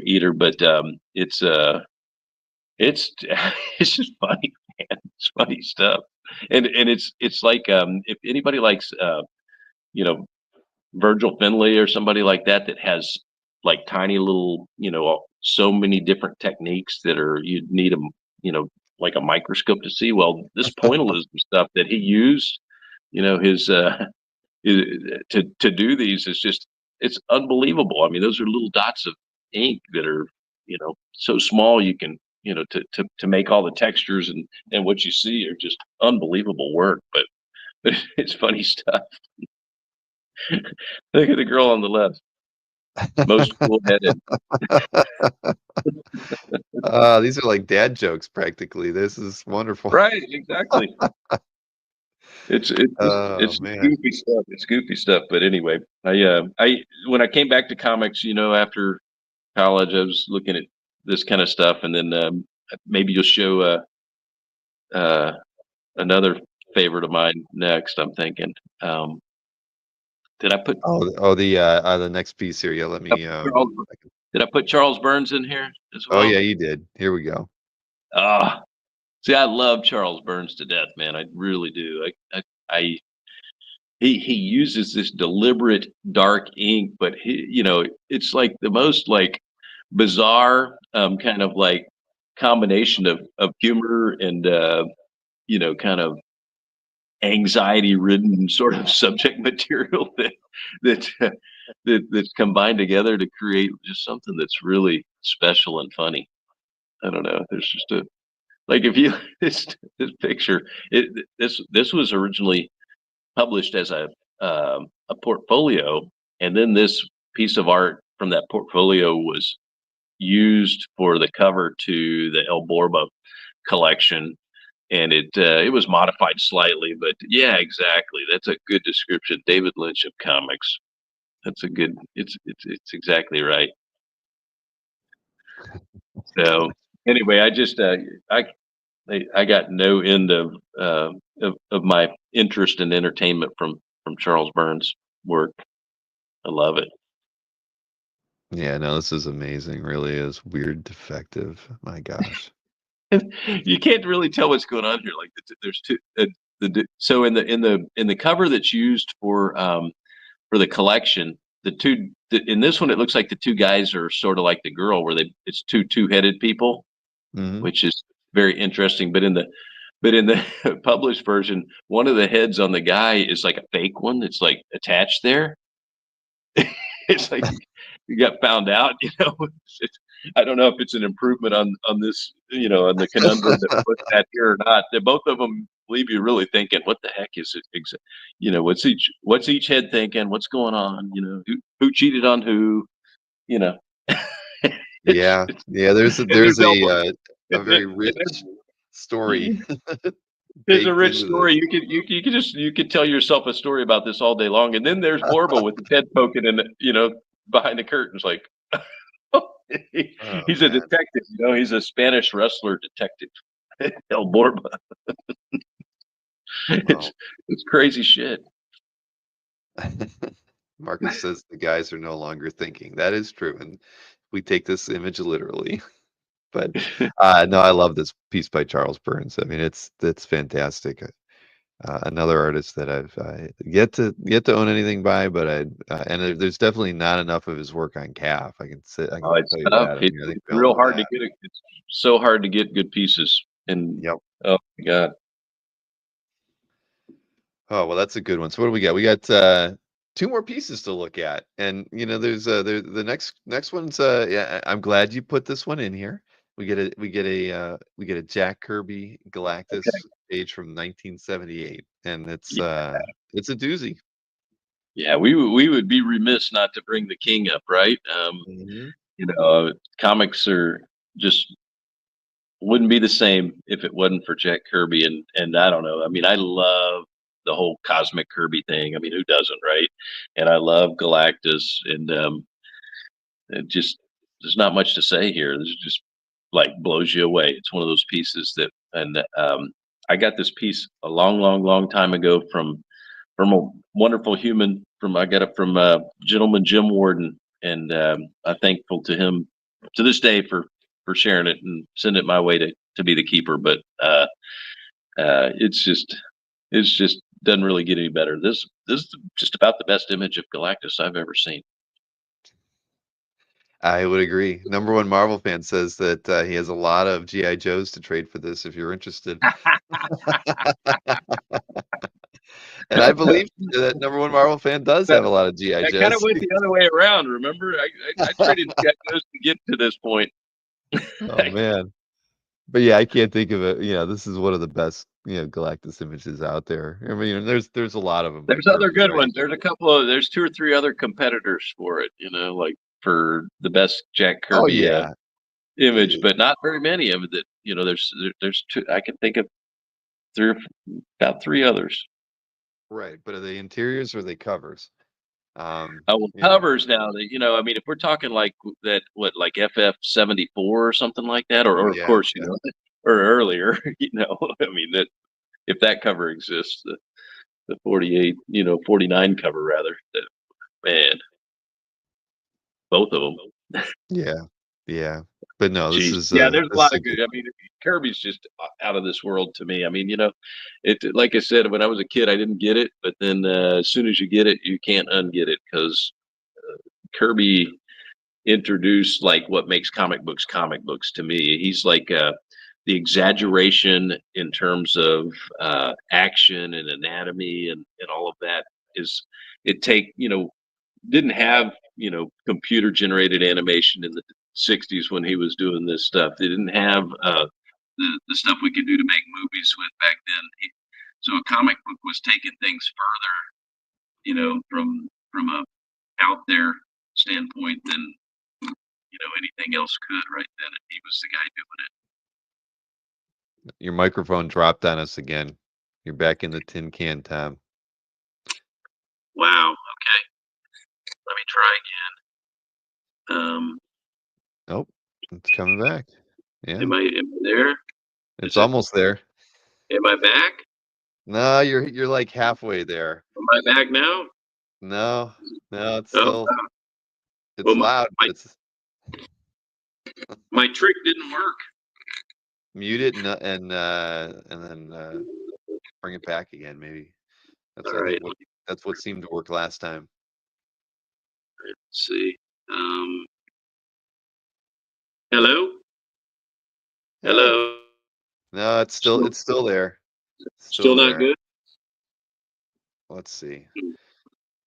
Eater, but it's it's just funny, man. It's funny stuff, and it's like if anybody likes you know Virgil Finley or somebody like that that has like tiny little, so many different techniques that are you need a like a microscope to see. Well, this pointillism stuff that he used, his to do these is just it's unbelievable. I mean, those are little dots of ink that are so small you can to make all the textures and what you see are just unbelievable work. But it's funny stuff. Look at the girl on the left. Most cool-headed. These are like dad jokes practically. This is wonderful. Right, exactly. Oh It's man. goofy stuff. It's goofy stuff. But anyway, I when I came back to comics, after college, I was looking at this kind of stuff, and then maybe you'll show uh, another favorite of mine next. I'm thinking. Did I put The next piece here. Yeah, let me Charles, did I put Charles Burns in here as oh well? yeah, you did. Here we go. Ah, see, I love Charles Burns to death, man. I really do. I he uses this deliberate dark ink, but it's like the most like bizarre kind of like combination of humor and kind of anxiety ridden sort of subject material that that's combined together to create just something that's really special and funny. I don't know. There's just a like if you this picture this was originally published as a portfolio, and then this piece of art from that portfolio was used for the cover to the El Borba collection, and it was modified slightly, but yeah, exactly. That's a good description. David Lynch of comics. That's a good. It's exactly right. So anyway, I I got no end of my interest and entertainment from Charles Burns' work. I love it. Yeah, no, this is amazing. Really is weird, defective. My gosh. You can't really tell what's going on here. Like there's two. So in the cover that's used for the collection, in this one it looks like the two guys are sort of like the girl, where it's two-headed people, Hmm. which is very interesting. But in the published version, one of the heads on the guy is like a fake one that's like attached there. It's like you got found out. I don't know if it's an improvement on this, on the conundrum that we looked at here or not. That both of them leave you really thinking, what the heck is it? What's each head thinking? What's going on? Who cheated on who? You know, it's, Yeah, it's yeah. There's and there's a very rich story there's a baked rich into this. story. You could tell yourself a story about this all day long. And then there's Borba with his head poking in, behind the curtains, like Oh he's a man. detective. He's a Spanish wrestler detective. El Borba. It's Well, it's crazy shit. Marcus says the guys are no longer thinking. That is true, and we take this image literally. But no, I love this piece by Charles Burns. I mean, it's fantastic. Another artist that I've yet to own anything by, but there's definitely not enough of his work on CAF. I Oh, can it's tell you tough. that. I It's mean, I think we all real know hard to that. get it. It's so hard to get good pieces. And Yep. oh my god, Oh well, that's a good one. So what do we got? We got two more pieces to look at, and there's the next one's yeah. I'm glad you put this one in here. We get a Jack Kirby okay, Galactus page from 1978, and it's yeah, it's a doozy. yeah. We would be remiss not to bring the king up, right? Hmm. Comics are just wouldn't be the same if it wasn't for Jack Kirby, and I don't know. I mean, I love the whole cosmic Kirby thing. I mean, who doesn't, right? And I love Galactus, and it just there's not much to say here. This just like blows you away. It's one of those pieces that, and I got this piece a long, long, long time ago from a wonderful human. I got it from gentleman Jim Warden, and I'm thankful to him to this day for sharing it and sending it my way to be the keeper. But it's just doesn't really get any better. This is just about the best image of Galactus I've ever seen. I would agree. Number one Marvel fan says that he has a lot of GI Joes to trade for this if you're interested. And I believe that number one Marvel fan does That have a lot of GI that kind of Joes. went the other way around. Remember, I traded Geckos to get to this point. Oh man. But yeah, I can't think of it. Yeah, this is one of the best, Galactus images out there. I mean, there's a lot of them by There's other Kirby, good right? ones. There's two or three other competitors for it. Like for the best Jack Oh Kirby yeah. image, but not very many of it. That there's two. I can think of about three others. Right, but are they interiors or are they covers? Well, You know. covers now. I mean, if we're talking like that, like FF 74 or something like that, Oh or of yeah, course, yeah. or earlier, I mean that if that cover exists, the 48, 49 cover rather. Man, both of them. Yeah. Yeah. But no, this Jeez, is yeah. There's a this lot is a of good. good. I mean, Kirby's just out of this world to me. I mean, it. Like I said, when I was a kid, I didn't get it, but then as soon as you get it, you can't unget it because Kirby introduced like what makes comic books to me. He's like the exaggeration in terms of action and anatomy and all of that is it take didn't have computer generated animation in the 60s when he was doing this stuff. They didn't have the stuff we could do to make movies with back then. So a comic book was taking things further, from a out there standpoint than anything else could right then, and he was the guy doing it. Your microphone dropped on us again. You're back in the tin can, Tom. Wow. Okay. Let me try again. Nope, it's coming back. Yeah, Am I there? it's almost there. Am I back? No, you're like halfway there. Am I back now? No, no, it's Oh, still well, it's loud. It's my trick didn't work. mute it and then bring it back again. Maybe that's All I right. think that's what seemed to work last time. Let's see. Hello. Yeah. Hello. No, it's still there. Still not there. good. Let's see.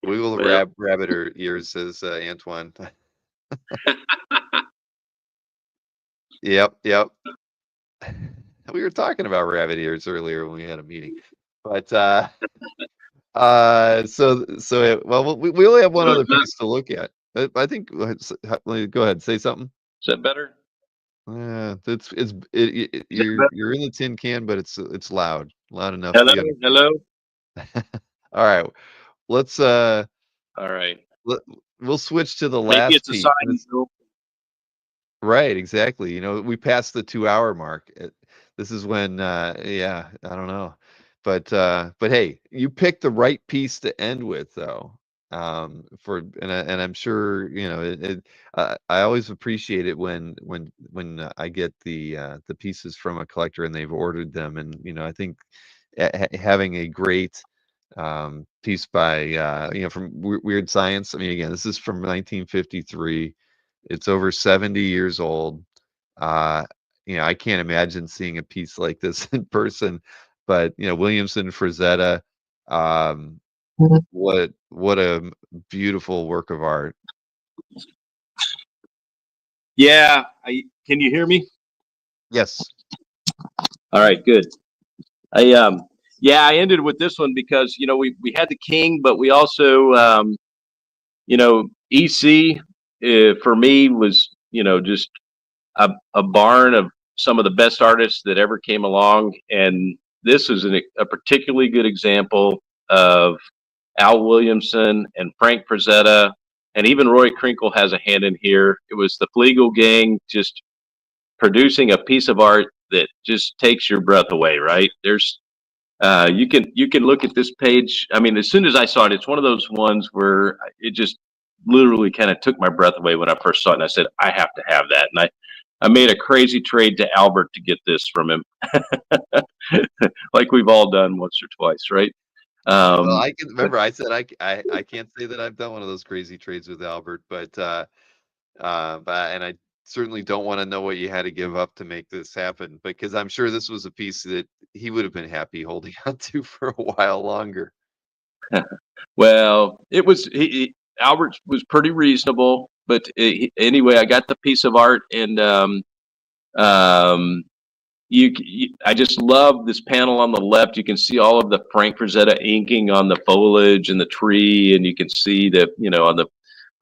Wiggle the Well, rabbit ears, says Antoine. Yep, yep. We were talking about rabbit ears earlier when we had a meeting, but well, we only have one other piece to look at. I think. Go ahead, say something. is that better? You're in the tin can, but it's loud enough. Hello. Hello. All right, let's All right. we'll switch to the Maybe last it's a piece. sign. Right, exactly. We passed the 2 hour mark. This is when, yeah, I don't know, but hey, you picked the right piece to end with, though. And I'm sure I always appreciate it when I get the pieces from a collector and they've ordered them, and I think having a great piece by from Weird Science. I mean, again, this is from 1953. It's over 70 years old. Uh, I can't imagine seeing a piece like this in person, but Williamson Frazetta, um, what a beautiful work of art. Yeah. Can you hear me? Yes. All right. Good. I ended with this one because we had the King, but we also EC for me was just a barn of some of the best artists that ever came along, and this is a particularly good example of Al Williamson and Frank Frazetta, and even Roy Krinkle has a hand in here. It was the Flegel gang just producing a piece of art that just takes your breath away. Right? There's you can look at this page. I mean, as soon as I saw it, it's one of those ones where it just literally kind of took my breath away when I first saw it, and I said, I have to have that. And I made a crazy trade to Albert to get this from him, like we've all done once or twice, right? Well, I can remember I said I can't say that I've done one of those crazy trades with Albert, but and I certainly don't want to know what you had to give up to make this happen, because I'm sure this was a piece that he would have been happy holding on to for a while longer. Well, it was Albert was pretty reasonable, but anyway, I got the piece of art, and I just love this panel on the left. You can see all of the Frank Frazetta inking on the foliage and the tree, and you can see that on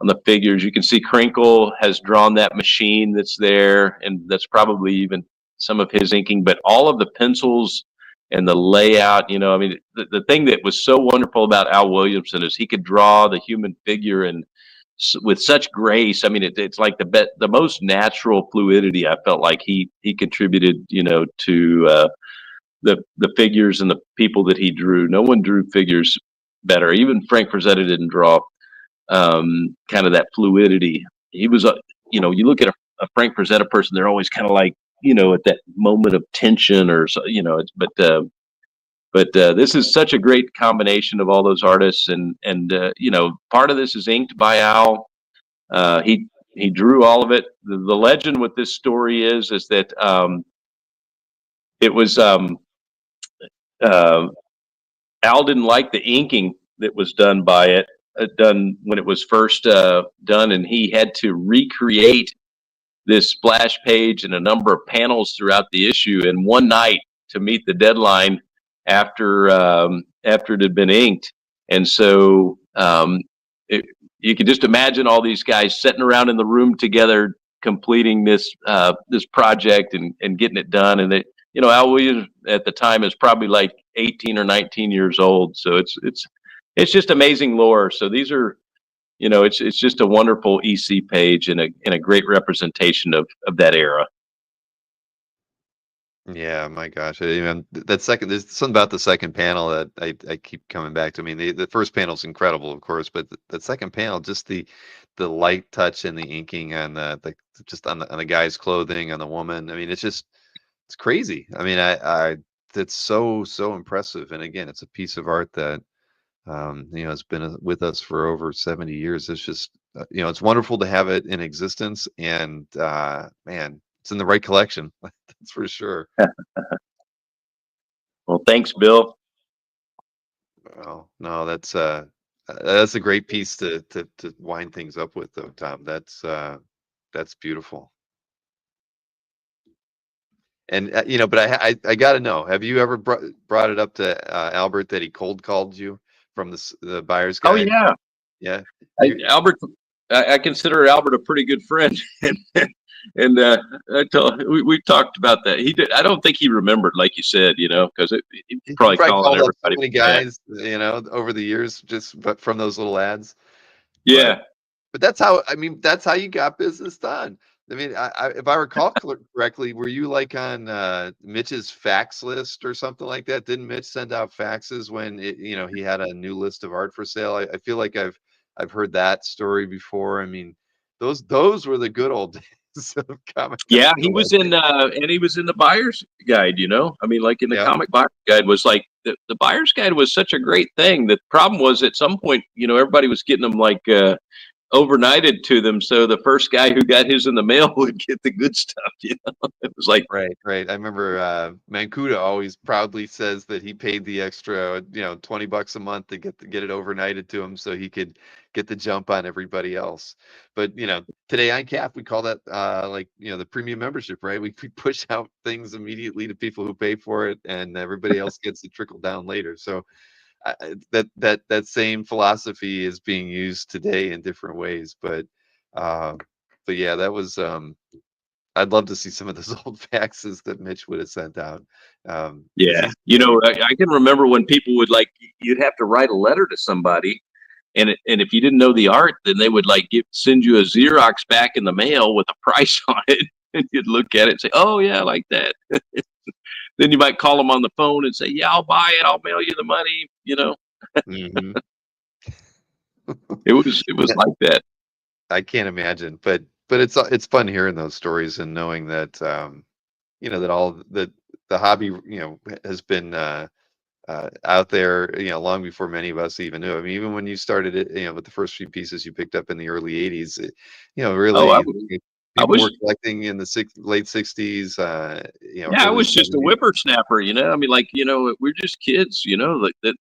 on the figures. You can see Crinkle has drawn that machine that's there, and that's probably even some of his inking, but all of the pencils and the layout, you know, I mean, the thing that was so wonderful about Al Williamson is he could draw the human figure and with such grace. I mean, it's like the most natural fluidity. I felt like he contributed, you know, to the figures and the people that he drew. No one drew figures better. Even Frank Frazetta didn't draw kind of that fluidity. He was, you know, you look at a Frank Frazetta person, they're always kind of like, you know, at that moment of tension or so, you know. But this is such a great combination of all those artists, and you know, part of this is inked by Al. He drew all of it. The legend with this story is that it was uh, Al didn't like the inking that was done by it, done when it was first done, and he had to recreate this splash page and a number of panels throughout the issue in one night to meet the deadline after it had been inked. And so you can just imagine all these guys sitting around in the room together completing this project and getting it done. And it, you know, Al Williams at the time is probably like 18 or 19 years old. So it's just amazing lore. So these are, you know, it's just a wonderful EC page and a great representation of that era. Yeah, my gosh. Even that second, there's something about the second panel that I keep coming back to. I mean, the first panel's incredible, of course, but the second panel, just the light touch and the inking on the just on the guy's clothing, on the woman. I mean, it's crazy. I mean, I it's so impressive. And again, it's a piece of art that you know, has been with us for over 70 years. It's just you know, it's wonderful to have it in existence, and man, it's in the right collection. That's for sure. Well, thanks, Bill. Oh, no, that's a great piece to wind things up with, though, Tom. That's beautiful. And you know, but I got to know, have you ever brought it up to Albert that he cold called you from the buyer's Oh guide? yeah, Yeah. Albert. I consider Albert a pretty good friend, and we talked about that. He did. I don't think he remembered, like you said, you know, because he He probably probably calling called up so everybody. many Yeah, guys, you know, over the years, just but from those little ads. But yeah. But that's how I mean, that's how you got business done. I mean, if I recall correctly, were you like on Mitch's fax list or something like that? Didn't Mitch send out faxes when you know, he had a new list of art for sale? I feel like I've heard that story before. I mean, those were the good old days of comic book Yeah, he was collecting. in, and he was in the buyer's guide. You know, I mean, like in the Yeah. comic buyer's guide was like the buyer's guide was such a great thing. The problem was at some point, you know, everybody was getting them like overnighted to them, so the first guy who got his in the mail would get the good stuff. You know, it was like, Right, right. I remember Mancuda always proudly says that he paid the extra, you know, $20 a month to get it overnighted to him so he could get the jump on everybody else. But you know, today on CAF we call that like, you know, the premium membership, right? We push out things immediately to people who pay for it, and everybody else gets to trickle down later. So that same philosophy is being used today in different ways. Uh, but yeah, that was I'd love to see some of those old faxes that Mitch would have sent out. Because yeah, you know, I can remember when people would like you'd have to write a letter to somebody, and if you didn't know the art, then they would like send you a Xerox back in the mail with a price on it, and you'd look at it and say, "Oh yeah, I like that." Then you might call them on the phone and say, "Yeah, I'll buy it. I'll mail you the money." You know, Mhm. it was like that. I can't imagine, but it's fun hearing those stories and knowing that you know, that all that the hobby, you know, has been out there, you know, long before many of us even knew. I mean, even when you started it, you know, with the first few pieces you picked up in the early '80s, you know, Oh, really I people were was collecting in the late '60s, you know, yeah, I early was just a '70s. whippersnapper, you know. I mean, like, you know, we're just kids, you know, like that.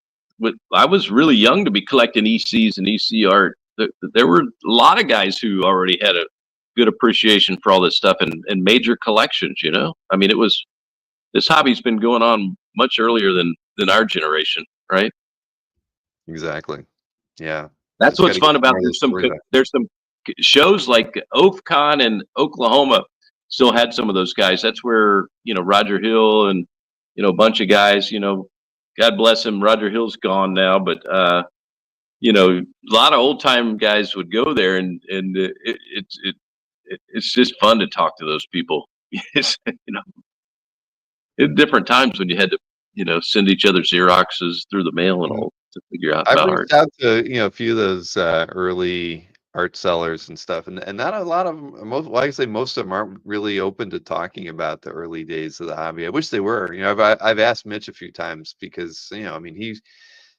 I was really young to be collecting ECs and EC art. There were a lot of guys who already had a good appreciation for all this stuff and major collections, you know. I mean, this hobby's been going on much earlier than our generation, right? Exactly. Yeah. That's Just got what's to get fun about more of those stories out. there's some shows like OFCON in Oklahoma still had some of those guys. That's where, Roger Hill and, a bunch of guys, God bless him. Roger Hill's gone now, but, a lot of old time guys would go there, and it's just fun to talk to those people. It's, at different times when you had to, send each other Xeroxes through the mail and all to figure out I've about art. reached out to, a few of those early art sellers and stuff, and not a lot of them. Most, like I say, most of them aren't really open to talking about the early days of the hobby. I wish they were. I've asked Mitch a few times because I mean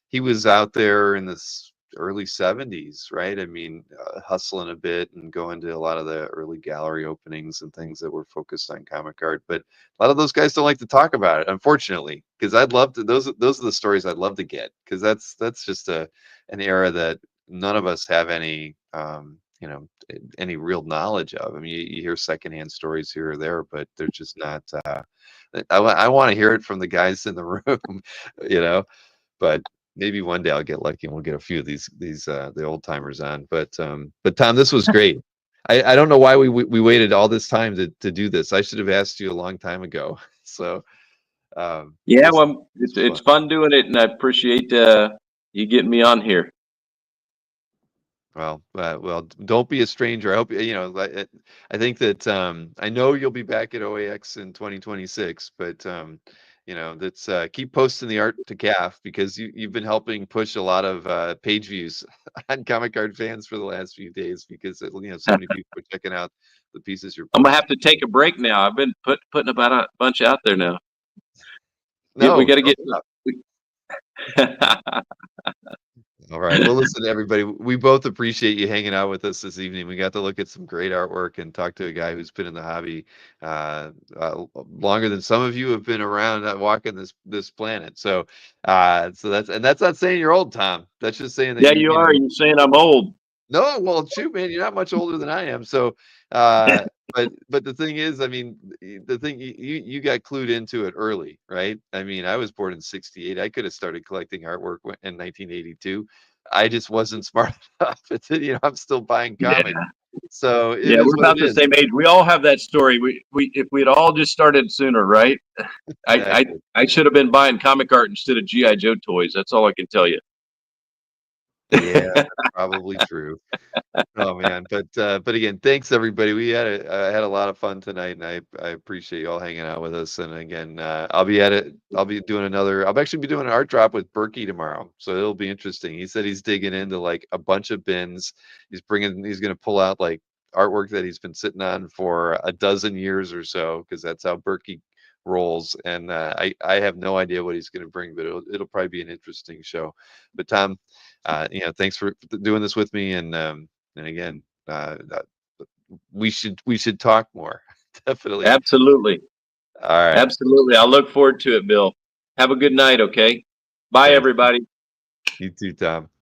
he was out there in this early 70s, right? I mean, hustling a bit and going to a lot of the early gallery openings and things that were focused on comic art. But a lot of those guys don't like to talk about it, unfortunately, because I'd love to. Those are the stories I'd love to get, because that's just an era that none of us have any any real knowledge of. I mean, you hear secondhand stories here or there, but they're just not. I want to hear it from the guys in the room, you know. But maybe one day I'll get lucky and we'll get a few of these the old timers on. But Tom, this was great. I don't know why we waited all this time to do this. I should have asked you a long time ago. So Yeah, this well, was it's fun. fun doing it, and I appreciate you getting me on here. Well, don't be a stranger. I hope I think that I know you'll be back at OAX in 2026, but that's keep posting the art to CAF, because you've been helping push a lot of page views on Comic Card Fans for the last few days, because so many people are checking out the pieces you're I'm gonna have posting. to take a break now. I've been putting about a bunch out there now. We No, got to don't get. stop. All right. Well, listen, everybody, we both appreciate you hanging out with us this evening. We got to look at some great artwork and talk to a guy who's been in the hobby longer than some of you have been around walking this planet. So that's not saying you're old, Tom. That's just saying that Yeah, you are. You're saying I'm old. no, well, shoot, man, you're not much older than I am. So, uh, but the thing is, I mean, the thing you got clued into it early, right? I mean, I was born in '68. I could have started collecting artwork in 1982. I just wasn't smart enough. I'm still buying Yeah, comics, so it yeah, is we're what about it the is. same age. We all have that story. We if we'd all just started sooner, right? Exactly. I should have been buying comic art instead of GI Joe toys. That's all I can tell you. Yeah, that's probably true. Oh man, but again, thanks everybody. We had a lot of fun tonight, and I appreciate you all hanging out with us. And again, I'll be at it. I'll be doing another. I'll actually be doing an art drop with Berkey tomorrow, so it'll be interesting. He said he's digging into like a bunch of bins. He's going to pull out like artwork that he's been sitting on for a dozen years or so, because that's how Berkey rolls. And I have no idea what he's going to bring, but it'll probably be an interesting show. But Tom, thanks for doing this with me, and again, we should talk more. Definitely. Absolutely, All right. absolutely. I look forward to it, Bill. Have a good night. Okay. Bye, Thanks. everybody. You too, Tom.